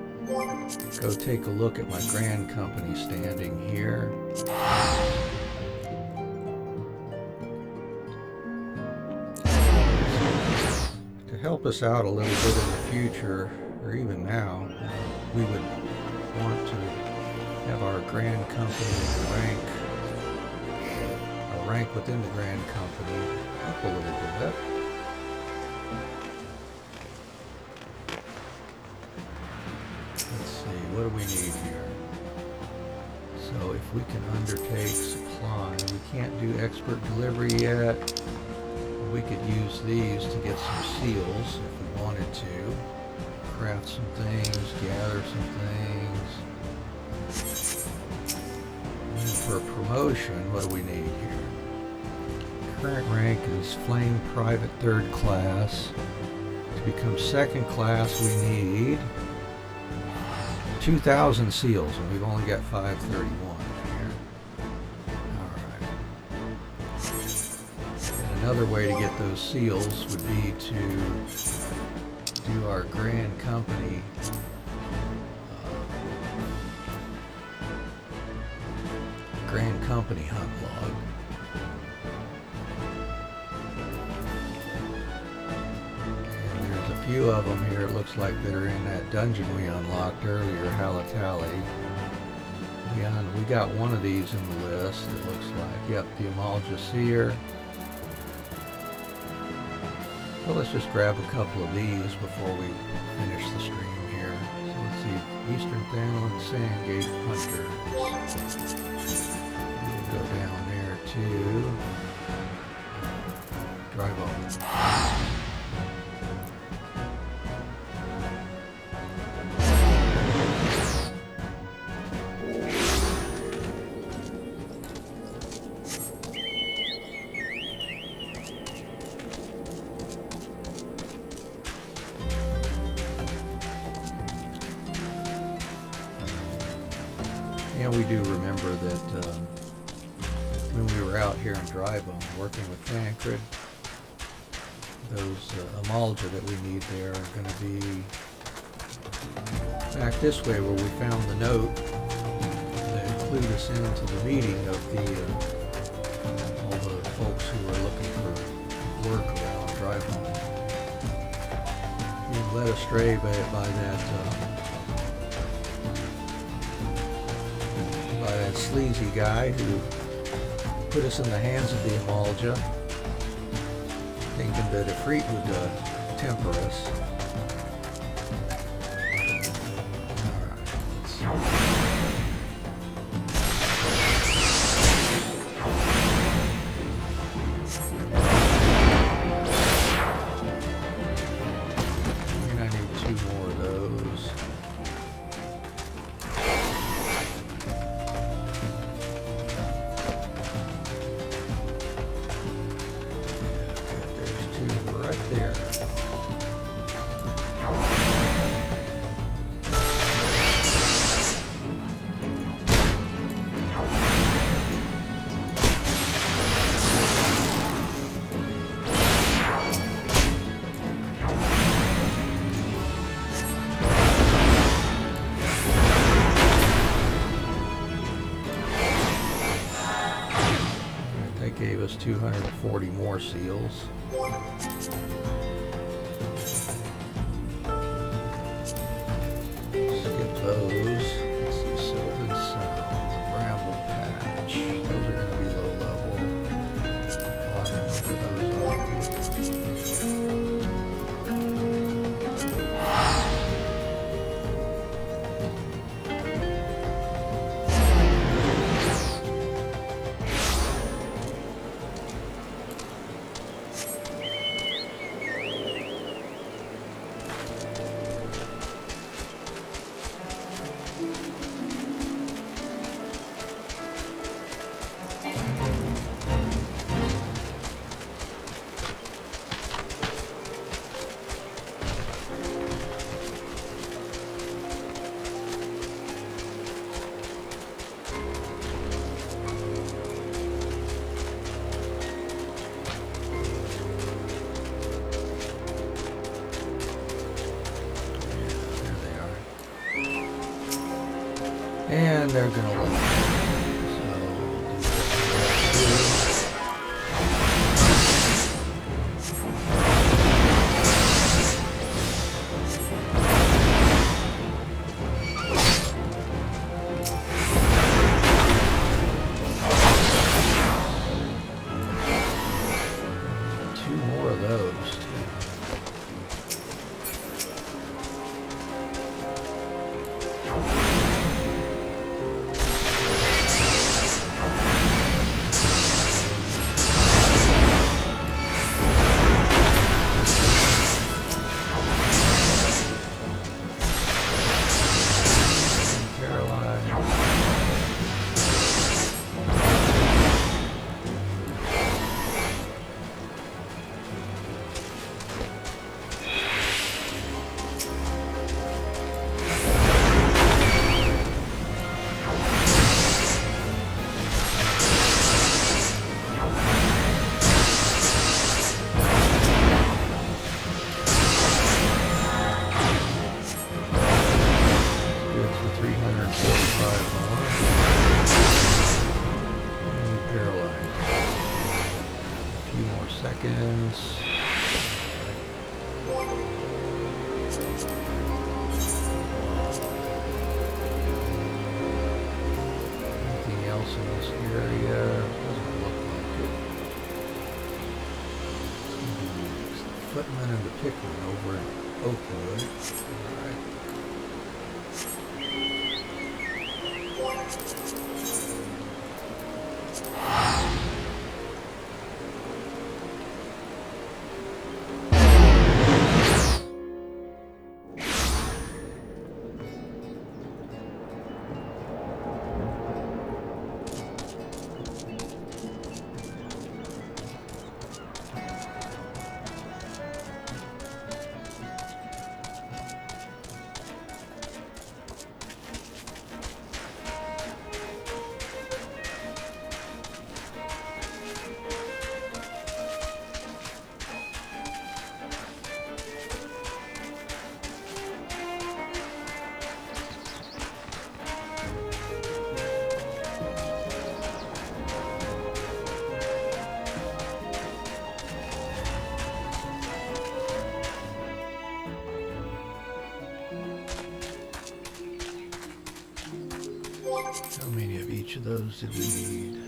go take a look at my Grand Company standing here. Help us out a little bit in the future, or even now, we would want to have our Grand Company rank within the Grand Company up a little bit. Let's see, what do we need here? So if we can undertake supply. We can't do expert delivery yet. We could use these to get some seals if we wanted to. Craft some things, gather some things. And for promotion, what do we need here? Current rank is Flame Private 3rd Class. To become 2nd class, we need 2,000 seals, and we've only got 531 here. Alright. And another way to get those seals would be to do our Grand Company hunt log. Few of them here, it looks like, that are in that dungeon we unlocked earlier, Halatali. We got one of these in the list, it looks like. Yep, the Amalja Seer. So let's just grab a couple of these before we finish the stream here. So let's see, Eastern Thanland Sandgate Hunters. We'll go down there to drive on. And we do remember that when we were out here in Drybone working with Tancred, those Amalja that we need there are going to be back this way where we found the note that clued us into the meeting of all the folks who were looking for work around Drybone. Being led astray by that sleazy guy who put us in the hands of the Amalja, thinking that Ifrit would temper us. And I need 2 more of those. Gave us 240 more seals. Skip those. Let's see, Sylvan Sound, the Bramble Patch. Those are going to be low level. I'll have to look those up. And they're going to leave. Two more of those. few more seconds. Anything else in this area? Doesn't look like it. It's the Footman and the Pickman over in Oakwood. Alright. How many of each of those did we need?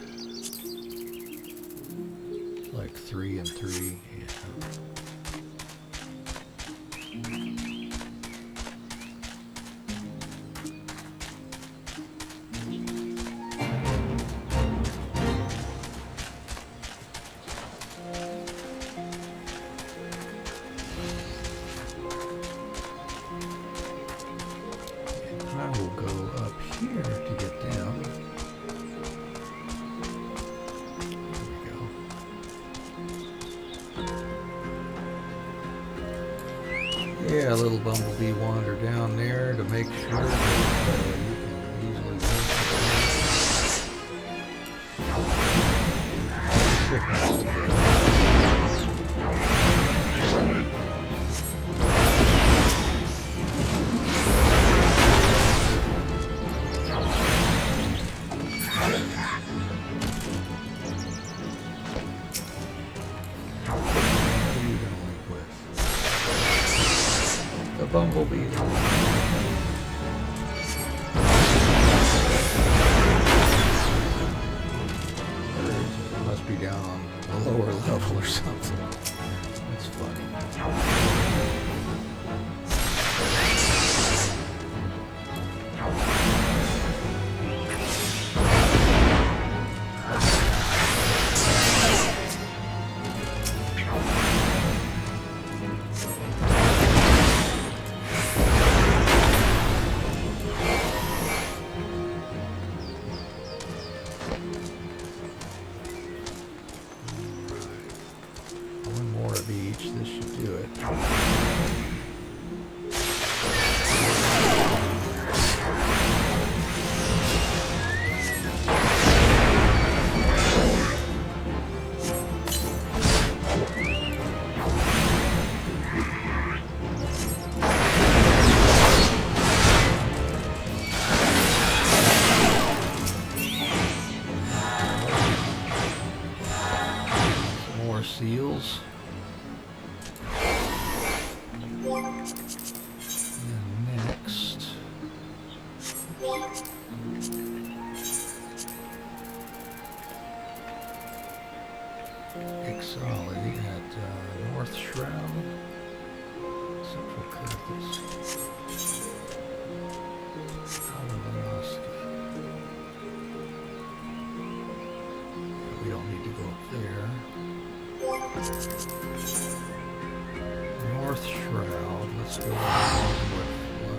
Like 3 and 3, yeah. I will go up here to get down. There we go. Yeah, little bumblebee wander down there to make sure that you can easily bumblebee. Must be down on a lower level or something. That's funny. This should do it. More seals. Ixali at North Shroud, Central Curtis, we don't need to go up there. North Shroud, let's go northward flow.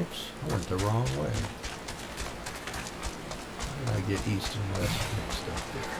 Oops, I went the wrong way. How did I get east and west mixed up there?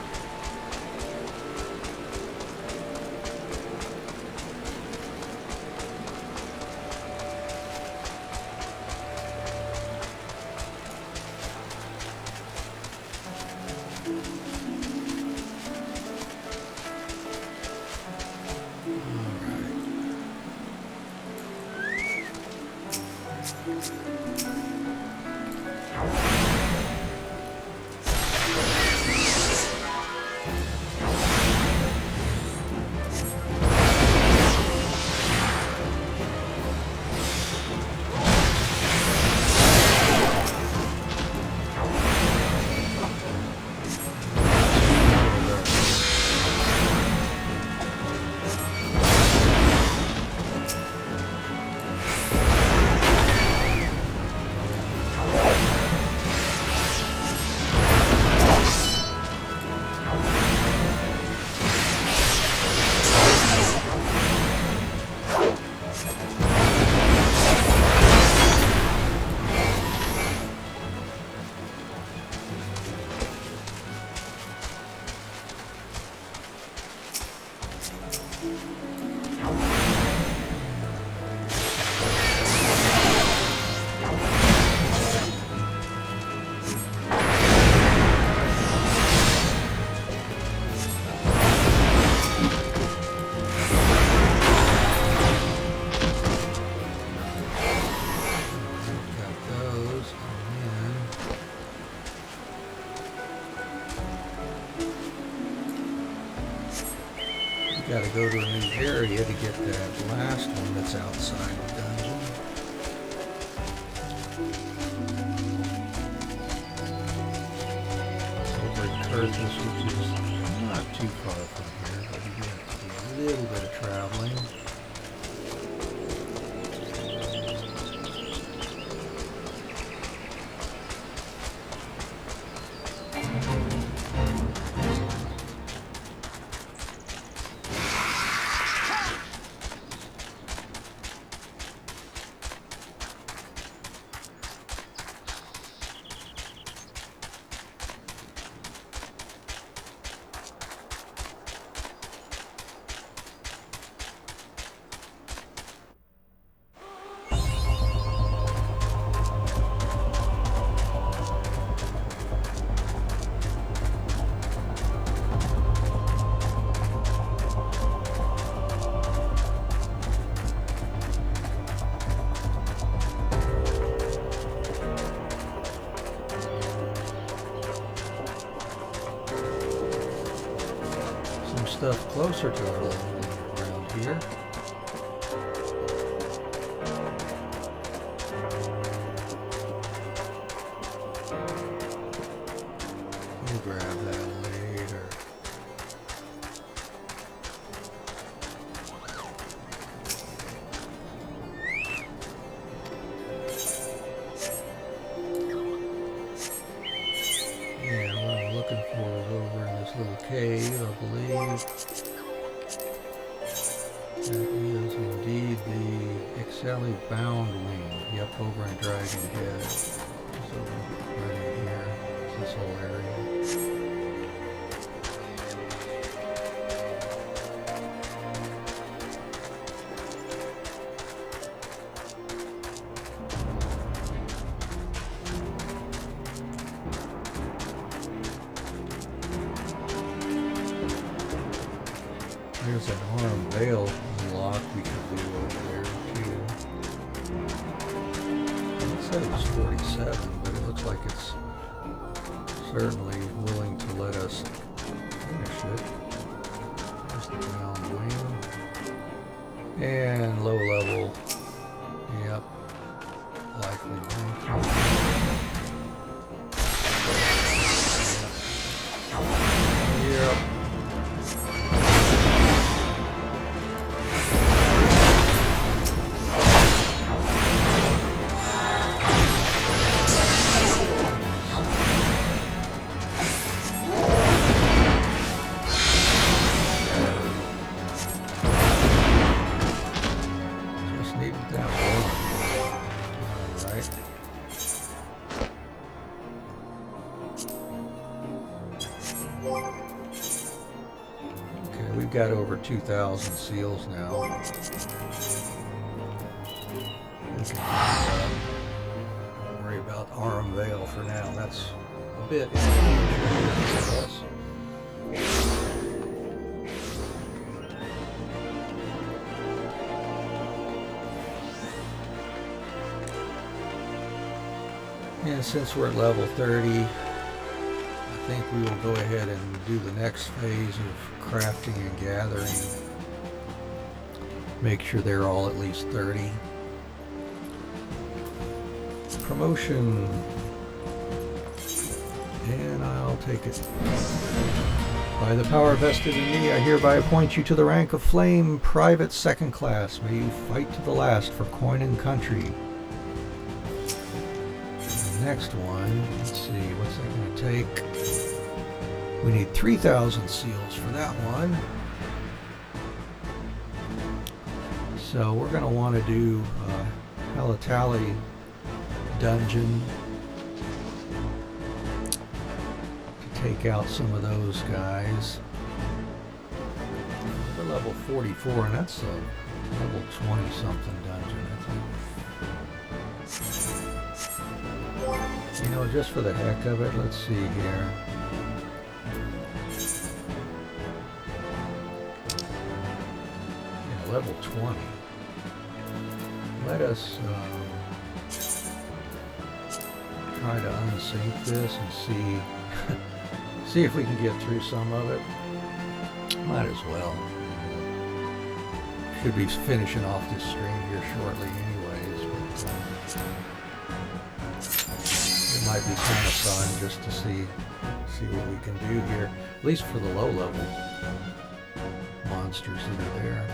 got to go to a new area to get that last one that's outside the dungeon. Over in Curtis, which is not too far from here, but you have to do a little bit of traveling. Stuff closer to our level around here. We'll grab that later. Yeah, what I'm looking for is over in this little cave, I believe. That is indeed the Excelli Bound Wing. Yep, over in Dragon Head. It's over right in here. It's this whole area. There's an arm veil unlock we can do over there too. It said it was 47, but it looks like it's certainly willing to let us finish it. There's the ground wing. And low level. Yep. Likely wing. Yep. Got over 2,000 seals now. Don't worry about Arum Vale for now. That's a bit in the future for us. And since we're at level 30, I think we will go ahead and do the next phase of crafting and gathering. Make sure they're all at least 30. Promotion. And I'll take it. By the power vested in me, I hereby appoint you to the rank of Flame Private Second Class. May you fight to the last for coin and country. The next one, let's see, what's that going to take? We need 3,000 seals for that one. So we're going to want to do Halatali dungeon to take out some of those guys. We're level 44, and that's a level 20 something dungeon, I think. You know, just for the heck of it, let's see here. Level 20. Let us try to unsync this and see if we can get through some of it. Might as well. Could be finishing off this stream here shortly anyways. But, it might be kind of fun just to see what we can do here. At least for the low level monsters that are there.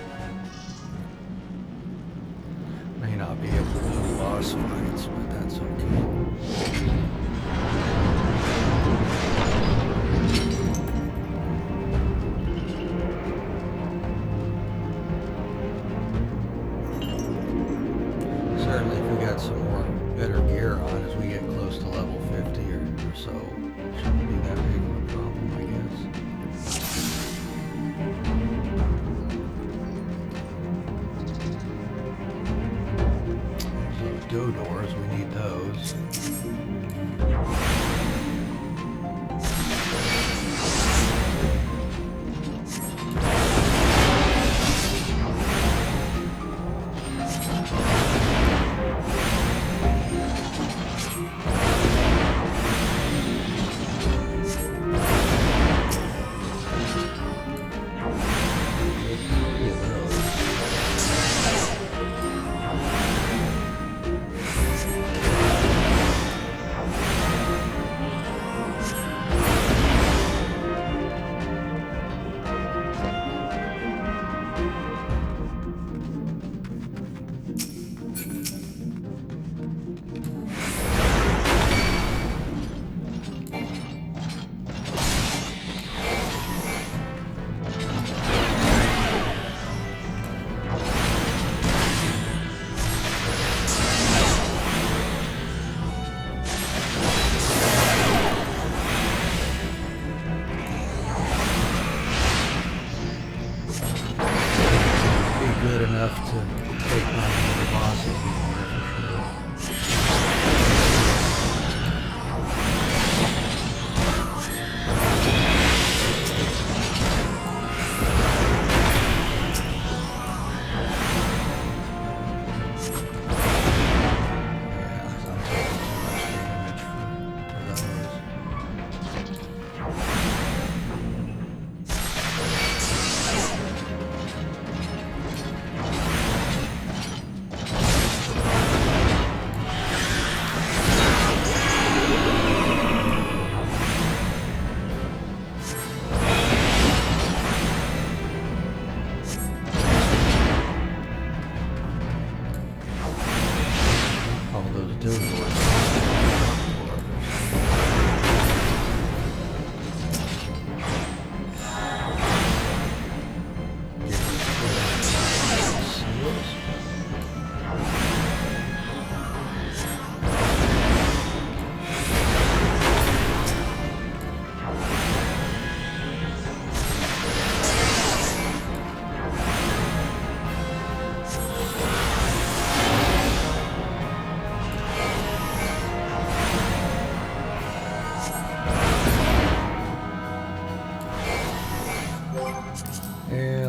May not be able to do boss fights, but that's okay. Certainly if we got some more better gear on as we get close to level 50 or so, it shouldn't be that big of a problem, I guess. There's those doors, we need those.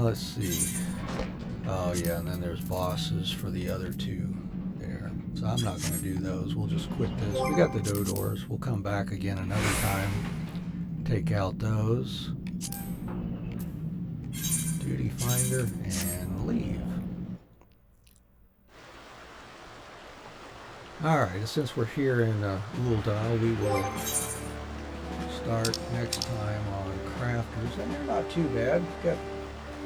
Let's see. Oh yeah, and then there's bosses for the other two there. So I'm not going to do those. We'll just quit this. We got the doors. We'll come back again another time. Take out those. Duty finder and leave. Alright, since we're here in Uldal, we will start next time on crafters. And they're not too bad. Got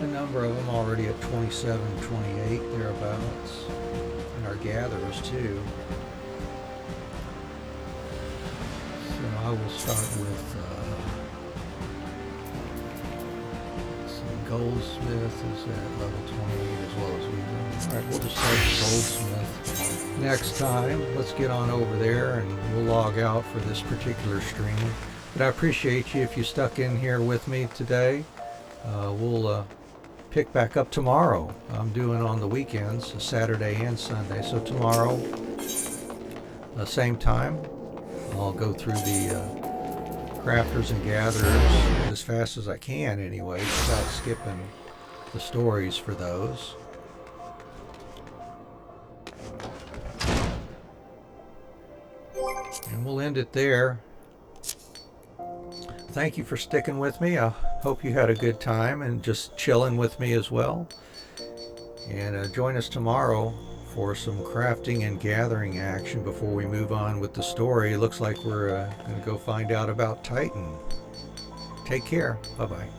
a number of them already at 27, 28, thereabouts. And our gatherers too. So I will start with Goldsmith is at level 28 as well as we do. Alright, we'll just start with Goldsmith next time. Let's get on over there and we'll log out for this particular stream. But I appreciate you if you stuck in here with me today. We'll pick back up tomorrow. I'm doing on the weekends, Saturday and Sunday. So tomorrow, same time, I'll go through the crafters and gatherers as fast as I can anyway, without skipping the stories for those. And we'll end it there. Thank you for sticking with me. I hope you had a good time and just chilling with me as well. And join us tomorrow for some crafting and gathering action before we move on with the story. It looks like we're going to go find out about Titan. Take care. Bye-bye.